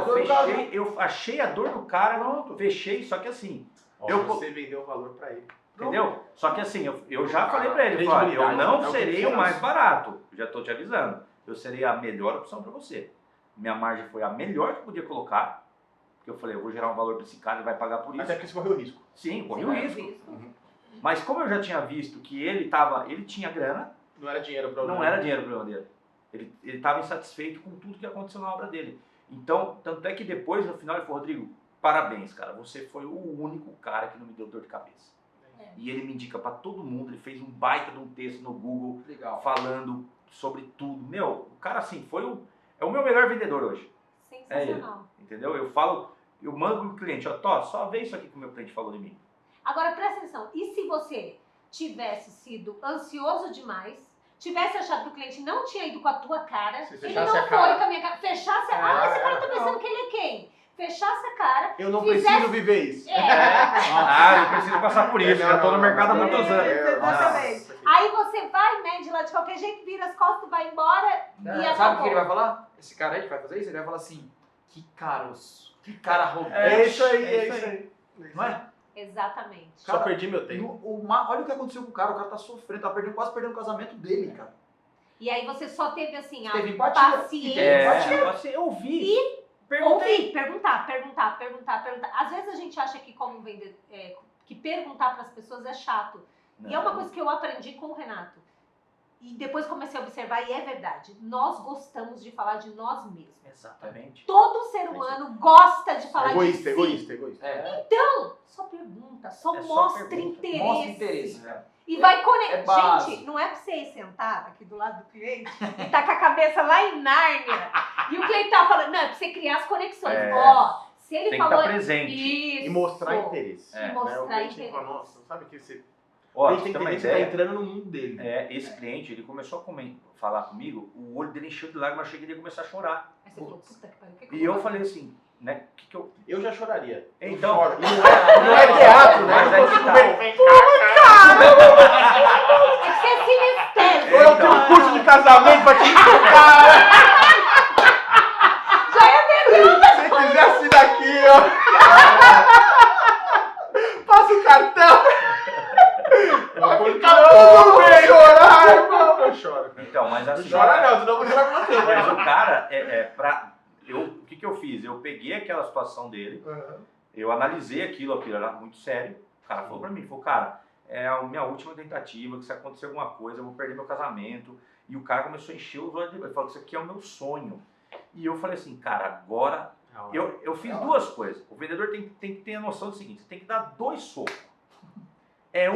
eu achei a dor do cara, fechei, só que assim, Você vendeu o valor pra ele. entendeu? Só que assim, eu já falei pra ele, falei, eu não serei o mais barato, já tô te avisando, eu serei a melhor opção pra você. Minha margem foi a melhor que eu podia colocar, porque eu falei, eu vou gerar um valor pra esse cara, ele vai pagar por isso. Até porque você correu risco. Sim, corri o risco. Mas como eu já tinha visto que ele tinha grana, Não era dinheiro pra não era dinheiro o problema dele. Ele estava insatisfeito com tudo que aconteceu na obra dele. Então, tanto é que depois, no final, ele falou, Rodrigo, parabéns, cara, você foi o único cara que não me deu dor de cabeça. E ele me indica pra todo mundo, ele fez um baita de um texto no Google, Legal. falando sobre tudo. Meu, o cara assim, é o meu melhor vendedor hoje, Sensacional. entendeu? Eu mando pro cliente, ó, Tó, só vê isso aqui que o meu cliente falou de mim. Agora presta atenção, e se você tivesse sido ansioso demais, tivesse achado que o cliente não tinha ido com a tua cara, Se ele fechasse não a cara. foi com a minha cara, fechasse a cara, esse cara tá pensando não. que ele é quem? Fechasse a cara, Eu não Fizesse- preciso viver isso. Ah, eu preciso passar por isso, já tô no mercado há muitos anos. Exatamente. Aí você vai, mede lá de qualquer jeito, vira as costas, vai embora e Sabe o acabou. que ele vai falar? Esse cara aí que vai fazer isso, ele vai falar assim, que caroço, que cara arrogante. É isso aí. Não é? Exatamente. Só Cara, perdi meu tempo. Olha o que aconteceu com o cara tá sofrendo, tá quase perdendo o casamento dele, cara. E aí você só teve assim, a Teve empatia. paciência. Eu ouvi. Perguntei. Ouvir, perguntar. Às vezes a gente acha que como vender, que perguntar para as pessoas é chato. E é uma coisa que eu aprendi com o Renato. E depois comecei a observar, e é verdade. Nós gostamos de falar de nós mesmos. Exatamente. Todo ser humano gosta de falar de si. Egoísta. É, Então, só pergunta, só É só mostra pergunta. interesse. mostra interesse. né? E vai É conectar. básico. Gente, não é pra você ir sentar aqui do lado do cliente e tá com a cabeça lá em Nárnia. E o cliente tá falando, não, é pra você criar as conexões. É. Ó, se ele Tem que falou estar presente. isso. E mostrar interesse. E É. Né? O mostrar cliente interesse. fala, nossa, sabe que você Ó, tem você tem uma interesse, você tá ideia. entrando no mundo dele. Esse cliente, ele começou a falar comigo, o olho dele encheu de lágrimas, eu achei que ele ia começar a chorar. Aí você falou, puta que pariu, o que E eu vou falei assim, né, que eu... Eu já choraria. Eu Então- choro. E não é teatro, né? Mas Eu aí que consigo tá. ver. fazer? É que você é sinistério. Ou eu tenho um curso de casamento pra te ensinar. Já é pergunta. Se você quiser assinar aqui, ó. Passa o cartão. Vai ficar tudo bem, chorar, irmão. Eu choro. Então, mas Não assim... chora não, senão eu vou chorar com você. Mas o cara, o que eu fiz? Eu peguei aquela situação dele, eu analisei aquilo era muito sério. O cara falou pra mim, cara, é a minha última tentativa, que se acontecer alguma coisa, eu vou perder meu casamento. E o cara começou a encher os olhos dele. Ele falou, isso aqui é o meu sonho. E eu falei assim, cara, agora... Eu fiz duas coisas. O vendedor tem que ter a noção do seguinte, você tem que dar 2 socos.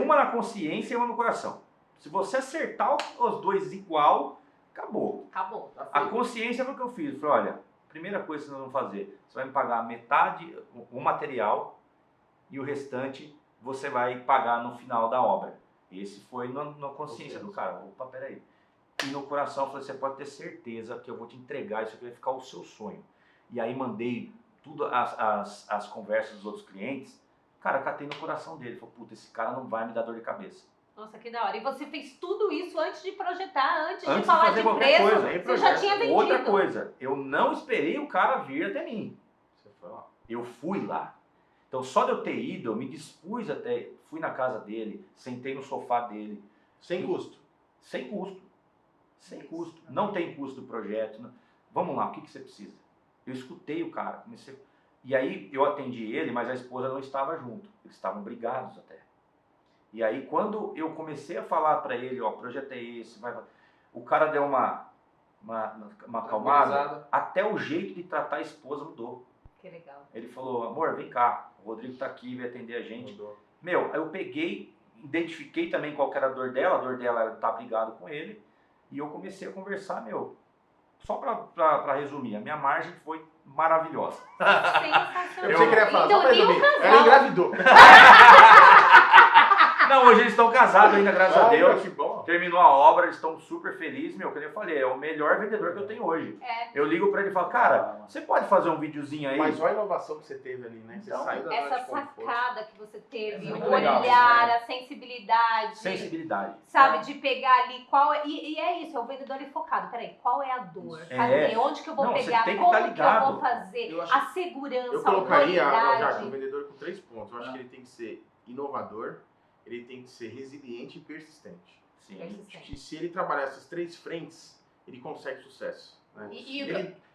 Uma na consciência e uma no coração. Se você acertar os 2 igual, acabou. Acabou. A consciência foi o que eu fiz. Eu falei, olha, primeira coisa que nós vamos fazer, você vai me pagar metade, o material, e o restante você vai pagar no final da obra. Esse foi na consciência do cara. Opa, peraí. E no coração eu falei, você pode ter certeza que eu vou te entregar, isso aqui vai ficar o seu sonho. E aí mandei tudo as conversas dos outros clientes. Cara, catei no coração dele. Falei, puta, esse cara não vai me dar dor de cabeça. Nossa, que da hora. E você fez tudo isso antes de projetar, antes de Antes falar fazer de qualquer preço, coisa, você já tinha vendido. Outra coisa, eu não esperei o cara vir até mim. Você foi lá. Eu fui lá. Então só de eu ter ido, eu me dispus até, fui na casa dele, sentei no sofá dele. Sem custo. Sem custo. Sem custo. Não tem custo do projeto. Não. Vamos lá, o que você precisa? Eu escutei o cara. Comecei... E aí eu atendi ele, mas a esposa não estava junto. Eles estavam brigados até. E aí quando eu comecei a falar para ele, ó, o projeto é esse, o cara deu uma acalmada, até o jeito de tratar a esposa mudou. Que legal. Ele falou, amor, vem cá, o Rodrigo tá aqui, vai atender a gente. Mudou. Meu, eu peguei, identifiquei também qual que era a dor dela era estar brigado com ele, e eu comecei a conversar, só pra resumir, a minha margem foi maravilhosa. Sensacional. Eu pensei que ele ia falar, Então, só pra e o resumir, casal? ela engravidou. Não, hoje eles estão casados ainda, graças a Deus. Que bom. Terminou a obra, eles estão super felizes, como eu falei, é o melhor vendedor que eu tenho hoje. Eu ligo pra ele e falo, cara, você pode fazer um videozinho aí? Mas olha a inovação que você teve ali, né? Você Então, saiu da zona Essa de conforto. sacada que você teve, É o muito legal, olhar, né? a sensibilidade. Sensibilidade. Sabe, de pegar ali qual é. E é isso, é o vendedor ali focado. Peraí, qual é a dor? Cadê? Onde que eu vou Não, pegar? você tem que Como tá que eu ligado. vou fazer? Eu acho- A segurança, Eu colocaria, a já, autoridade. um vendedor com 3 pontos. Eu acho que ele tem que ser inovador, ele tem que ser resiliente e persistente. Sim. Acho que se ele trabalhar essas 3 frentes, ele consegue sucesso. Né? E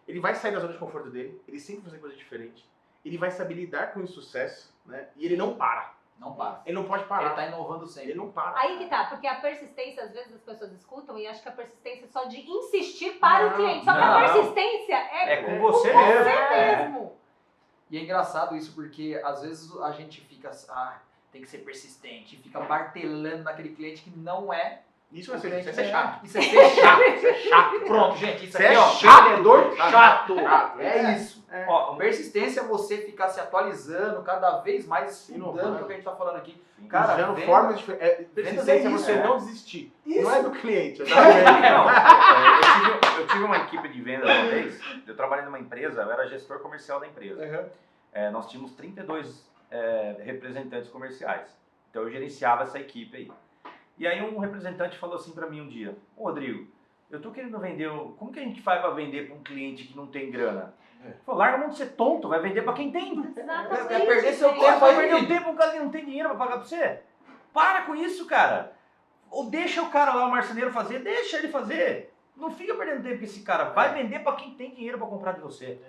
Ele vai sair da zona de conforto dele, ele sempre vai fazer coisa diferente, ele vai saber lidar com o insucesso, né? E ele não para. Não para. Ele não pode Ele parar. tá inovando sempre. Ele não para. aí que tá, porque a persistência, às vezes as pessoas escutam e acham que a persistência é só de insistir para o cliente. Só que a não. persistência é É com você com mesmo. você mesmo. E é engraçado isso, porque às vezes a gente fica, tem que ser persistente, fica martelando naquele cliente que não é. Isso vai o ser, cliente isso é que chato. Isso é ser chato. Isso é chato. Pronto, gente, isso Você aqui, é ó, chato, vendedor sabe? chato. Chato. É isso. Ó, Persistência é você ficar se atualizando cada vez mais, estudando, Inovando. que é o que a gente tá falando aqui. Cara, Cara, usando venda- formas diferentes. Persistência é isso, você é. não desistir. Isso. Não é do cliente, é da venda. Não, eu tive uma equipe de venda uma vez, eu trabalhei numa empresa, eu era gestor comercial da empresa. Nós tínhamos 32 representantes comerciais, então eu gerenciava essa equipe aí. E aí um representante falou assim pra mim um dia, ô Rodrigo, eu tô querendo vender, como que a gente faz pra vender pra um cliente que não tem grana? Falou, larga a mão de ser tonto, vai vender pra quem tem. Exatamente. Vai perder seu gente. tempo Vai aí. perder o tempo, o cara que não tem dinheiro pra pagar pra você. Para com isso, cara. Ou deixa o cara lá, o marceneiro, fazer, deixa ele fazer. Não fica perdendo tempo com esse cara. Vai vender pra quem tem dinheiro pra comprar de você.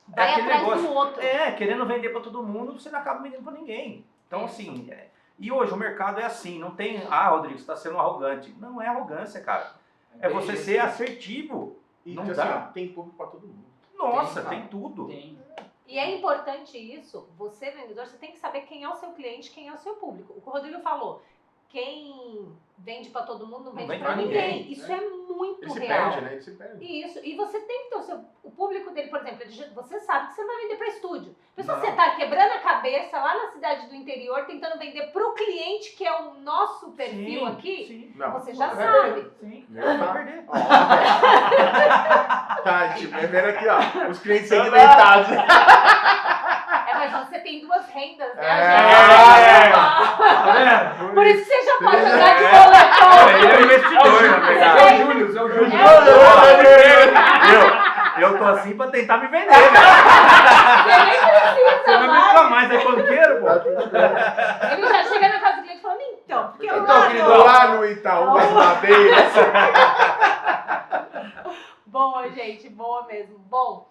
Vai aquele atrás do outro. querendo vender pra todo mundo, você não acaba vendendo pra ninguém. Então, assim, e hoje o mercado é assim, não tem, Rodrigo, você tá sendo arrogante. Não é arrogância, cara. É você ser assertivo. E Não assim, dá. ó, tem público pra todo mundo. Nossa, cara. tem tudo. Tem. E é importante isso, você vendedor, você tem que saber quem é o seu cliente, quem é o seu público. O que o Rodrigo falou, quem vende pra todo mundo não vende vende pra pra ninguém. ninguém, Isso é muito Ele se real. perde, né? Ele se perde. Isso, e você tem que ter o público dele, por exemplo, você sabe que você não vai vender para estúdio. Mas se Não. você tá quebrando a cabeça lá na cidade do interior, tentando vender pro cliente, que é o nosso perfil aqui, Sim. Não. você já Vai sabe. Sim. Vai Vai perder. Tá, tipo, vendo aqui, ó, os clientes segmentados. É, mas você tem 2 rendas, né? É. Tá vendo? Por isso que você já pode É. andar de moletom. Ele é o investidor, na verdade. É o Júlio, é o Júlio. Eu tô assim pra tentar me vender, né? Você nem Você precisa não me mais. liga mais, é banqueiro, pô. Ele já chega na casa do cliente falando, então, porque eu Então, lá querido, no- Lá no Itaú, as madeiras. Boa, gente, boa mesmo. Bom,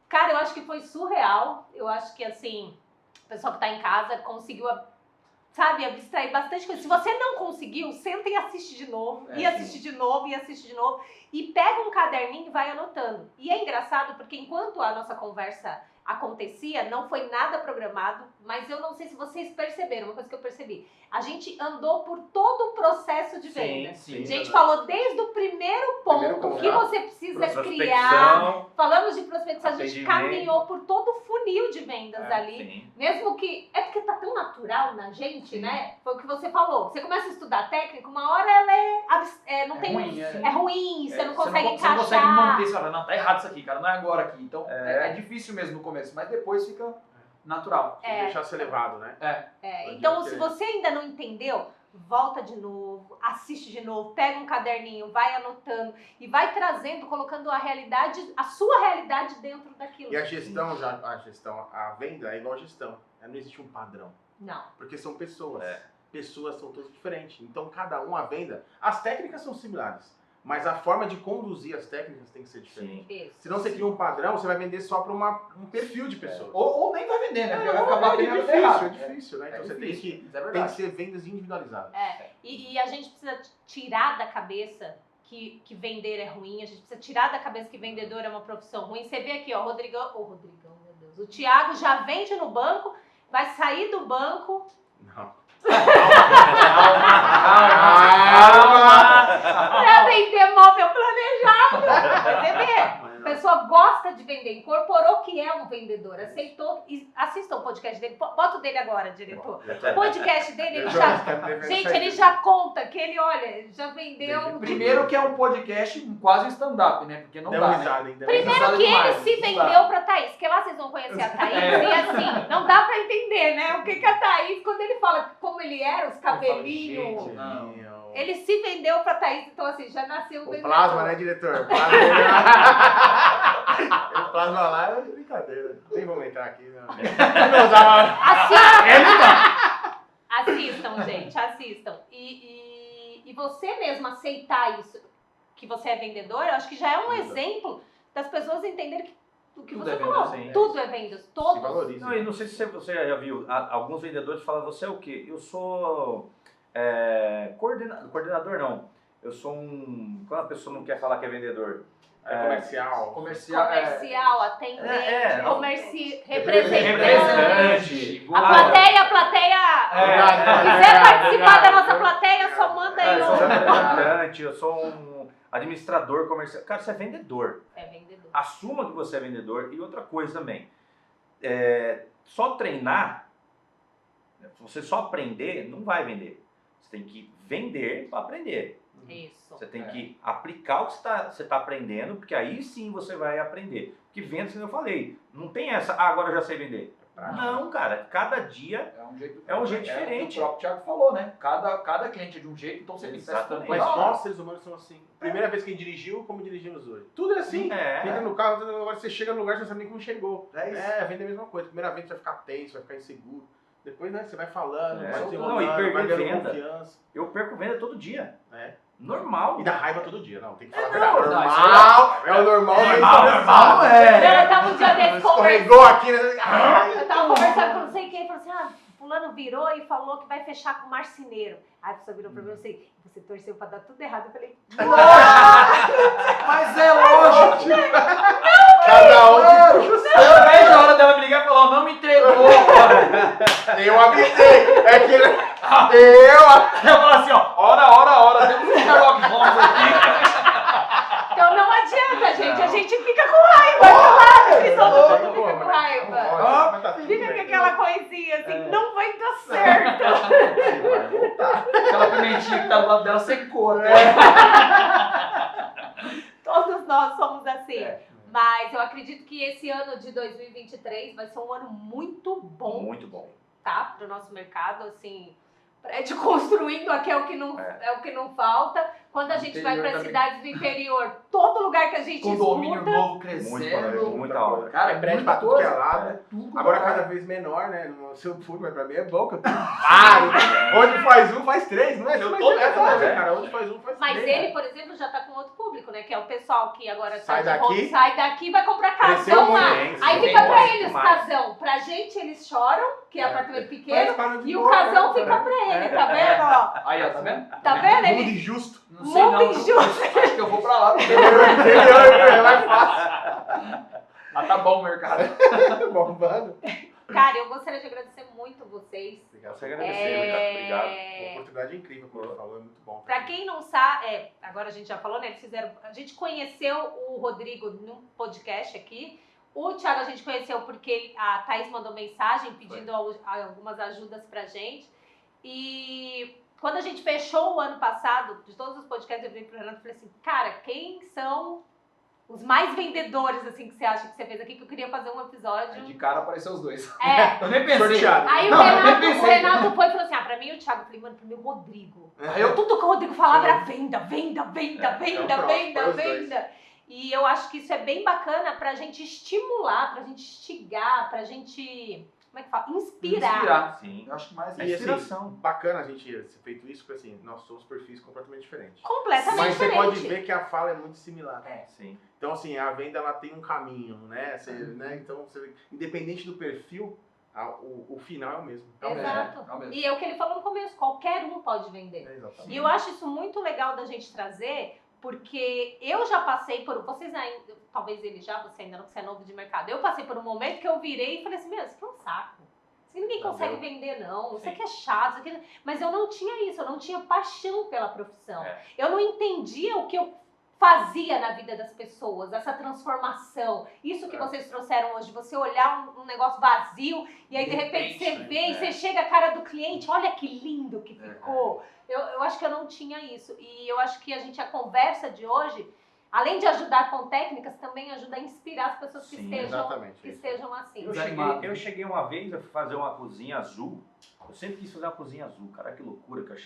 cara, eu acho que foi surreal. Eu acho que, assim, pessoal que tá em casa conseguiu, sabe, abstrair bastante coisa. Se você não conseguiu, senta e assiste de novo, e assiste de novo, e assiste de novo, e pega um caderninho e vai anotando. E é engraçado porque enquanto a nossa conversa acontecia, não foi nada programado, mas eu não sei se vocês perceberam, uma coisa que eu percebi. A gente andou por todo o processo de venda. sim, A gente falou desde o primeiro ponto que você precisa criar. Falamos de prospecção, a gente caminhou por todo o funil de vendas ali. Sim. Mesmo que... É porque tá tão natural na gente, né? Foi o que você falou. Você começa a estudar técnica, uma hora ela não tem... ruim, É ruim, você não Você consegue você não consegue encaixar. manter, você fala, não, tá errado isso aqui, cara, não é agora aqui. Então, é difícil mesmo no começo, mas depois fica natural. Deixar ser levado, né? Então, se você ainda não entendeu, volta de novo, assiste de novo, pega um caderninho, vai anotando e vai trazendo, colocando a sua realidade dentro daquilo. E a gestão, a venda é igual a gestão. Não existe um padrão. Não. Porque são pessoas. Pessoas são todas diferentes. Então, cada um a venda. As técnicas são similares, mas a forma de conduzir as técnicas tem que ser diferente. Isso. Senão você cria um padrão, você vai vender só para um perfil de pessoas. Ou nem vai vender, né? Porque vai acabar vendendo errado. É difícil, né? Então você tem que ser vendas individualizadas. E a gente precisa tirar da cabeça que vender é ruim, a gente precisa tirar da cabeça que vendedor é uma profissão ruim. Você vê aqui, ó, Rodrigão, meu Deus, o Thiago já vende no banco, vai sair do banco. Não. Calma! Pra vender móvel planejado. Você vê? A pessoa gosta de vender, incorporou que é um vendedor, aceitou. Assista o podcast dele, bota o dele agora, diretor. O podcast dele, ele já. Gente, ele já conta que ele, olha, já vendeu. Primeiro que é um podcast quase um stand-up, né? Porque não dá. Né? Primeiro que ele se vendeu pra Thaís, porque lá vocês vão conhecer a Thaís, e assim, não dá pra entender, né? O que a Thaís, quando ele fala como ele era, os cabelinhos. Ele se vendeu pra Thaís, então assim, já nasceu um vendedor. Plasma, né, diretor? O plasma lá é brincadeira. Nem vamos entrar aqui, né? Assistam, gente, assistam. E você mesmo aceitar isso, que você é vendedor, eu acho que já é um exemplo das pessoas entenderem que o que você falou, tudo é vendas, todos. Não, e não sei se você já viu, alguns vendedores falam, você é o quê? Eu sou coordenador não, eu sou quando a pessoa não quer falar que é vendedor? Comercial, atendente, representante. A plateia. Quiser participar da nossa plateia, só manda aí. Eu sou representante, eu sou um administrador comercial. Cara, você é vendedor. É vendedor. Assuma que você é vendedor. E outra coisa também, só treinar, se você só aprender, não vai vender. Você tem que vender para aprender. Isso. Você tem que aplicar o que você está aprendendo, porque aí sim você vai aprender. Porque vendas, como eu falei, não tem essa, agora eu já sei vender. Não, cara, cada dia é um jeito diferente. O próprio Thiago falou, né? Cada cliente é de um jeito, então você tem que estar estudando. Mas nós, seres humanos, somos assim. Primeira vez que dirigiu, como dirigimos hoje. Tudo é assim. Entra no carro, agora você chega no lugar, você não sabe nem como chegou. Vende a mesma coisa. Primeira vez você vai ficar tenso, vai ficar inseguro. Depois, né, você vai falando, vai desenrolando, vai ganhando confiança. Eu perco venda todo dia. Normal. E dá raiva todo dia, não. Tem que falar a não, verdade. Normal. É o normal. Normal, Eu tava um dia desse escorregou aqui, né? Eu tava conversando com não sei quem, falou assim, fulano virou e falou que vai fechar com o marceneiro. Aí a pessoa virou pra mim assim, você torceu pra dar tudo errado. Eu falei, mas é lógico. Cada um. Eu vejo a hora dela me ligar e falar, não me entregou. Eu avisei. É que eu falo assim, ó, hora, temos um Sherlock Holmes aqui. Então não adianta, gente, a gente fica com raiva, claro, todo mundo fica com raiva. Fica com aquela coisinha assim, não vai dar certo. Vai voltar. Aquela pimentinha que tá do lado dela secou, né? Todos nós somos assim. Mas eu acredito que esse ano de 2023 vai ser um ano muito bom. Muito bom. Tá? Pro nosso mercado, assim, prédio construindo aqui é o que não falta. Quando a gente vai para cidades do interior, todo lugar que a gente condomínio escuta... novo crescendo. Muita obra. Cara, é prédio pra tudo que é lado. Agora cada vez menor, né? Se eu fui, mas pra mim é bom que eu tenho vários. Onde faz um, faz três, não é? Eu tô nessa, né, cara? Onde faz um, faz três. Mas ele, por exemplo, já tá com outro público, né? Que é o pessoal que agora sai daqui, sai daqui e vai comprar casão lá. Aí fica pra eles casão. Pra gente, eles choram que é apartamento pequeno, Parou de e o boa, casão né? fica pra ele, tá vendo? Ó, Aí, ó, tá vendo? tá vendo? Mundo Ele injusto. Não sei muito não. injusto. Acho que eu vou pra lá. É mais fácil. Ah, tá bom o mercado. Bombando. Cara, eu gostaria de agradecer muito vocês. Obrigado. Você agradecer, obrigado. Uma oportunidade incrível, como ele falou, é muito bom. Pra quem não sabe, agora a gente já falou, né? Eles fizeram. A gente conheceu o Rodrigo num podcast aqui. O Thiago a gente conheceu porque a Thaís mandou mensagem pedindo algumas ajudas pra gente. E quando a gente fechou o ano passado, de todos os podcasts, eu virei pro Renato e falei assim, cara, quem são os mais vendedores, assim, que você acha que você fez aqui? Que eu queria fazer um episódio. De cara apareceu os dois. É. Eu nem pensei. Sorteado. Aí Não, o eu nem pensei. Renato foi e falou assim, pra mim o Thiago. Eu falei, mano, pro meu Rodrigo. Aí eu Tudo que o Rodrigo falava era Sim. venda, venda, venda, É, venda, então pronto, venda, foi os dois. venda. E eu acho que isso é bem bacana pra gente estimular, pra gente instigar, pra gente, como é que fala? Inspirar. Sim. Eu acho que mais É E isso. assim, inspiração. bacana a gente ter feito isso, porque assim, nós somos perfis completamente diferentes. Completamente Mas você diferente. pode ver que a fala é muito similar. Sim. Então, assim, a venda ela tem um caminho, né? Então, independente do perfil, o final é o mesmo. É o mesmo. Exato. É o mesmo. E é o que ele falou no começo, qualquer um pode vender. Exatamente. E eu acho isso muito legal da gente trazer, porque eu já passei por. Vocês ainda. Talvez ele já, você ainda não, que você é novo de mercado. Eu passei por um momento que eu virei e falei assim: meu, isso aqui é um saco. Isso aqui ninguém consegue vender, não. Isso aqui é chato. Isso aqui... Mas eu não tinha isso, eu não tinha paixão pela profissão. É. Eu não entendia o que eu fazia na vida das pessoas, essa transformação. Isso que vocês trouxeram hoje, você olhar um negócio vazio e aí de repente você vê e você chega a cara do cliente, olha que lindo que ficou. Eu acho que eu não tinha isso. E eu acho que a conversa de hoje, além de ajudar com técnicas, também ajuda a inspirar as pessoas que, Sim, estejam assim. Eu cheguei uma vez a fazer uma cozinha azul. Eu sempre quis fazer uma cozinha azul. Cara, que loucura, que eu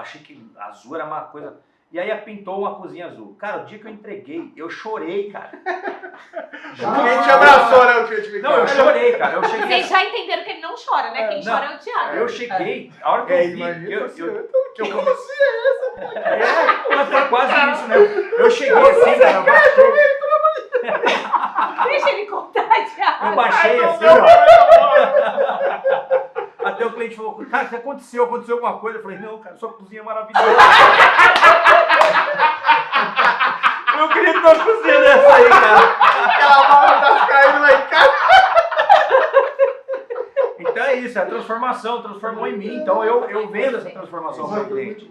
achei que azul era uma coisa... E aí pintou uma cozinha azul. Cara, o dia que eu entreguei, eu chorei, cara. Ninguém te abraçou, né? O cliente Não, eu chorei, cara. Eu cheguei Vocês já entenderam que ele não chora, né? Quem chora é o Thiago. Eu cheguei, a hora que eu vi... imagina que eu comecei... Mas foi quase isso, né? Eu cheguei assim, cara, eu baixei... Deixa ele contar, Thiago. Eu baixei assim, ó. Até o cliente falou, cara, o que aconteceu? Aconteceu alguma coisa? Eu falei, não, cara, sua cozinha é maravilhosa. Eu queria ter uma cozinha dessa aí, cara. Aquela mala tá caindo lá em casa. Então é isso, é a transformação, transformou em mim. Então eu vendo essa transformação para o cliente.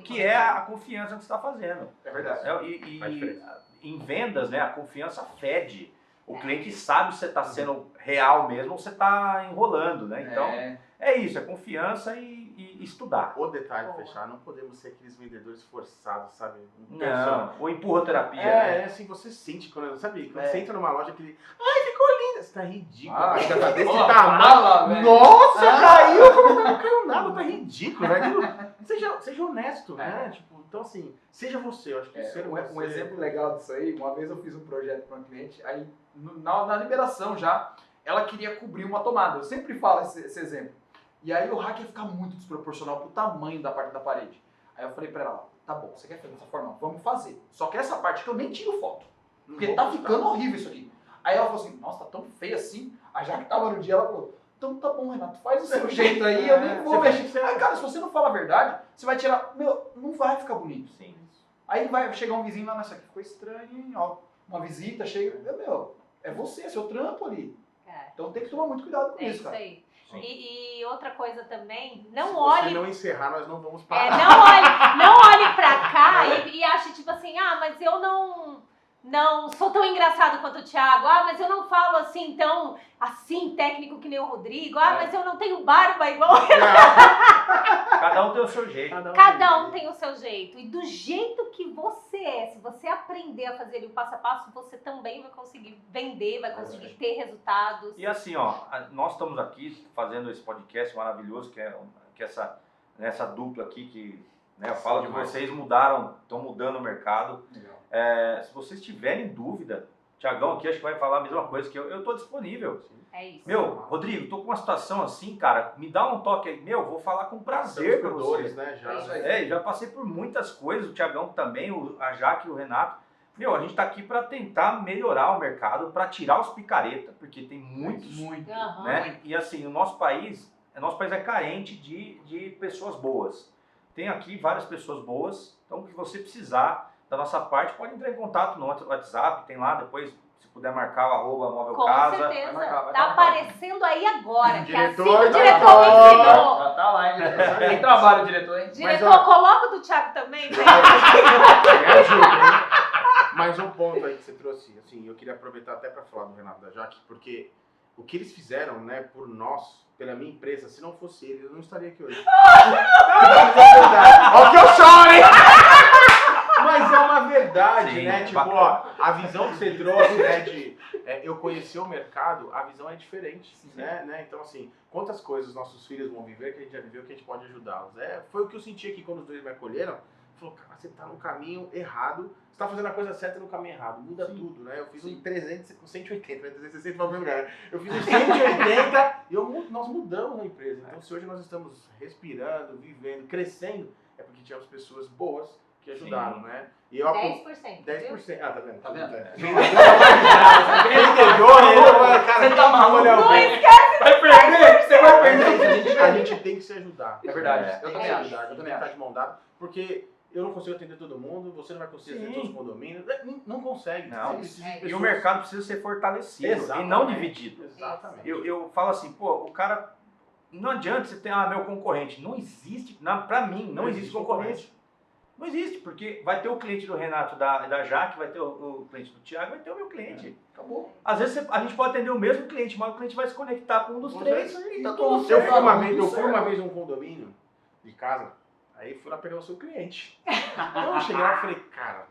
Que é a confiança que você está fazendo. É verdade. Faz diferença. Em vendas, né, a confiança fede. O cliente sabe se você está sendo real mesmo ou você está enrolando, né? Então, é isso, é confiança e estudar. O detalhe de fechar, não podemos ser aqueles vendedores forçados, sabe? Não, ou empurroterapia, né? É assim, você sente quando, sabe? Quando você entra numa loja que ai, ficou linda, você tá ridículo. Ah, Acho que tá desse porra, tamanho. fala, velho. Nossa, caiu! Como não caiu nada, tá ridículo, né? Seja honesto, né? Tipo, então assim, seja você, eu acho que ser Um exemplo legal disso aí, uma vez eu fiz um projeto para uma cliente, aí na liberação já, ela queria cobrir uma tomada. Eu sempre falo esse exemplo. E aí o hack ia ficar muito desproporcional pro tamanho da parte da parede. Aí eu falei pra ela, tá bom, você quer fazer dessa forma? Vamos fazer. Só que essa parte que eu nem tiro foto. Porque tá ficando horrível isso aqui. Aí ela falou assim, nossa, tá tão feio assim. Aí já que tava no dia, ela falou, então tá bom, Renato, faz o seu jeito aí, eu nem vou mexer. Aí, cara, se você não fala a verdade, você vai tirar, meu, não vai ficar bonito. Sim. Aí vai chegar um vizinho lá, nessa aqui ficou estranho, hein? Ó, uma visita, chega, meu, é você, é seu trampo ali. Então tem que tomar muito cuidado com isso, cara. É isso aí. E outra coisa também, não Se olhe... você não encerrar, nós não vamos parar. Não olhe pra cá e ache tipo assim, mas eu não sou tão engraçado quanto o Thiago. Mas eu não falo assim tão assim técnico que nem o Rodrigo. Mas eu não tenho barba igual. Cada um tem o seu jeito. Cada um tem o seu jeito. E do jeito que você é, se você aprender a fazer ele o passo a passo, você também vai conseguir vender, vai conseguir ter resultados. E assim, ó, nós estamos aqui fazendo esse podcast maravilhoso, que é essa dupla aqui que, né, eu falo que vocês estão mudando o mercado. Se vocês tiverem dúvida, Thiagão aqui acho que vai falar a mesma coisa que eu estou disponível. É isso. Meu, Rodrigo, tô com uma situação assim, cara, me dá um toque aí. Meu, vou falar com prazer pra vocês. Né, já. Já passei por muitas coisas, o Thiagão também, a Jaque e o Renato. a gente tá aqui para tentar melhorar o mercado, para tirar os picareta, porque tem muitos, Muito. Aham. né? E assim, o nosso país é carente de pessoas boas. Tem aqui várias pessoas boas, então o que você precisar da nossa parte, pode entrar em contato no WhatsApp, tem lá, depois, se puder marcar o @móvel Com casa. certeza. vai marcar, vai Tá marcar. aparecendo aí agora. Que assim Diretor, o diretor me diretor. ensinou. Já tá lá, hein, diretor? Tem trabalho, diretor, hein? Diretor, ó- coloca o do Thiago também. Né? Me ajuda, hein? Mas um ponto aí que você trouxe, assim, eu queria aproveitar até para falar do Renato da Jaque, porque o que eles fizeram, né, por nós, pela minha empresa, se não fosse eles, eu não estaria aqui hoje. Olha que eu choro, hein? Mas é uma verdade, Sim, né? Tipo, bacana. ó, a visão que você trouxe, né, de eu conhecer o mercado, a visão é diferente, né? Então, assim, quantas coisas nossos filhos vão viver que a gente já viveu, que a gente pode ajudá-los. Foi o que eu senti aqui quando os dois me acolheram. Falou, cara, você tá no caminho errado, você tá fazendo a coisa certa no caminho errado, muda tudo, né? Eu fiz um 300 com 180, né? 360 para o mesmo lugar. Eu fiz um 180 e nós mudamos a empresa. Então, se hoje nós estamos respirando, vivendo, crescendo, é porque tínhamos pessoas boas que ajudaram, né? E eu 10%. 10%. Ah, tá vendo? Tá vendo? Vendedor, cara, Você tá maluco? olha, Não esquece. Vai perder? Você vai perder. a gente tem que se ajudar. É verdade, É, eu tem também que se acho, ajudar, a eu gente também tem que estar acho. de mão dada, porque eu não consigo atender todo mundo, você não vai conseguir atender Sim. todos os condomínios. Não consegue. Não. Você precisa de E o E pessoas- o mercado precisa ser fortalecido Exatamente. e não dividido. Exatamente. Eu falo assim, pô, o cara... Não adianta você ter, meu concorrente. Não existe, pra mim, não existe concorrência. Não existe, porque vai ter o cliente do Renato da Jaque, vai ter o cliente do Thiago, vai ter o meu cliente. Acabou. Às vezes a gente pode atender o mesmo cliente, mas o cliente vai se conectar com um dos Com três certeza. e tá tudo Eu certo. fui uma Tudo vez num condomínio de casa, aí fui lá pegar o seu cliente. Então eu cheguei lá e falei, cara,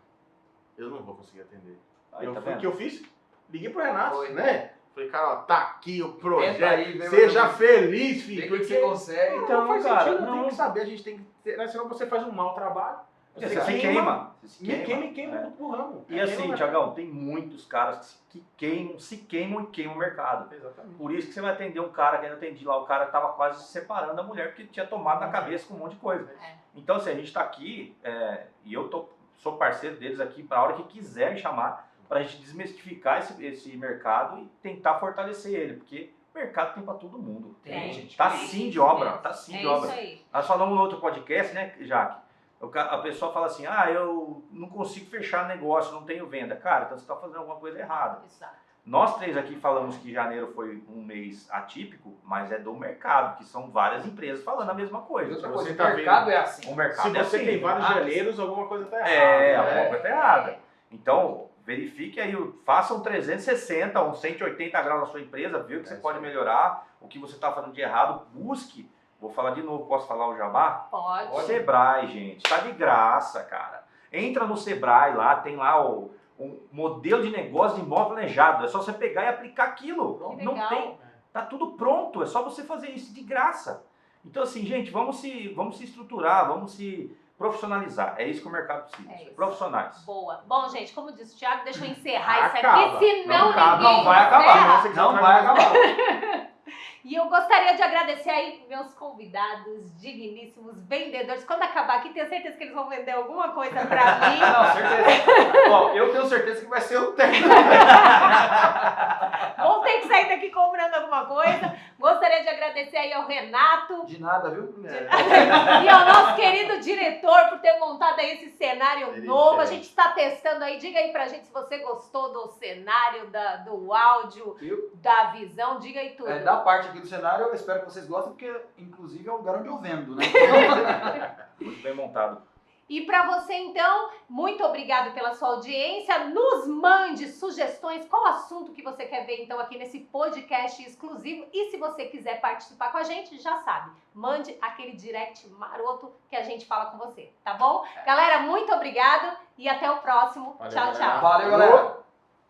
eu não vou conseguir atender. Aí, tá O vendo? que eu fiz? Liguei pro Renato, Foi. né? Falei, cara, ó, tá aqui o Entra projeto. aí, vem Seja mais feliz, Vê filho. o que você consegue. Não, Então, faz cara, sentido, não. tem que saber, a gente tem que ter, né? Senão você faz um mau trabalho. Você se queima. Você se Me queima É. pro ramo. E assim, Thiagão, tem muitos caras que se queimam e queimam o mercado. Exatamente. Por isso que você vai atender um cara que eu atendi lá, o cara tava quase se separando da mulher porque tinha tomado na cabeça com um monte de coisa. É. Então, assim, a gente tá aqui e eu sou parceiro deles aqui para a hora que quiserem chamar, para a gente desmistificar esse mercado e tentar fortalecer ele, porque o mercado tem para todo mundo. Tem, gente. Tá É sim isso de obra, mesmo. tá sim É de obra. isso aí. Nós falamos no outro podcast, né, Jaque? A pessoa fala assim, eu não consigo fechar negócio, não tenho venda. Cara, então você está fazendo alguma coisa errada. Exato. Nós três aqui falamos que janeiro foi um mês atípico, mas é do mercado, que são várias empresas falando a mesma E coisa. outra Você coisa, o tá mercado vendo? é assim. O mercado Se é você assim, tem vários Ah, janeiros, alguma coisa tá errada. alguma coisa tá errada. Então, verifique aí, faça um 360, um 180 graus na sua empresa, vê o que você isso pode aí. melhorar, o que você está fazendo de errado, busque. Vou falar de novo, posso falar o jabá? Pode. O Sebrae, gente, tá de graça, cara. Entra no Sebrae lá, tem lá o modelo de negócio de imóvel planejado. É só você pegar e aplicar aquilo. Que Não legal. tem, tá tudo pronto, é só você fazer isso de graça. Então assim, gente, vamos se estruturar, vamos se profissionalizar. É isso que o mercado precisa. É isso. Profissionais. Boa. Bom, gente, como disse o Thiago, deixa eu encerrar isso Acaba. aqui, senão Não acaba. ninguém Não vai acabar. encerra. Não vai acabar. E eu gostaria de agradecer aí meus convidados, digníssimos vendedores. Quando acabar aqui, tenho certeza que eles vão vender alguma coisa pra mim. Não, certeza. Bom, eu tenho certeza que vai ser o tempo. Vão ter que sair daqui comprando alguma coisa. Gostaria de agradecer aí ao Renato De nada, viu? e ao nosso querido diretor por ter montado aí esse cenário Ele novo. A fez. gente está testando aí. Diga aí pra gente se você gostou do cenário, do áudio, da visão. Diga aí tudo. Da parte aqui do cenário, eu espero que vocês gostem, porque inclusive é o lugar onde eu vendo, né? Muito bem montado. E para você, então, muito obrigado pela sua audiência. Nos mande sugestões, qual assunto que você quer ver, então, aqui nesse podcast exclusivo. E se você quiser participar com a gente, já sabe, mande aquele direct maroto que a gente fala com você, tá bom? Galera, muito obrigado e até o próximo. Valeu, Tchau, galera. tchau. Valeu, galera.